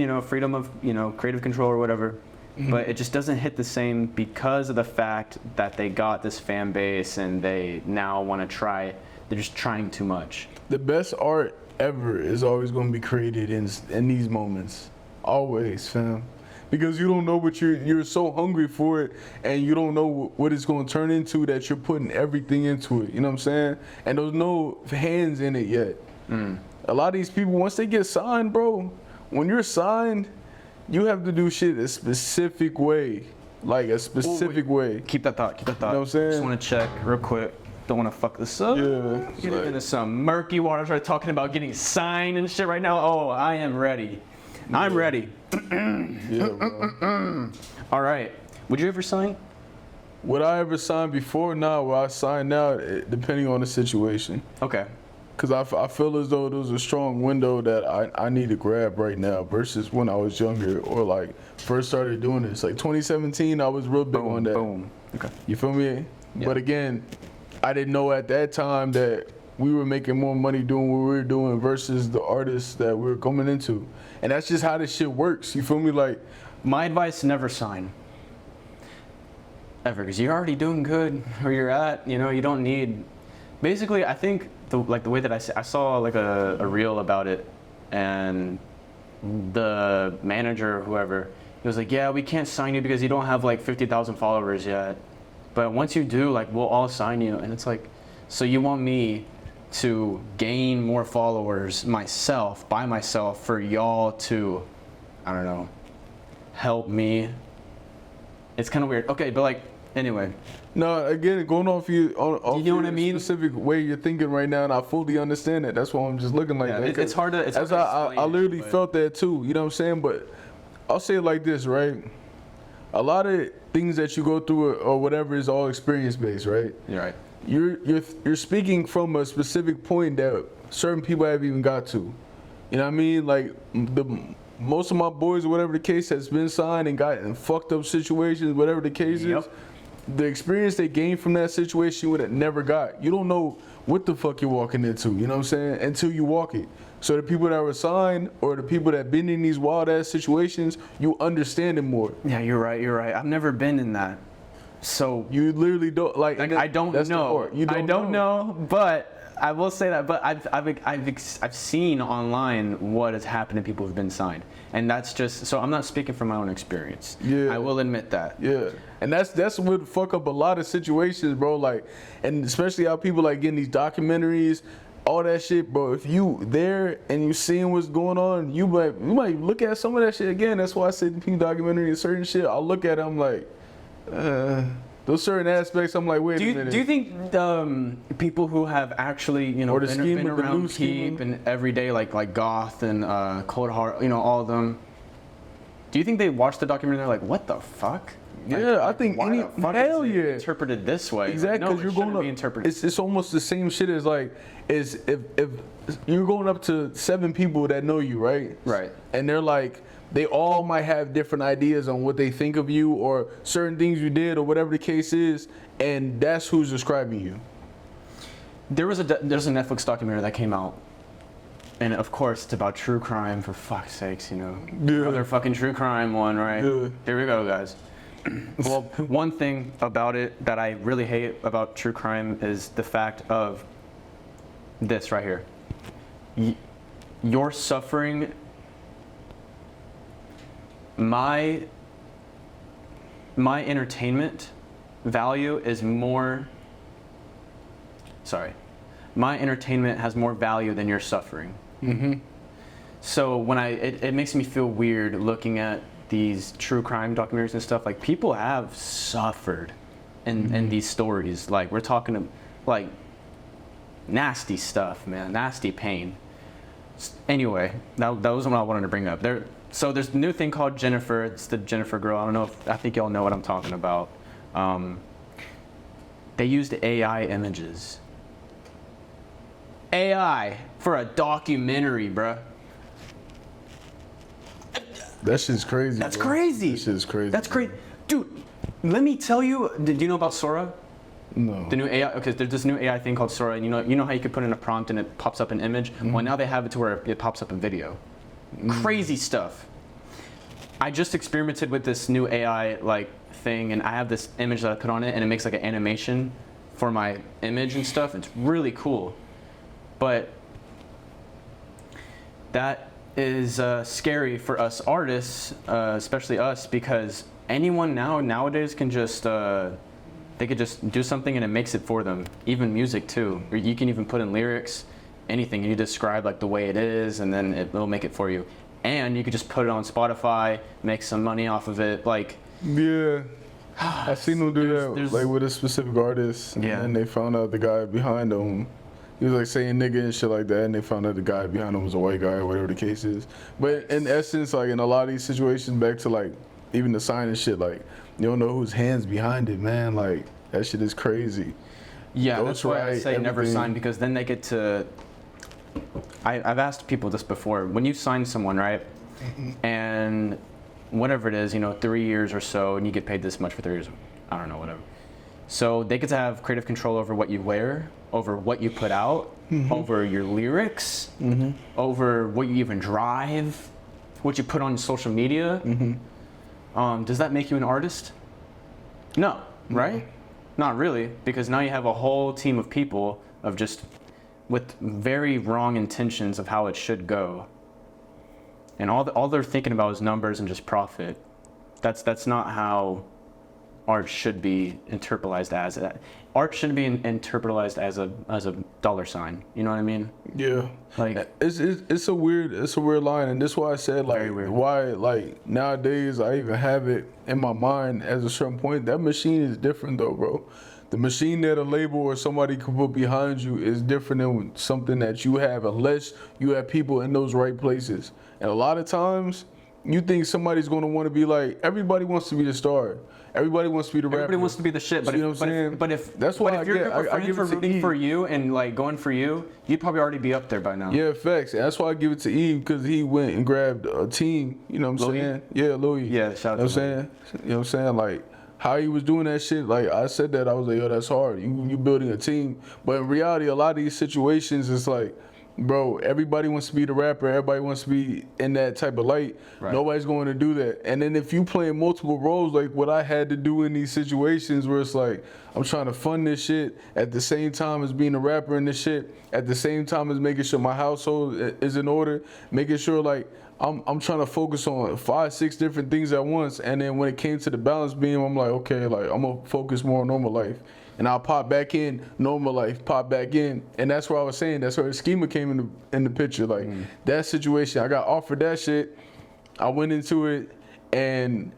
of, creative control or whatever. But it just doesn't hit the same because of the fact that they got this fan base and they now want to try, they're just trying too much. The best art ever is always going to be created in these moments. Always, fam. Because you don't know what you're so hungry for it, and you don't know what it's going to turn into, that you're putting everything into it. You know what I'm saying? And there's no hands in it yet. A lot of these people, once they get signed, bro, when you're signed, you have to do shit a specific way. Like a specific way. Keep that thought. You know what I'm saying? Just want to check real quick. Don't want to fuck this up. Yeah. Get into some murky waters. We're talking about getting signed and shit right now. Oh, I am ready. I'm ready. Yeah, bro. All right. Would you ever sign? Would I ever sign before? Nah, will I sign now? Depending on the situation. Okay. Because I feel as though there's a strong window that I need to grab right now versus when I was younger or like first started doing this. Like 2017, I was real big on that. Boom. Okay. You feel me? Yeah. But again, I didn't know at that time that we were making more money doing what we were doing versus the artists that we were coming into. And that's just how this shit works. You feel me? Like, my advice, never sign. Ever, because you're already doing good where you're at. You don't need. Basically, I think the way that I saw like a reel about it, and the manager or whoever, he was like, yeah, we can't sign you because you don't have like 50,000 followers yet. But once you do, like, we'll all sign you. And it's like, so you want me to gain more followers by myself for y'all to, I don't know, help me? It's kind of weird. Okay, but like, anyway. no, again, going off you You know what I mean? Specific way you're thinking right now, and I fully understand it. That's why I'm just looking like Yeah, that. it's hard to. It's hard to I literally explain, felt that too. You know what I'm saying? But I'll say it like this, right? A lot of things that you go through or whatever is all experience based, right? You're right. You're speaking from a specific point that certain people have even got to. You know what I mean? Like most of my boys, whatever the case, has been signed and got in fucked up situations, whatever the case is. The experience they gained from that situation you would have never got. You don't know what the fuck you're walking into, you know what I'm saying, until you walk it. So the people that were signed or the people that been in these wild ass situations, you understand it more. Yeah, you're right. I've never been in that. So You literally don't like I don't that's the know. part. You I don't know, but I will say that. But I've seen online what has happened to people who've been signed, and that's just so I'm not speaking from my own experience. Yeah. I will admit that. Yeah, and that's what fuck up a lot of situations, bro. Like, and especially how people like getting these documentaries, all that shit, bro. If you there and you seeing what's going on, you might look at some of that shit again. That's why I said the documentary and certain shit. I'll look at it, I'm like, those certain aspects. I'm like, wait a minute. Do you think people who have actually Or the been scheme of the around new scheme. Keep and every day like Goth and Cold Heart, all of them, do you think they watch the documentary and they're like, what the fuck? Yeah, I think why the fuck hell is it yeah. interpreted this way? Exactly, No, because you're it going shouldn't up. be interpreted. It's almost the same shit as like is if you're going up to 7 people that know you, right? Right. And they're like, they all might have different ideas on what they think of you or certain things you did or whatever the case is, and that's who's describing you. There's a Netflix documentary that came out, and of course it's about true crime. For fuck's sakes, Yeah. another fucking true crime one, right? Yeah. Here we go, guys. Well, one thing about it that I really hate about true crime is the fact of this right here. You're suffering. My entertainment value is more. Sorry, my entertainment has more value than your suffering. Mm-hmm. So when it makes me feel weird looking at these true crime documentaries and stuff. Like, people have suffered in these stories. Like, we're talking like nasty stuff, man, nasty pain. Anyway, that was what I wanted to bring up. So there's a new thing called Jennifer. It's the Jennifer girl. I think y'all know what I'm talking about. They used AI images. AI for a documentary, bruh. That shit's crazy. That's bro. crazy. That shit's crazy. That's crazy. Dude, let me tell you, did you know about Sora? No. The new AI, okay, there's this new AI thing called Sora, and you know how you could put in a prompt and it pops up an image? Well, now they have it to where it pops up a video. Crazy stuff. I just experimented with this new AI like thing, and I have this image that I put on it, and it makes like an animation for my image and stuff. It's really cool. But that is scary for us artists, especially us, because anyone nowadays can just they could just do something and it makes it for them. Even music too. Or you can even put in lyrics, anything. You describe like the way it is, and then it will make it for you. And you could just put it on Spotify, make some money off of it. Like, Yeah. I seen them do that like with a specific artist. Yeah. And they found out the guy behind them. He was like saying nigga and shit like that, and they found out the guy behind him was a white guy or whatever the case is. But in essence, like in a lot of these situations, back to like even the sign and shit, like you don't know whose hands behind it, man. Like that shit is crazy. yeah, that's why I Ghostwrite, say never everything. sign, because then they get to. I've asked people this before. When you sign someone, right, and whatever it is, 3 years or so, and you get paid this much for 3 years, I don't know, whatever. So they get to have creative control over what you wear, over what you put out, over your lyrics, over what you even drive, what you put on social media. Does that make you an artist? No, right? Not really, because now you have a whole team of people of just with very wrong intentions of how it should go. And all they're thinking about is numbers and just profit. That's not how art should be interpreted as. Art shouldn't be interpreted as a dollar sign. You know what I mean? Yeah. Like It's a weird line, and this is why I said like Very weird. why like nowadays I even have it in my mind at a certain point. That machine is different though, bro. The machine that a label or somebody could put behind you is different than something that you have, unless you have people in those right places. And a lot of times, you think somebody's going to want to be like, everybody wants to be the star. Everybody wants to be the rapper. everybody wants to be the shit, but You know if, what I'm but, saying? if, but if That's why but if your group of I friends give were it to rooting Eve. for you and like going for you, you'd probably already be up there by now. Yeah, facts. That's why I give it to Eve, because he went and grabbed a team. You know what I'm Louis? saying? Yeah, Louis. Yeah, shout out You know to what I'm saying? You know what I'm saying? Like, how he was doing that shit, like, I said that, I was like, yo, that's hard. You building a team. But in reality, a lot of these situations, it's like, bro, everybody wants to be the rapper. Everybody wants to be in that type of light. Right. Nobody's going to do that. And then if you playing multiple roles, like what I had to do in these situations where it's like, I'm trying to fund this shit at the same time as being a rapper in this shit, at the same time as making sure my household is in order, making sure like, I'm trying to focus on 5, 6 different things at once. And then when it came to the balance beam, I'm like, okay, like I'm gonna focus more on normal life. And I'll pop back in normal life, pop back in. And that's what I was saying. That's where the schema came in the picture. Like that situation, I got offered that shit. I went into it, and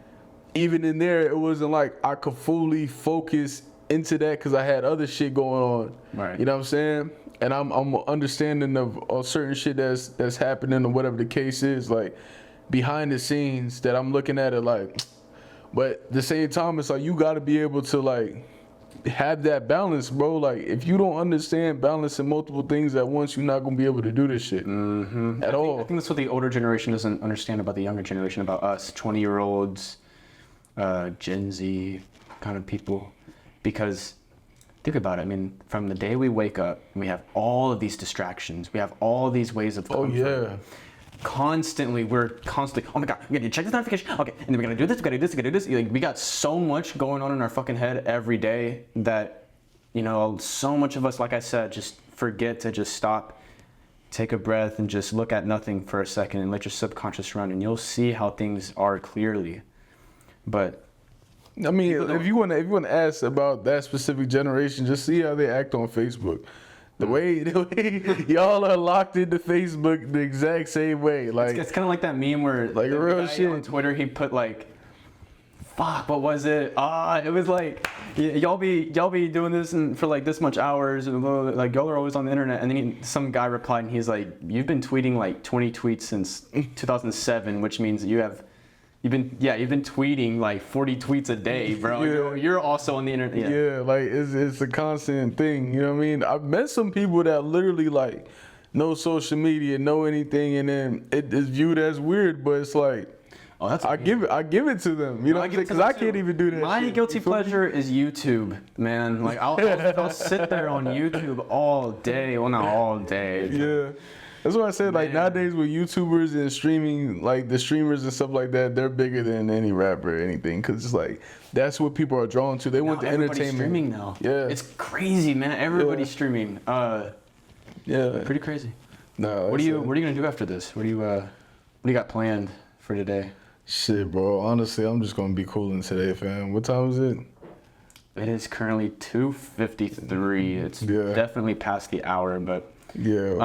even in there, it wasn't like I could fully focus into that because I had other shit going on. Right. You know what I'm saying? And I'm understanding of certain shit that's happening or whatever the case is, like behind the scenes that I'm looking at it like. But at the same time, it's like you got to be able to like have that balance, bro. Like if you don't understand balancing multiple things at once, you're not gonna be able to do this shit at all. I think that's what the older generation doesn't understand about the younger generation, about us 20-year-olds, Gen Z kind of people. Because think about it. I mean, from the day we wake up, we have all of these distractions. We have all these ways of comfort. Yeah. We're constantly, oh my God, we gotta check this notification. Okay, and then we gotta do this, we gotta do this, we gotta do this. Like, we got so much going on in our fucking head every day that, so much of us, like I said, just forget to just stop, take a breath, and just look at nothing for a second and let your subconscious run, and you'll see how things are clearly. But I mean, if you want to ask about that specific generation, just see how they act on Facebook. The way y'all are locked into Facebook the exact same way. Like it's kind of like that meme where like the real guy shit on Twitter, he put like, fuck, what was it? It was like, y'all be doing this for like this much hours, and like y'all are always on the internet. And then some guy replied, and he's like, you've been tweeting like 20 tweets since 2007, which means that you have You've been tweeting like 40 tweets a day, bro. Yeah. You're also on the internet. Yeah, like it's a constant thing. You know what I mean? I've met some people that literally like no social media, no anything, and then it is viewed as weird. But it's like, Oh, that's I give it to them. You know what I'm saying? Because I can't even do that. My shit. guilty You feel me? pleasure is YouTube, man. Like I'll sit there on YouTube all day. Well, not all day. Yeah. That's what I said. Like Man. nowadays with YouTubers and streaming, like the streamers and stuff like that, they're bigger than any rapper or anything. Cause it's like that's what people are drawn to. They want the Everybody's entertainment. streaming now. Yeah. It's crazy, man. Everybody's streaming. Yeah. Pretty crazy. No. What are you gonna do after this? What do you got planned for today? Shit, bro. Honestly, I'm just gonna be cooling today, fam. What time is it? It is currently 2:53. It's Yeah. definitely past the hour, but Yeah.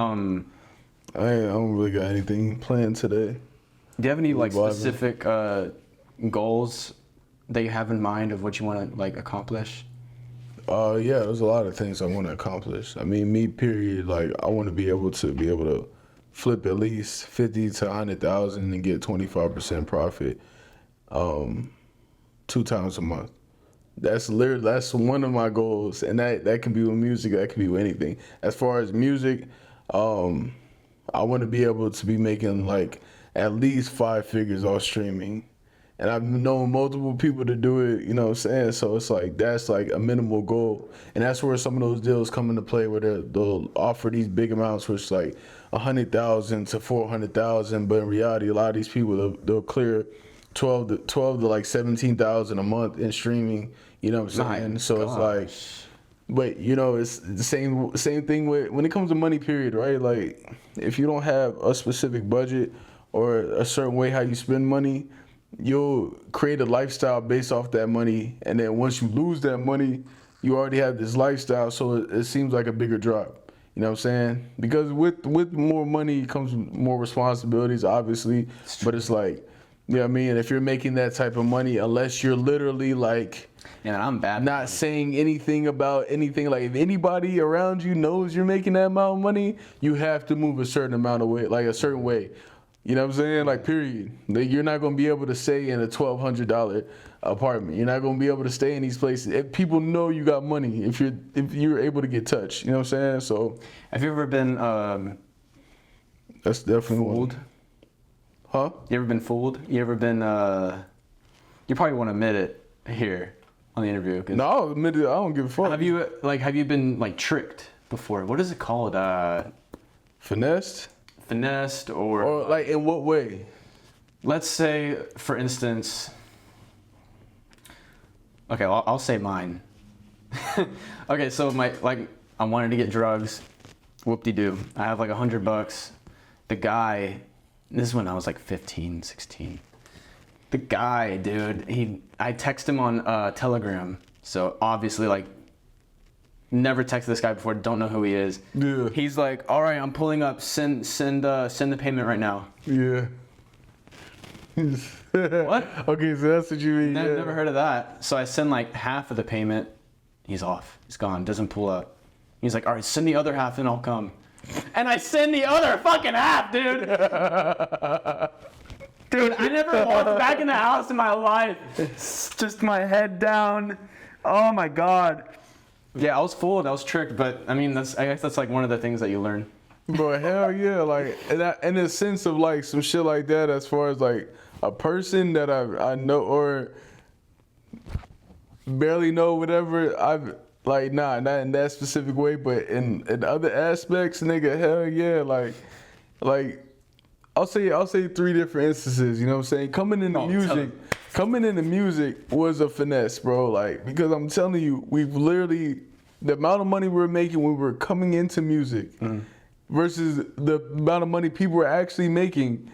I don't really got anything planned today. do you have any like Vibing. specific goals that you have in mind of what you want to like accomplish? Yeah, there's a lot of things I want to accomplish. I mean, me, period. Like, I want to be able to flip at least 50 to 100,000 and get 25% profit, 2 times a month. That's one of my goals, and that can be with music. That can be with anything. As far as music, I want to be able to be making like at least 5 figures off streaming. And I've known multiple people to do it, you know what I'm saying? So it's like, that's like a minimal goal. And that's where some of those deals come into play where they'll offer these big amounts, which is like 100,000 to 400,000. But in reality, a lot of these people, they'll clear 12 to like 17,000 a month in streaming, you know what I'm saying? My So it's like, but you know, it's the same thing when it comes to money, period, right? Like if you don't have a specific budget or a certain way how you spend money, you'll create a lifestyle based off that money, and then once you lose that money, you already have this lifestyle, so it seems like a bigger drop. You know what I'm saying? Because with more money comes more responsibilities, obviously. But it's like, you know what I mean? If you're making that type of money, unless you're literally like, yeah, I'm bad. Not saying anything about anything. Like if anybody around you knows you're making that amount of money, you have to move a certain amount of way, like a certain way. You know what I'm saying? Like, period. Like, you're not going to be able to stay in a $1,200 apartment. You're not going to be able to stay in these places. If people know you got money, if you're able to get touched. You know what I'm saying? So, have you ever been that's definitely fooled? one. Huh? You ever been fooled? You ever been? You probably won't admit it here on the interview. No, I'll admit it. I don't give a fuck. Have you been like tricked before? What is it called? Finessed? Finessed or like in what way? Let's say, for instance. Okay, I'll say mine. Okay, so I wanted to get drugs. Whoop-de-doo. I have like $100. The guy, this is when I was like 15, 16. The guy, dude, I text him on Telegram. So obviously, like, never texted this guy before, don't know who he is. Yeah. He's like, all right, I'm pulling up, send the payment right now. Yeah. What? Okay, so that's what you mean. Yeah. Never heard of that. So I send like half of the payment. He's off. He's gone. Doesn't pull up. He's like, all right, send the other half and I'll come. And I send the other fucking half, dude. Dude, I never walked back in the house in my life. Just my head down. Oh my God. Yeah, I was fooled. I was tricked. But I mean, I guess that's like one of the things that you learn. Bro, hell yeah. Like, in a sense of like some shit like that, as far as like a person that I know or barely know, whatever, I've like, nah, not in that specific way, but in other aspects, nigga, hell yeah. Like, I'll say 3 different instances, you know what I'm saying? Coming into music was a finesse, bro. Like, because I'm telling you, we've literally, the amount of money we're making when we're coming into music versus the amount of money people were actually making,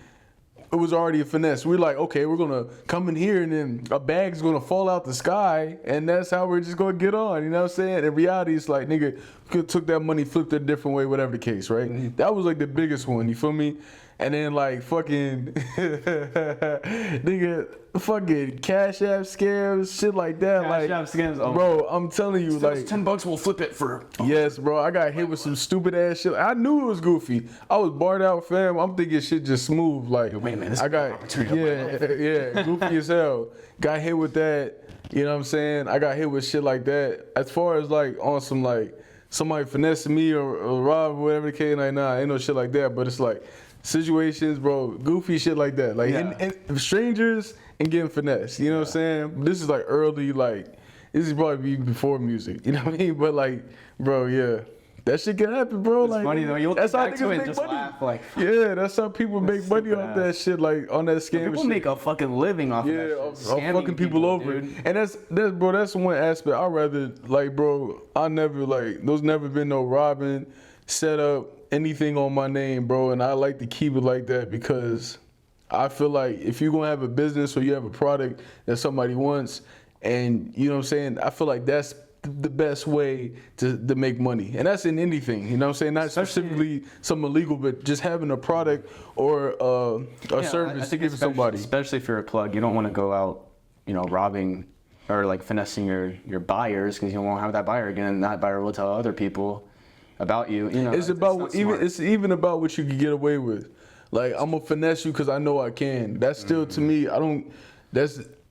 it was already a finesse. We're like, okay, we're gonna come in here and then a bag's gonna fall out the sky and that's how we're just gonna get on, you know what I'm saying? In reality, it's like, nigga, could took that money, flipped it a different way, whatever the case, right? Mm-hmm. That was like the biggest one. You feel me? And then like fucking nigga, fucking Cash App scams, shit like that. Cash App scams, oh. Bro, I'm telling you, like $10, we'll flip it for. yes, bro. I got hit with some stupid ass shit. I knew it was goofy. I was barred out, fam. I'm thinking shit just smooth. Like, Wait a minute, this I is got an opportunity. yeah, goofy as hell. Got hit with that. You know what I'm saying? I got hit with shit like that. As far as like on some like somebody finessing me or rob or whatever the case, like nah, ain't no shit like that. But it's like situations, bro, goofy shit like that. Like and strangers and getting finessed. You know what I'm saying? This is like early, like this is probably before music. You know what I mean? But like, bro, yeah. That shit can happen, bro. It's like, funny though. You'll that's think how back to niggas it and make just money. laugh like. Yeah, that's how people make money off that shit, like on that scam. People shit. make a fucking living off of that shit. Of Scamming fucking people over. dude. And that's bro, that's one aspect. I'd rather like, bro, I never like there's never been no robbing, set up, anything on my name, bro. And I like to keep it like that because I feel like if you're gonna have a business or you have a product that somebody wants, and you know what I'm saying, I feel like that's the best way to make money. And that's in anything, you know what I'm saying? Not specifically something illegal, but just having a product or a service to give to somebody. Especially if you're a plug, you don't want to go out, you know, robbing or like finessing your buyers because you won't have that buyer again, and that buyer will tell other people about you. You know, it's even about what you can get away with. Like, I'm gonna finesse you because I know I can. That's still to me.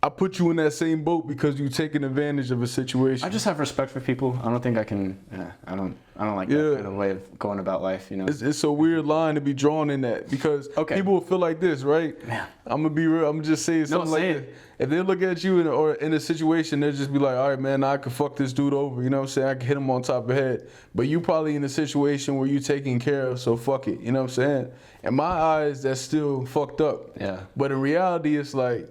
I put you in that same boat because you taking advantage of a situation. I just have respect for people. I don't think I can. I don't like that kind of way of going about life. You know, it's a weird line to be drawn in that because people will feel like this, right? Man. I'm gonna be real. I'm just saying something like that. If they look at you in a situation, they'll just be like, all right, man, I could fuck this dude over. You know what I'm saying? I could hit him on top of the head. But you probably in a situation where you taken care of, so fuck it. You know what I'm saying? In my eyes, that's still fucked up. Yeah. But in reality, it's like,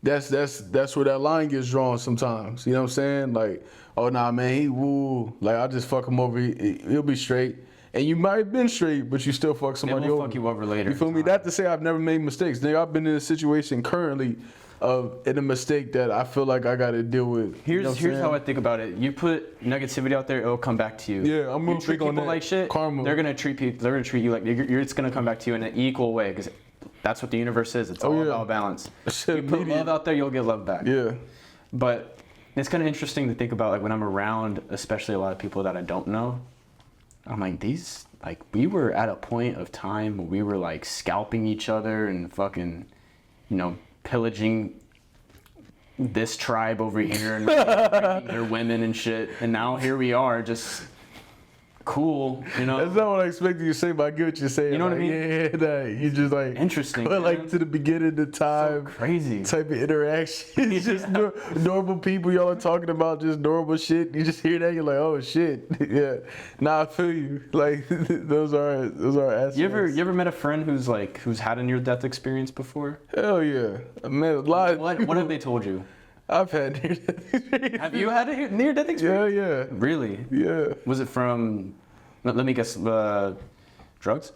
that's where that line gets drawn sometimes. You know what I'm saying? Like, oh nah, man, he woo. Like, I'll just fuck him over. He'll be straight. And you might have been straight, but you still fuck somebody over. Fuck you over later. You feel me? Not to say I've never made mistakes. Nigga, I've been in a situation currently in a mistake that I feel like I got to deal with. Here's how I think about it. You put negativity out there, it'll come back to you. Yeah, I'm gonna treat people like shit. Karma. They're gonna treat you like it's gonna come back to you in an equal way because that's what the universe is. It's all about balance. You put love out there, you'll get love back. Yeah. But it's kind of interesting to think about, like when I'm around, especially a lot of people that I don't know. I'm like, we were at a point of time where we were like scalping each other and fucking, you know, pillaging this tribe over here and raping their women and shit. And now here we are, just cool, you know. That's not what I expected you to say, but I get what you're saying. You know what I mean? Yeah, that you just like interesting. But like to the beginning of the time, so crazy type of interaction. It's just normal people. Y'all are talking about just normal shit. You just hear that, you're like, oh shit, yeah. Nah, I feel you. Like those are aspects. You ever met a friend who's had a near-death experience before? Hell yeah, I met a lot. What have they told you? I've had near-death experience. Have you had a near-death experience? Yeah. Really? Yeah. Was it from? Let me guess. Drugs?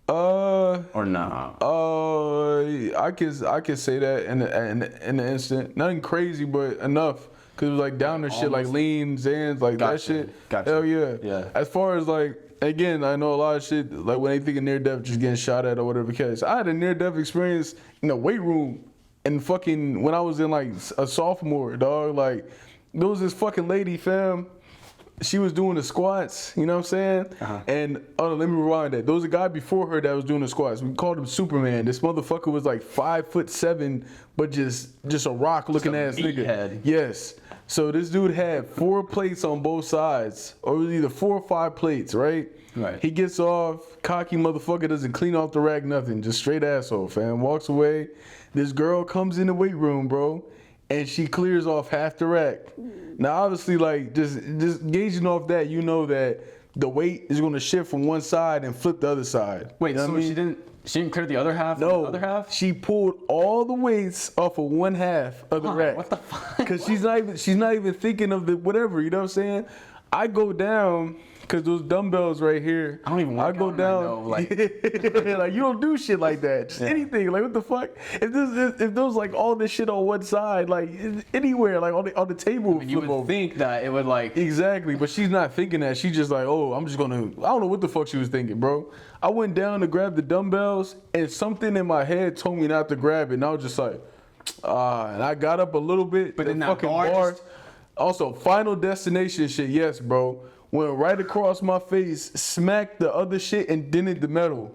Or nah? I can say that in an instant. Nothing crazy, but enough. Cause it was like downer shit, like lean, Zans, like that shit. Gotcha. Hell yeah. Yeah. As far as like, again, I know a lot of shit, like when they think of near death, just getting shot at or whatever case. I had a near death experience in the weight room. And fucking when I was in like a sophomore, dog, like there was this fucking lady, fam. She was doing the squats, you know what I'm saying? And let me rewind that. There was a guy before her that was doing the squats. We called him Superman. This motherfucker was like 5'7", but just a rock looking ass nigga. Head. Yes. So this dude had 4 plates on both sides, or it was either 4 or 5 plates, right? Right. He gets off, cocky motherfucker, doesn't clean off the rack, nothing. Just straight asshole, fam. Walks away. This girl comes in the weight room, bro, and she clears off half the rack. Now, obviously, like, just gauging off that, you know that the weight is going to shift from one side and flip the other side. Wait, you know so what I she didn't clear the other half? No, The other half? she pulled all the weights off of one half of the rack. What the fuck? Because she's not even thinking of the whatever, you know what I'm saying? I go down Cause those dumbbells right here, I don't even work I go out, down. I know, like, like you don't do shit like that. Just anything. Like what the fuck? If those like all this shit on one side, like anywhere, like on the table, you would think that it would like exactly. But she's not thinking that. She's just like, oh, I'm just gonna. I don't know what the fuck she was thinking, bro. I went down to grab the dumbbells, and something in my head told me not to grab it, and I was just like, and I got up a little bit. But the then that fucking bar just- Also, Final Destination shit, yes, bro. Went right across my face, smacked the other shit, and dented the metal.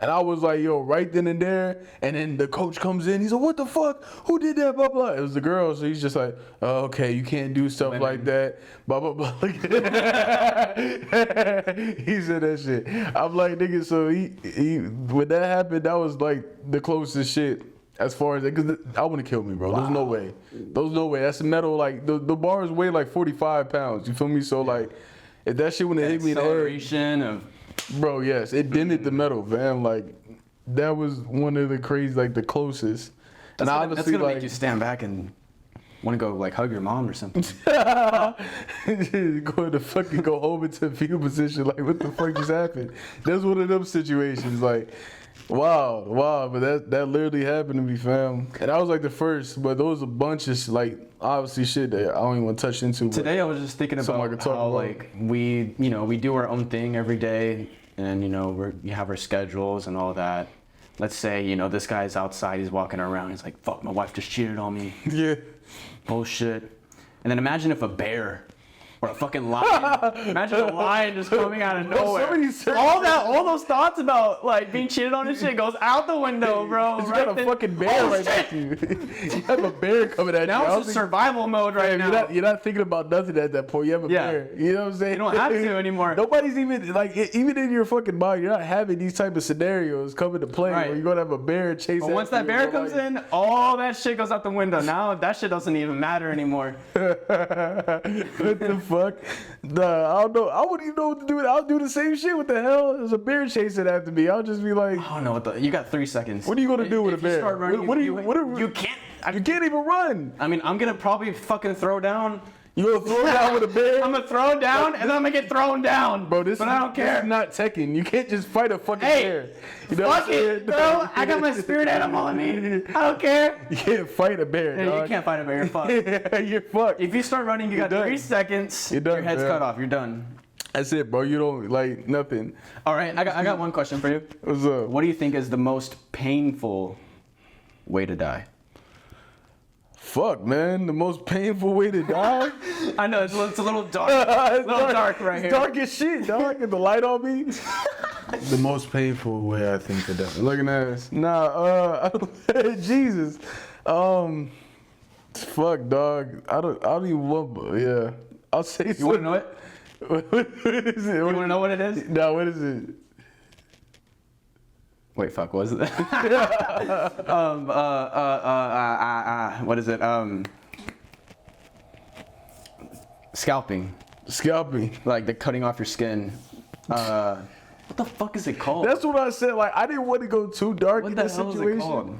And I was like, yo, right then and there. And then the coach comes in. He's like, what the fuck? Who did that? Blah, blah. It was the girl. So he's just like, oh, okay, you can't do stuff like that. Blah, blah, blah. He said that shit. I'm like, nigga, so he when that happened, that was like the closest shit. As far as that, because I want to kill me, bro. Wow. There's no way. There's no way. That's metal. Like the bars weigh like 45 pounds. You feel me? So like, if that shit wouldn't hit me in the head, bro, yes, it dented the metal, fam. Like that was one of the crazy, like the closest. That's gonna make you stand back and want to go like hug your mom or something. Go home into a fetal position. Like what the fuck just happened? That's one of them situations. Like. Wow, but that literally happened to me, fam. And I was like the first, but there was a bunch of like obviously shit that I don't even want to touch into. Today I was just thinking about how like we do our own thing every day, and we have our schedules and all that. Let's say this guy's outside, he's walking around, he's like, fuck, my wife just cheated on me. Yeah. Bullshit. And then imagine if a bear or a fucking lion. Imagine a lion just coming out of nowhere. All those thoughts about like being cheated on and shit goes out the window, bro. You got a fucking bear right next to you. You have a bear coming at you. Now it's just survival mode right now. You're not thinking about nothing at that point. You have a bear. You know what I'm saying? You don't have to anymore. Nobody's even like even in your fucking mind, you're not having these type of scenarios come into play where you're gonna have a bear chase. But once that bear comes in, all that shit goes out the window. Now that shit doesn't even matter anymore. What the fuck? Nah, I don't know. I wouldn't even know what to do. I'll do the same shit. What the hell? There's a bear chasing after me. I'll just be like, I don't know you got 3 seconds. What are you gonna do with a bear? You start running, you can't. You can't even run. I mean, I'm gonna probably fucking throw down. You gonna throw down with a bear? I'm gonna throw down and then I'm gonna get thrown down. Bro, but I don't care. This is not Tekken. You can't just fight a fucking bear. You know fuck it, bro. I got my spirit animal in me. I don't care. You can't fight a bear, dog. You can't fight a bear. You're fucked. You're fucked. If you start running, you got 3 seconds. You're done, your head's cut off. You're done. That's it, bro. You don't like nothing. All right, I got one question for you. What's up? What do you think is the most painful way to die? Fuck, man. The most painful way to die? I know, it's a little dark. It's dark right here. It's dark as shit, dog. Get the light on me. The most painful way I think to die. Looking at us. Nah, Jesus. Fuck, dog. I don't even want, yeah. I'll say You want to know it? What is it? You want to know what it is? No, what is it? Wait, fuck, what is it? What is it? Scalping. Scalping. Like the cutting off your skin. What the fuck is it called? That's what I said. Like, I didn't want to go too dark in this situation. What the hell is it called?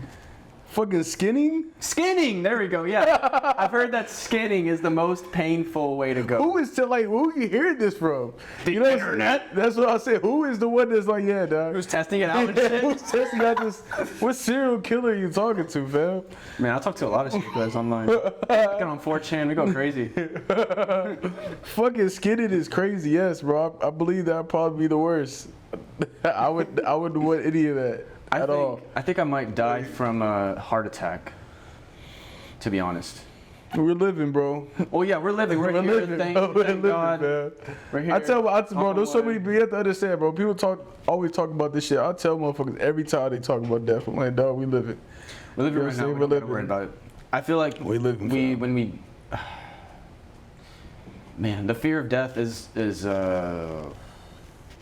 Fucking skinning? Skinning! There we go, yeah. I've heard that skinning is the most painful way to go. Who are you hearing this from? The internet? That's what I said. Who is the one that's like, yeah, dog? Who's testing it out and shit? Who's testing out this? What serial killer are you talking to, fam? Man, I talk to a lot of street guys online. We get on 4chan, we go crazy. Fucking skinning is crazy, yes, bro. I believe that'd probably be the worst. I wouldn't want any of that. I think I might die from a heart attack, to be honest. We're living, bro. Oh yeah, we're living. We're here. Living. Thank living, God. Man. We're here. I tell bro, there's so many people you have to understand, bro. People always talk about this shit. I tell motherfuckers every time they talk about death. I'm like, dog, we living. We're living right now. We're living. Worried about it. I feel like man, the fear of death is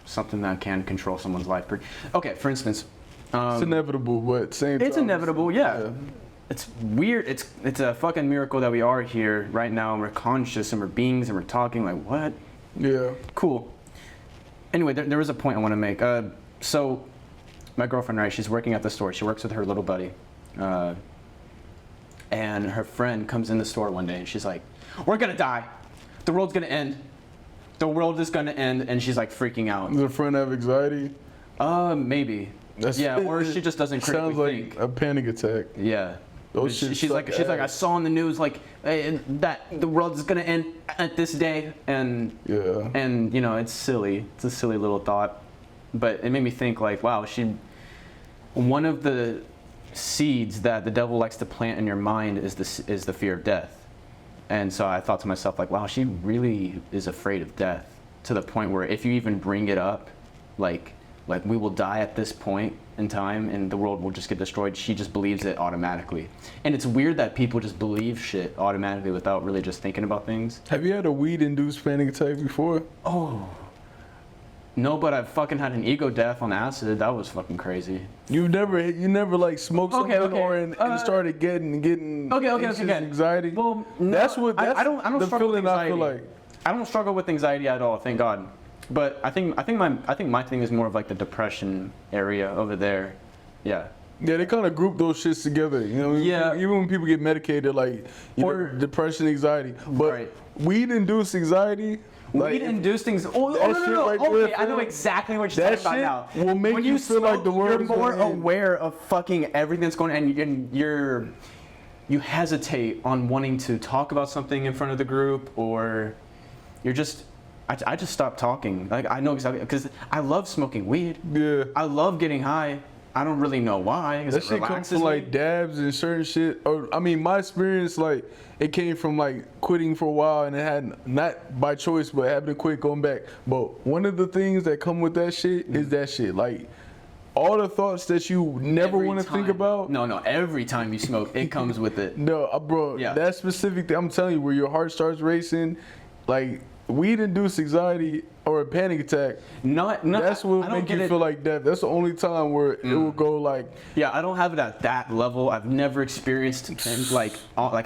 something that can control someone's life. Okay, for instance. It's inevitable, but same time. It's inevitable, yeah. It's weird. It's a fucking miracle that we are here right now and we're conscious and we're beings and we're talking. Like, what? Yeah. Cool. Anyway, there was a point I want to make. So, my girlfriend, right, she's working at the store. She works with her little buddy. And her friend comes in the store one day and she's like, we're going to die. The world's going to end. the world is gonna end, and she's like freaking out. Does a friend have anxiety? Maybe. Or she just doesn't critically sounds like think. a panic attack. Yeah. Those shit She's like, I saw on the news like that the world is gonna end at this day, and you know, it's silly. It's a silly little thought, but it made me think like, wow, one of the seeds that the devil likes to plant in your mind is the fear of death, and so I thought to myself like, wow, she really is afraid of death to the point where if you even bring it up, like we will die at this point in time and the world will just get destroyed, she just believes it automatically. And it's weird that people just believe shit automatically without really just thinking about things. Have you had a weed-induced panic attack before? Oh. No, but I've fucking had an ego death on acid. That was fucking crazy. You never like smoked something or and started getting anxiety? Well, no, that's I don't the struggle with feeling I anxiety. feel like. I don't struggle with anxiety at all, thank God. But I think my thing is more of like the depression area over there. Yeah. Yeah, they kind of group those shits together. You know, Yeah. Even when people get medicated, like depression, anxiety, but weed-induced anxiety. Weed-induced things. Oh, no. Right Okay, there, I know exactly what you're talking about now. Will make when you feel smoke, like the world you're is more gonna end. aware of fucking everything that's going on, and you hesitate on wanting to talk about something in front of the group, or you're just. I just stopped talking. Like I know exactly because I love smoking weed. Yeah. I love getting high. I don't really know why. That shit comes from like dabs and certain shit. Or I mean, my experience, like it came from like quitting for a while, and it had not by choice, but having to quit, going back. But one of the things that come with that shit is that shit, like all the thoughts that you never want to think about. No. Every time you smoke, it comes with it. No, bro. Yeah. That specific thing, I'm telling you, where your heart starts racing, like. Weed-induced anxiety or a panic attack. That's what make you feel like death. That's the only time where it will go like. Yeah, I don't have it at that level. I've never experienced things like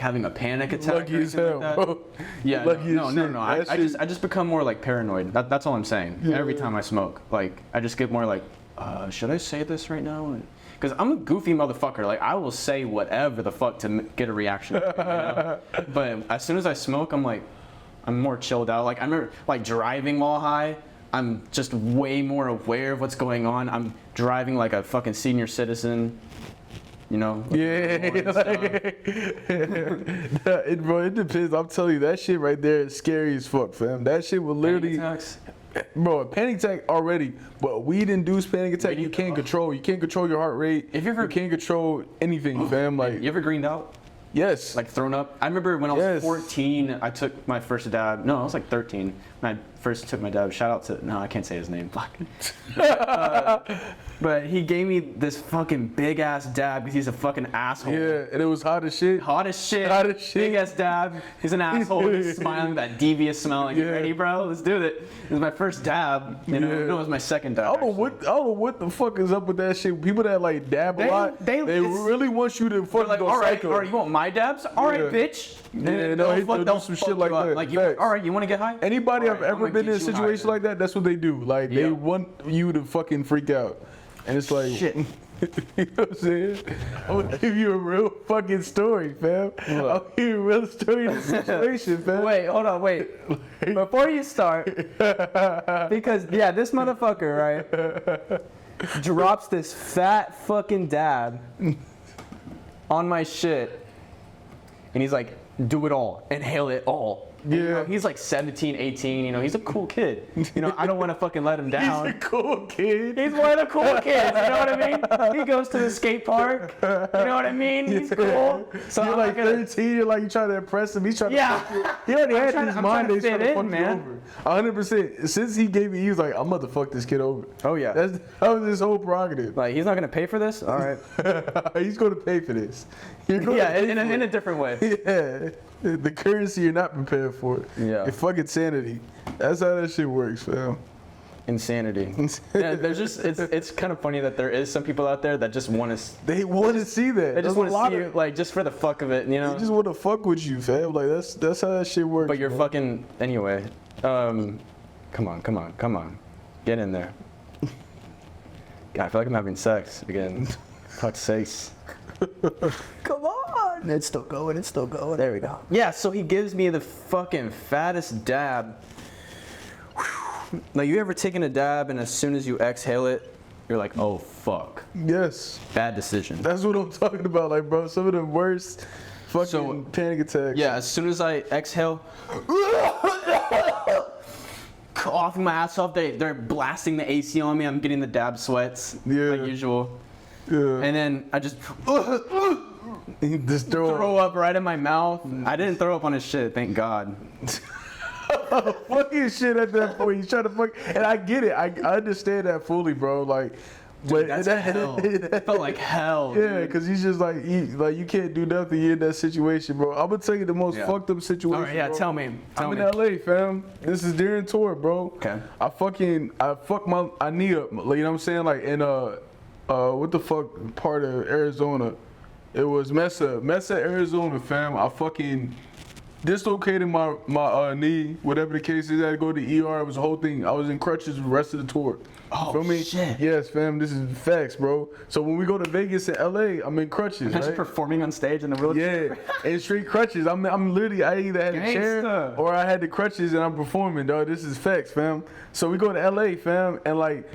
having a panic attack. Lucky as hell, like bro. Yeah, no. I just become more like paranoid. That's all I'm saying. Yeah. Every time I smoke, like I just get more like, should I say this right now? Because I'm a goofy motherfucker. Like I will say whatever the fuck to get a reaction. You know? But as soon as I smoke, I'm more chilled out. Like I remember like driving while high, I'm just way more aware of what's going on. I'm driving like a fucking senior citizen, you know? Yeah. Bro, it depends. I'm telling you, that shit right there is scary as fuck, fam. That shit will literally... Bro, a panic attack already, but weed-induced panic attack you can't control. You can't control your heart rate. You can't control anything, fam. Like you ever greened out? Yes. Like thrown up? I remember when I was 14, I took my first dab. No, I was like 13 when I first took my dab. Shout out to, no, I can't say his name. Fuck. But he gave me this fucking big ass dab because he's a fucking asshole. Yeah, and it was hot as shit. Hot as shit. Big ass dab. He's an asshole. He's smiling with that devious smile. Like, you ready, bro? Let's do it. It was my first dab. You know, no, it was my second dab. I don't know what the fuck is up with that shit. People that like dab a lot, they really want you to fucking go psycho. All right, you want my dabs? All right, bitch. Yeah, they'll do some shit like that. Like, all right, you want to get high? Anybody I've ever been in a situation like that, that's what they do. Like, they want you to fucking freak out. And it's like, shit. You know what I'm saying? I'm gonna give you a real fucking story, fam. I'll give you a real story of the situation, fam. Wait. Before you start, because, this motherfucker, right, drops this fat fucking dab on my shit. And he's like, do it all. Inhale it all. And, you know, he's like 17, 18, you know, he's a cool kid. You know, I don't want to fucking let him down. He's a cool kid. He's one of the cool kids, you know what I mean? He goes to the skate park, you know what I mean? He's cool. So you're like 13, you're like, you trying to impress him, he's trying to he already had in his mind that he's trying to fuck you over. 100%. Since he gave me, he was like, I'm about to fuck this kid over. Oh yeah. That was his whole prerogative. Like, he's not gonna pay for this? All right. He's gonna pay for this. In a different way. Yeah. The currency you're not prepared for. Yeah. It's fucking sanity. That's how that shit works, fam. Insanity. Yeah, there's just it's kind of funny that there is some people out there that just want to. They want to see that. They just want to see you, like, just for the fuck of it, you know. They just want to fuck with you, fam. Like that's how that shit works. But you're fucking anyway. Come on, get in there. God, I feel like I'm having sex again. Fuck's sakes. Come on. It's still going. There we go. Yeah, so he gives me the fucking fattest dab Like, you ever taken a dab and as soon as you exhale it, you're like, oh fuck, Yes. bad decision. That's what I'm talking about. Like, bro, some of the worst fucking So- panic attacks. Yeah, as soon as I exhale, coughing my ass off, they're blasting the AC on me. I'm getting the dab sweats, Yeah. like usual. Yeah. And then I just Just throw up right in my mouth. I didn't throw up on his shit, thank God. fucking shit at that point. He's trying to fuck, and I get it. I understand that fully, bro. Like, but That's that, hell. It felt like hell. yeah, dude. because he's just like, you can't do nothing. You're in that situation, bro. I'm gonna tell you the most Yeah. fucked up situation. All right, yeah, bro. tell me. I'm in LA, fam. This is during tour, bro. Okay. I fucked my knee up. You know what I'm saying? Like in what the fuck part of Arizona? It was Mesa, Arizona, fam. I fucking dislocated my knee, whatever the case is. I had to go to the ER. It was a whole thing. I was in crutches the rest of the tour. Oh, Feel me? shit. Yes, fam. This is facts, bro. So when we go to Vegas and LA, I'm in crutches, Imagine right? performing on stage in the wheelchair. Yeah, and straight crutches. I'm literally, I either had a chair Gangsta. or I had the crutches and I'm performing, dog. This is facts, fam. So we go to LA, fam, and like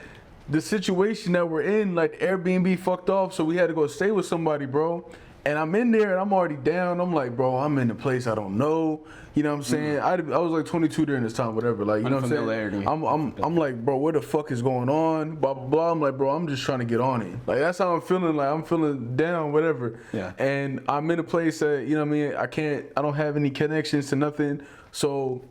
the situation that we're in, like Airbnb fucked off, so we had to go stay with somebody, bro. And I'm in there and I'm already down. I'm like, bro, I'm in a place I don't know. You know what I'm saying? I was like 22 during this time, whatever. Like, you know what I'm saying? Unfamiliarity. I'm like, bro, what the fuck is going on? Blah, blah, blah. I'm like, bro, I'm just trying to get on it. Like, that's how I'm feeling. Like, I'm feeling down, whatever. Yeah. And I'm in a place that, you know what I mean? I don't have any connections to nothing. So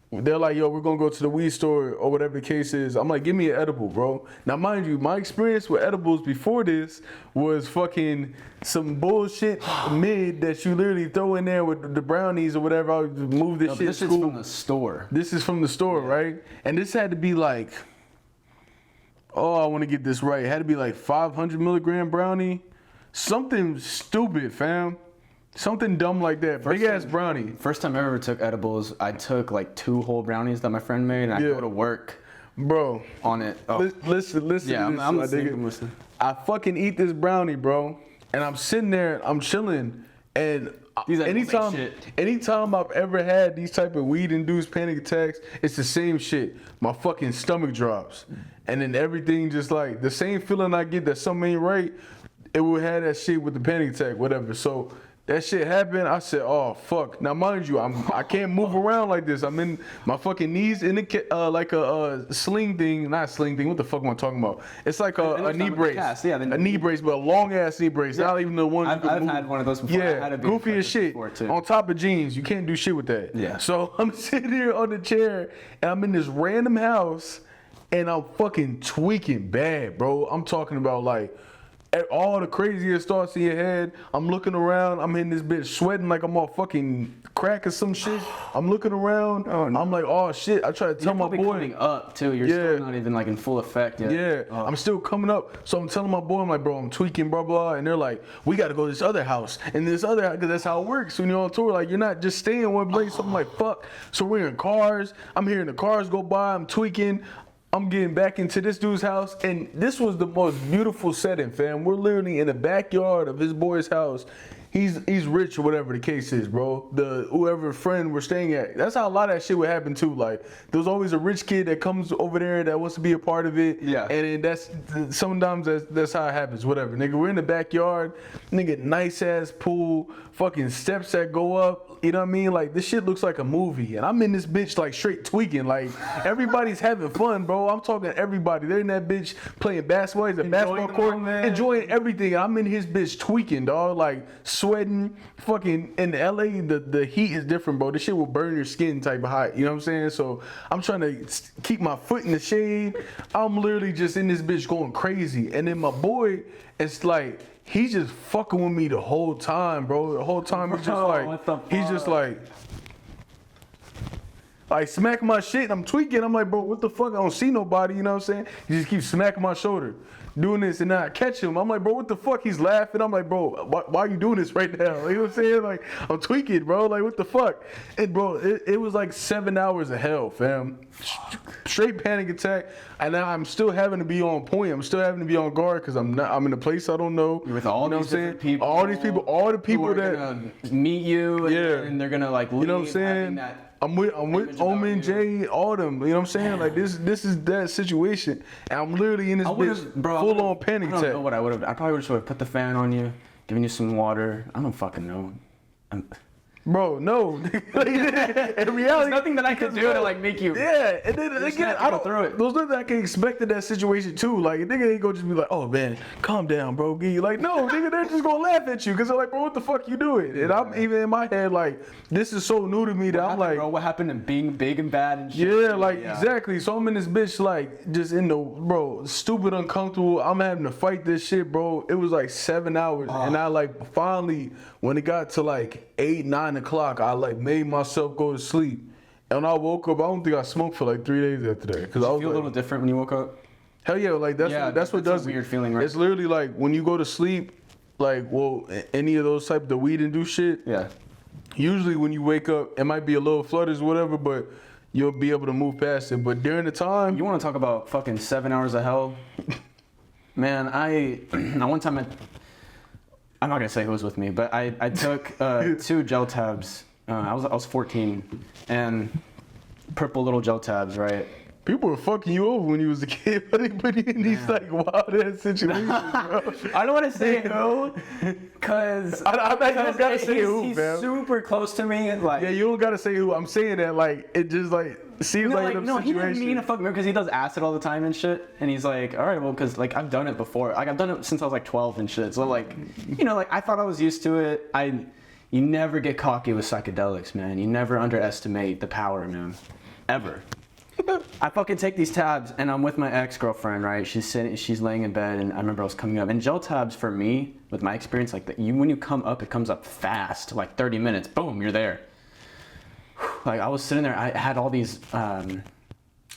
they're like, yo, we're gonna go to the weed store or whatever the case is. I'm like, give me an edible, bro. Now, mind you, my experience with edibles before this was fucking some bullshit mid that you literally throw in there with the brownies or whatever. I would move this No, but shit. this is school. from the store. This is from the store, right? And this had to be like, oh, I want to get this right. It had to be like 500 milligram brownie. Something stupid, fam. Something dumb like that. Big ass brownie. First time I ever took edibles, I took like 2 whole brownies that my friend made, and I Yeah. go to work Bro, on it. Oh. listen Yeah, to this. I'm my listening. nigga. I'm listening. I fucking eat this brownie, bro. And I'm sitting there, I'm chilling. And These edibles ain't shit. anytime I've ever had these type of weed-induced panic attacks, it's the same shit. My fucking stomach drops. And then everything just like, the same feeling I get that something ain't right, it would have that shit with the panic attack, whatever. So that shit happened. I said, "Oh fuck!" Now, mind you, I can't move around like this. I'm in my fucking knees in the like a sling thing, not sling thing. What the fuck am I talking about? It's like a knee brace. Cast, yeah, a knee brace, but a long ass knee brace. Not even the one. I've had one of those before. I Yeah, had a big goofy as practice shit. before, too. On top of jeans, you can't do shit with that. Yeah. So I'm sitting here on the chair, and I'm in this random house, and I'm fucking tweaking bad, bro. I'm talking about like all the craziest thoughts in your head. I'm looking around. I'm in this bitch sweating like I'm all fucking crack or some shit. I'm looking around. Oh, no. I'm like, oh shit. I try to tell You're my probably boy. coming up too. You're Yeah. still not even like in full effect yet. Yeah, Oh. I'm still coming up. So I'm telling my boy, I'm like, bro, I'm tweaking, blah, blah. And they're like, we got to go to this other house. And this other house, because that's how it works when you're on tour. Like, you're not just staying in one place. So I'm like, fuck. So we're in cars. I'm hearing the cars go by. I'm tweaking. I'm getting back into this dude's house. And this was the most beautiful setting, fam. We're literally in the backyard of his boy's house. He's rich or whatever the case is, bro. Whoever friend we're staying at. That's how a lot of that shit would happen too. Like, there's always a rich kid that comes over there that wants to be a part of it. Yeah. And then sometimes that's how it happens. Whatever, nigga. We're in the backyard. Nigga, nice ass pool. Fucking steps that go up. You know what I mean? Like, this shit looks like a movie. And I'm in this bitch like straight tweaking. Like, everybody's having fun, bro. I'm talking everybody. They're in that bitch playing basketball. He's a basketball the court. moment. Enjoying everything. I'm in his bitch tweaking, dog. Like, sweating. Fucking in LA, the heat is different, bro. This shit will burn your skin type of hot. You know what I'm saying? So I'm trying to keep my foot in the shade. I'm literally just in this bitch going crazy. And then my boy, it's like, he's just fucking with me the whole time, bro. The whole time he's just Bro, like, what the he's just like smack my shit and I'm tweaking. I'm like, bro, what the fuck? I don't see nobody, you know what I'm saying? He just keeps smacking my shoulder, doing this, and then I catch him. I'm like, bro, what the fuck? He's laughing. I'm like, bro, why are you doing this right now? Like, you know what I'm saying? Like, I'm tweaking, bro. Like, what the fuck? And bro, it was like 7 hours of hell, fam. Straight panic attack. And now I'm still having to be on point. I'm still having to be on guard because I'm in a place I don't know. With all you know these what I'm different saying? people, all the people who are that gonna meet you, and, Yeah. and they're gonna like leave, You know what I'm saying? having that I'm with Omen, Jay, all them. You know what I'm saying? Like this is that situation, and I'm literally in this bitch full on panic attack. I don't know what I would have. I probably would have put the fan on you, given you some water. I don't fucking know. Bro, no. In reality, there's nothing that I could do to like make you. Yeah, and then again, I don't. Through it. There's nothing I can expect in that situation too. Like a nigga ain't gonna just be like, "Oh man, calm down, bro." Like, no, nigga, they're just gonna laugh at you because they're like, "Bro, what the fuck you doing?" And I'm even in my head like, this is so new to me that I'm like, bro, what happened to being big and bad and shit? Yeah, like exactly. So I'm in this bitch like just in the stupid uncomfortable. I'm having to fight this shit, bro. It was like 7 hours, and I like finally when it got to like 8, 9 o'clock, I like made myself go to sleep. And when I woke up, I don't think I smoked for like 3 days after that. Cause I was feel a little different when you woke up? Hell yeah, like that's what does a weird feeling, right? It's literally like when you go to sleep, like any of those type the weed induced shit. Yeah. Usually when you wake up, it might be a little flutters, whatever, but you'll be able to move past it. But during the time, you want to talk about fucking 7 hours of hell? Man, one time I'm not gonna say who was with me, but I took 2 gel tabs. I was 14, and purple little gel tabs, right? People were fucking you over when you was a kid, but they put you in these like wild ass situations, bro. I don't want to say who, cause I bet you don't gotta say who, he's man. super close to me, and like yeah, you don't gotta say who. I'm saying that like it just like seems like he didn't mean to fuck me because he does acid all the time and shit, and he's like, all right, well, because like I've done it before, like I've done it since I was like 12 and shit, so like, like I thought I was used to it. You never get cocky with psychedelics, man. You never underestimate the power, man, ever. I fucking take these tabs and I'm with my ex-girlfriend, right? She's laying in bed, and I remember I was coming up. And gel tabs for me, with my experience, like when you come up, it comes up fast, like 30 minutes, boom, you're there. Like I was sitting there, I had all these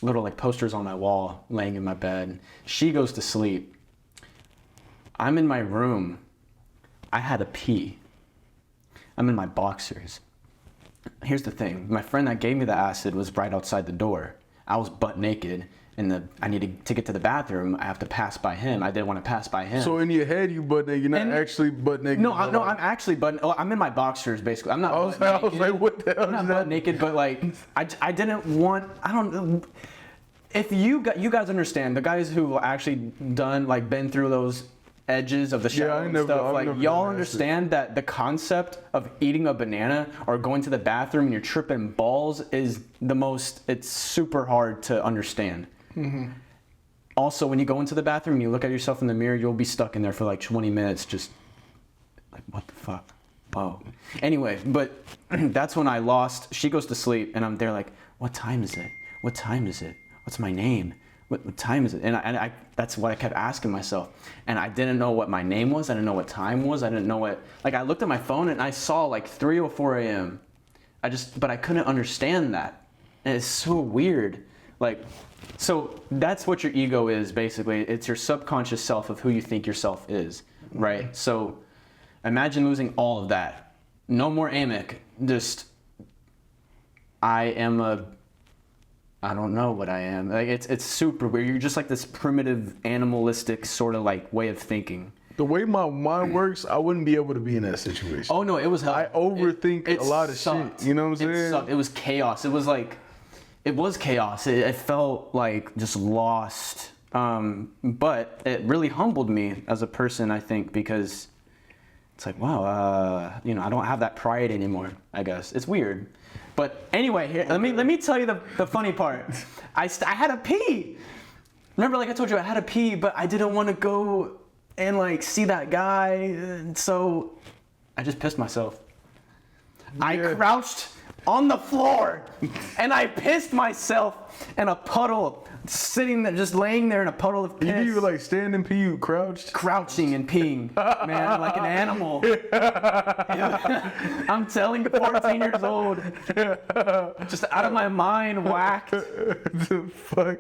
little like posters on my wall, laying in my bed. She goes to sleep. I'm in my room. I had to pee. I'm in my boxers. Here's the thing, my friend that gave me the acid was right outside the door. I was butt naked, and I needed to get to the bathroom. I have to pass by him. I didn't want to pass by him. So in your head, you butt naked. You're not actually butt naked. No, I'm actually butt. I'm in my boxers, basically. I'm not. I was like, what the hell? I'm not butt naked, but like, I didn't want. I don't know. If you guys understand, the guys who actually been through those edges of the shower and stuff, like y'all understand that the concept of eating a banana or going to the bathroom and you're tripping balls is it's super hard to understand. Mm-hmm. Also, when you go into the bathroom and you look at yourself in the mirror, you'll be stuck in there for like 20 minutes just like, what the fuck? Oh. Anyway, but that's when I lost. She goes to sleep and I'm there like, what time is it? What time is it? What's my name? What time is it? And I that's what I kept asking myself. And I didn't know what my name was. I didn't know what time was. I didn't know what, like I looked at my phone and I saw like 3:04 a.m. But I couldn't understand that. And it's so weird. Like, so that's what your ego is basically. It's your subconscious self of who you think yourself is, right? So imagine losing all of that. No more A.M.E.C. Just, I don't know what I am. Like it's super weird. You're just like this primitive, animalistic sort of like way of thinking. The way my mind works, I wouldn't be able to be in that situation. Oh no, it was hell. I overthink a lot of sucked. shit. You know what I'm saying? It sucked. It was chaos. It was chaos. It felt like just lost. But it really humbled me as a person, I think, because it's like, wow, I don't have that pride anymore, I guess. It's weird. But anyway, here, let me tell you the funny part. I had to pee. Remember, like I told you, I had to pee, but I didn't want to go and like see that guy, and so I just pissed myself. Yeah. I crouched on the floor and I pissed myself in a puddle, sitting there, just laying there in a puddle of piss. You didn't even like stand and pee, you crouched? Crouching and peeing, man, like an animal. I'm telling you, 14 years old, just out of my mind, whacked. The fuck?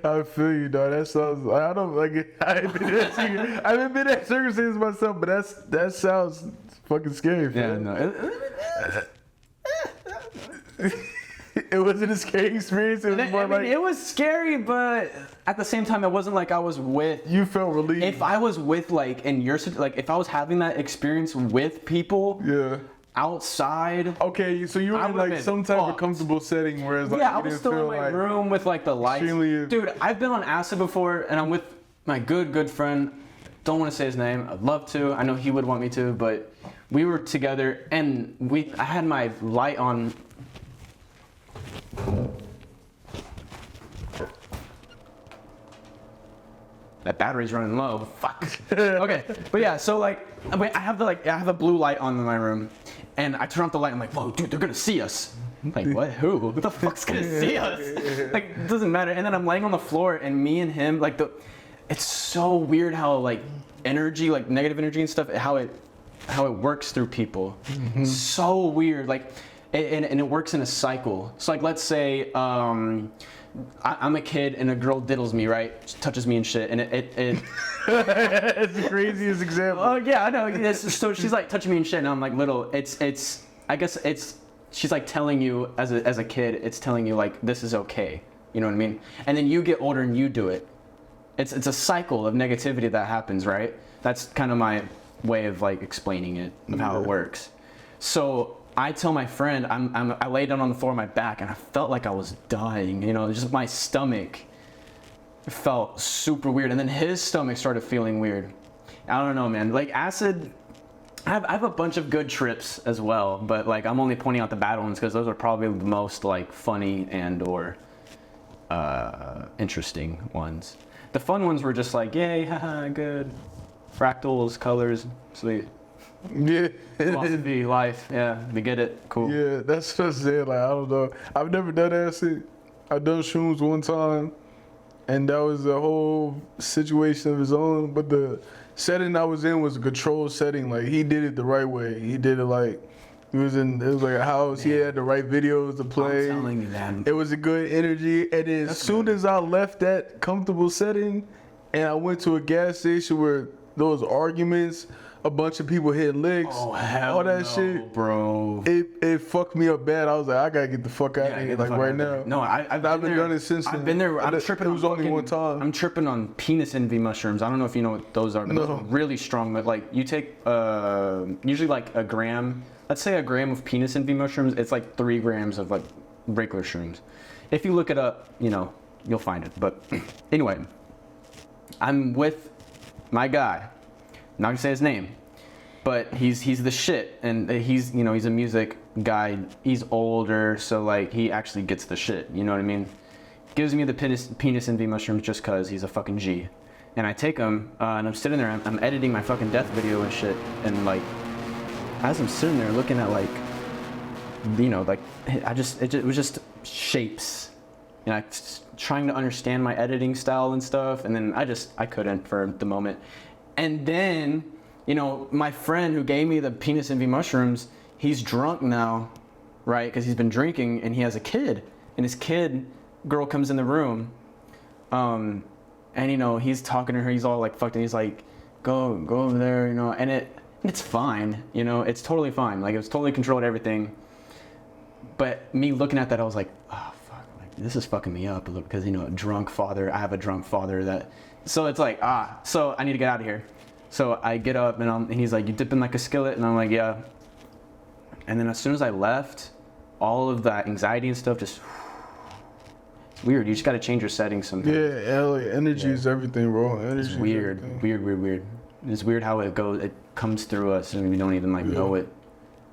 I feel you, dog. That sounds, I don't like it. I haven't been in that circumstance myself, but that sounds fucking scary. Yeah, no. It wasn't a scary experience. It was more like, it was scary, but at the same time, it wasn't like I was with. You felt relieved. If I was with if I was having that experience with people, yeah, outside. Okay, so you were I in would've like been some type of fucked. comfortable setting where it's like Yeah, I you was didn't still in feel my like room with like the lights. extremely- Dude, I've been on acid before, and I'm with my good friend. Don't want to say his name. I'd love to. I know he would want me to, but we were together, and I had my light on. That battery's running low. Fuck. Okay, but yeah, so like, I have a blue light on in my room, and I turn off the light. I'm like, whoa, dude, they're gonna see us. I'm like, what? Who the fuck's gonna see us? Like, it doesn't matter. And then I'm laying on the floor, and me and him, like it's so weird how like energy, like negative energy and stuff, how it works through people. So weird, like, and it works in a cycle. So like, let's say I'm a kid and a girl diddles me, right? She touches me and shit, and it It's the craziest example. oh yeah, I know. So she's like touching me and shit, and I'm like, little. I guess she's like telling you as a kid, it's telling you like this is okay. You know what I mean? And then you get older and you do it. It's a cycle of negativity that happens, right? That's kind of my way of like explaining it, of how it works. So I tell my friend, I lay down on the floor on my back, and I felt like I was dying. You know, just my stomach felt super weird, and then his stomach started feeling weird. I don't know, man. Like acid, I have a bunch of good trips as well, but like I'm only pointing out the bad ones because those are probably the most like funny and or interesting ones. The fun ones were just like, yay, haha, good. Fractals, colors, sweet. Yeah. Philosophy, life, yeah, we get it, cool. Yeah, that's what I'm saying. Like, I don't know. I've never done acid. I've done shrooms one time, and that was a whole situation of his own. But the setting I was in was a controlled setting. Like, he did it the right way. He did it like, it was like a house. He had the right videos to play. I'm telling you, man. It was a good energy. And then as soon as I left that comfortable setting, and I went to a gas station where there was arguments, a bunch of people hit licks, Oh, hell all that no, shit, bro. it fucked me up bad. I was like, I gotta get the fuck out of here, like right now. No, I've been there. done it since I've then. been there. I'm It tripping. was on only fucking- one time. I'm tripping on penis envy mushrooms. I don't know if you know what those are, but those No. are really strong. But like, you take usually like a gram. Let's say a gram of penis envy mushrooms. It's like 3 grams of like regular shrooms. If you look it up, you know, you'll find it. But anyway, I'm with my guy. I'm not gonna say his name, but he's the shit, and he's a music guy. He's older, so like he actually gets the shit. You know what I mean? Gives me the penis envy mushrooms just cause he's a fucking G, and I take them and I'm sitting there. I'm editing my fucking death video and shit, and like as I'm sitting there looking at like, you know, like it was just shapes. You know, trying to understand my editing style and stuff, and then I couldn't for the moment. And then, you know, my friend who gave me the penis envy mushrooms, he's drunk now, right? Because he's been drinking, and he has a kid, and his girl comes in the room, and you know, he's talking to her, he's all like fucked, and he's like, go over there, you know, and it's fine, you know, it's totally fine, like it was totally controlled, everything. But me looking at that, I was like, oh fuck, like this is fucking me up, because you know, I have a drunk father so it's like, so I need to get out of here. So I get up, and he's like, you dipping like a skillet? And I'm like, yeah. And then as soon as I left, all of that anxiety and stuff just, it's weird. You just got to change your settings sometimes. Yeah, like, energy is everything, bro. Energy It's is weird. everything. Weird. It's weird how it goes. It comes through us, and we don't even like know it,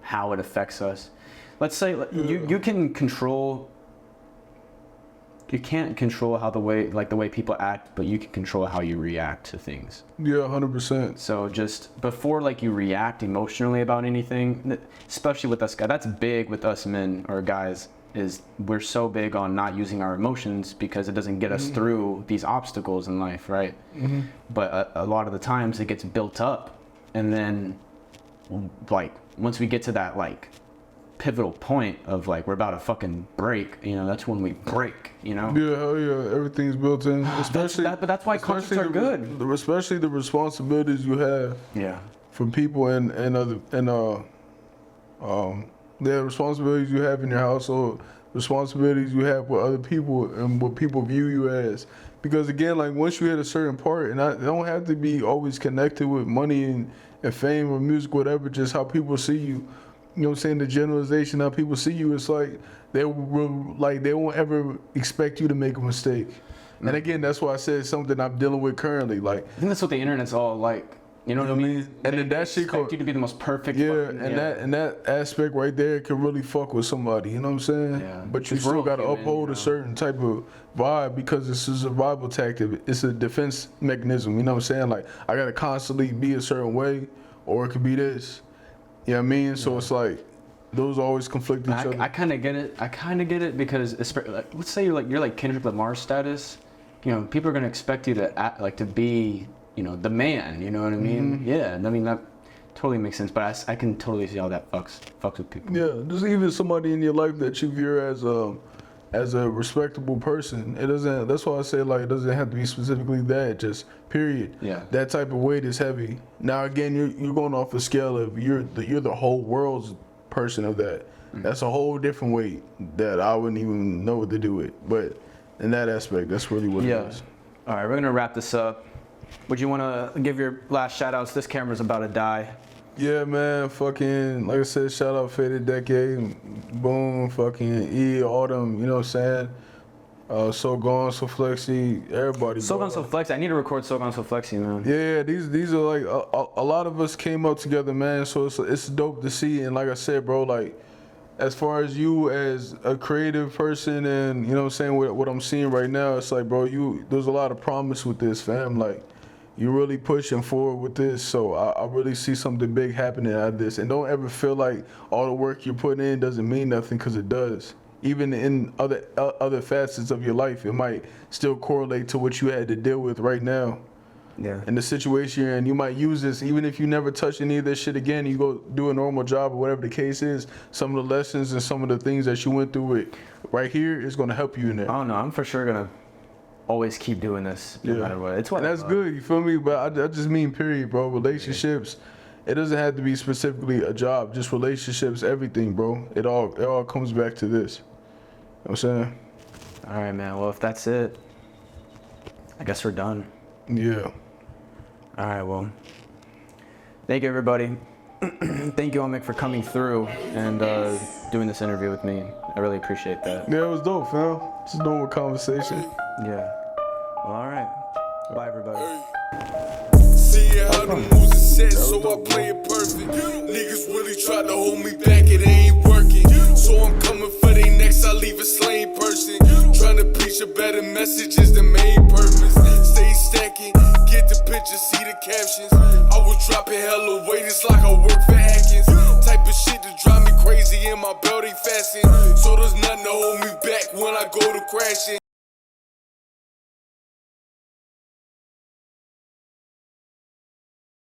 how it affects us. Let's say you can control. You can't control how the way people act, but you can control how you react to things. Yeah, 100%. So just before like you react emotionally about anything, especially with us guys, that's big with us men or guys, is we're so big on not using our emotions because it doesn't get us through these obstacles in life, right? But a lot of the times it gets built up, and then like once we get to that like pivotal point of like we're about to fucking break, you know, that's when we break, you know. Yeah, hell yeah, everything's built in. Especially, but that's why concerts are good. Especially the responsibilities you have Yeah. from people and the responsibilities you have in your household, responsibilities you have with other people, and what people view you as. Because again, like once you hit a certain part, and I don't have to be always connected with money and fame or music, whatever, just how people see you. you know what I'm saying, the generalization how people see you, it's like they won't ever expect you to make a mistake. And again, that's why I said something I'm dealing with currently. Like, I think that's what the internet's all like. You know what I mean? And then that shit expect you to be the most perfect. that aspect right there can really fuck with somebody. You know what I'm saying? Yeah. But you It's still real gotta human, uphold you a know? certain type of vibe because it's a survival tactic. It's a defense mechanism. You know what I'm saying? Like, I gotta constantly be a certain way, or it could be this. You know what I mean? So it's like those always conflict each other. I kind of get it because like, let's say you're like Kendrick Lamar status. You know, people are gonna expect you to act, like to be, you know, the man. You know what I mean? Yeah. I mean that totally makes sense. But I can totally see how that fucks with people. Yeah, just even somebody in your life that you view as a respectable person. It doesn't. That's why I say like it doesn't have to be specifically that. Just period. Yeah. That type of weight is heavy. Now again, you're going off a scale of you're the whole world's person of that. That's a whole different weight that I wouldn't even know what to do with. But in that aspect, that's really what it is. All right, we're gonna wrap this up. Would you want to give your last shout outs? This camera's about to die. Yeah, man, fucking, like I said, shout out Faded Decade, Boom, fucking E, Autumn, you know what I'm saying? So Gone, So Flexy, everybody. So bro. Gone So Flexy. I need to record So Gone So Flexy, man. Yeah, these are like, a lot of us came up together, man, so it's dope to see, and like I said, bro, like, as far as you as a creative person and, you know what I'm saying, what I'm seeing right now, it's like, bro, there's a lot of promise with this, fam, like, you're really pushing forward with this, so I really see something big happening out of this. And don't ever feel like all the work you're putting in doesn't mean nothing, because it does. Even in other facets of your life, it might still correlate to what you had to deal with right now. Yeah. In the situation you're in, you might use this, even if you never touch any of this shit again, you go do a normal job or whatever the case is, some of the lessons and some of the things that you went through with right here is going to help you in there. I don't know. I'm for sure gonna always keep doing this no matter what. It's what And that's good, you feel me? But I just mean period, bro. Relationships, it doesn't have to be specifically a job, just relationships, everything, bro. It all comes back to this. You know what I'm saying? All right, man. Well, if that's it, I guess we're done. Yeah. All right, well, thank you, everybody. Thank you, A.M.E.C., for coming through and doing this interview with me. I really appreciate that. Yeah, it was dope, fam. Just normal conversation. Yeah. Well, all right. Bye, everybody. See how the moves are set, so I play it perfect. Niggas really try to hold me back, it ain't working. So I'm coming for they next, I leave a slain person. Trying to preach a better message is the main purpose. Stay stacking, get the picture, see the captions. I was dropping hella weight, it's like I work for Atkins. Type of shit to drive me crazy in my belt ain't fasten. So there's nothing to hold me back when I go to crashing.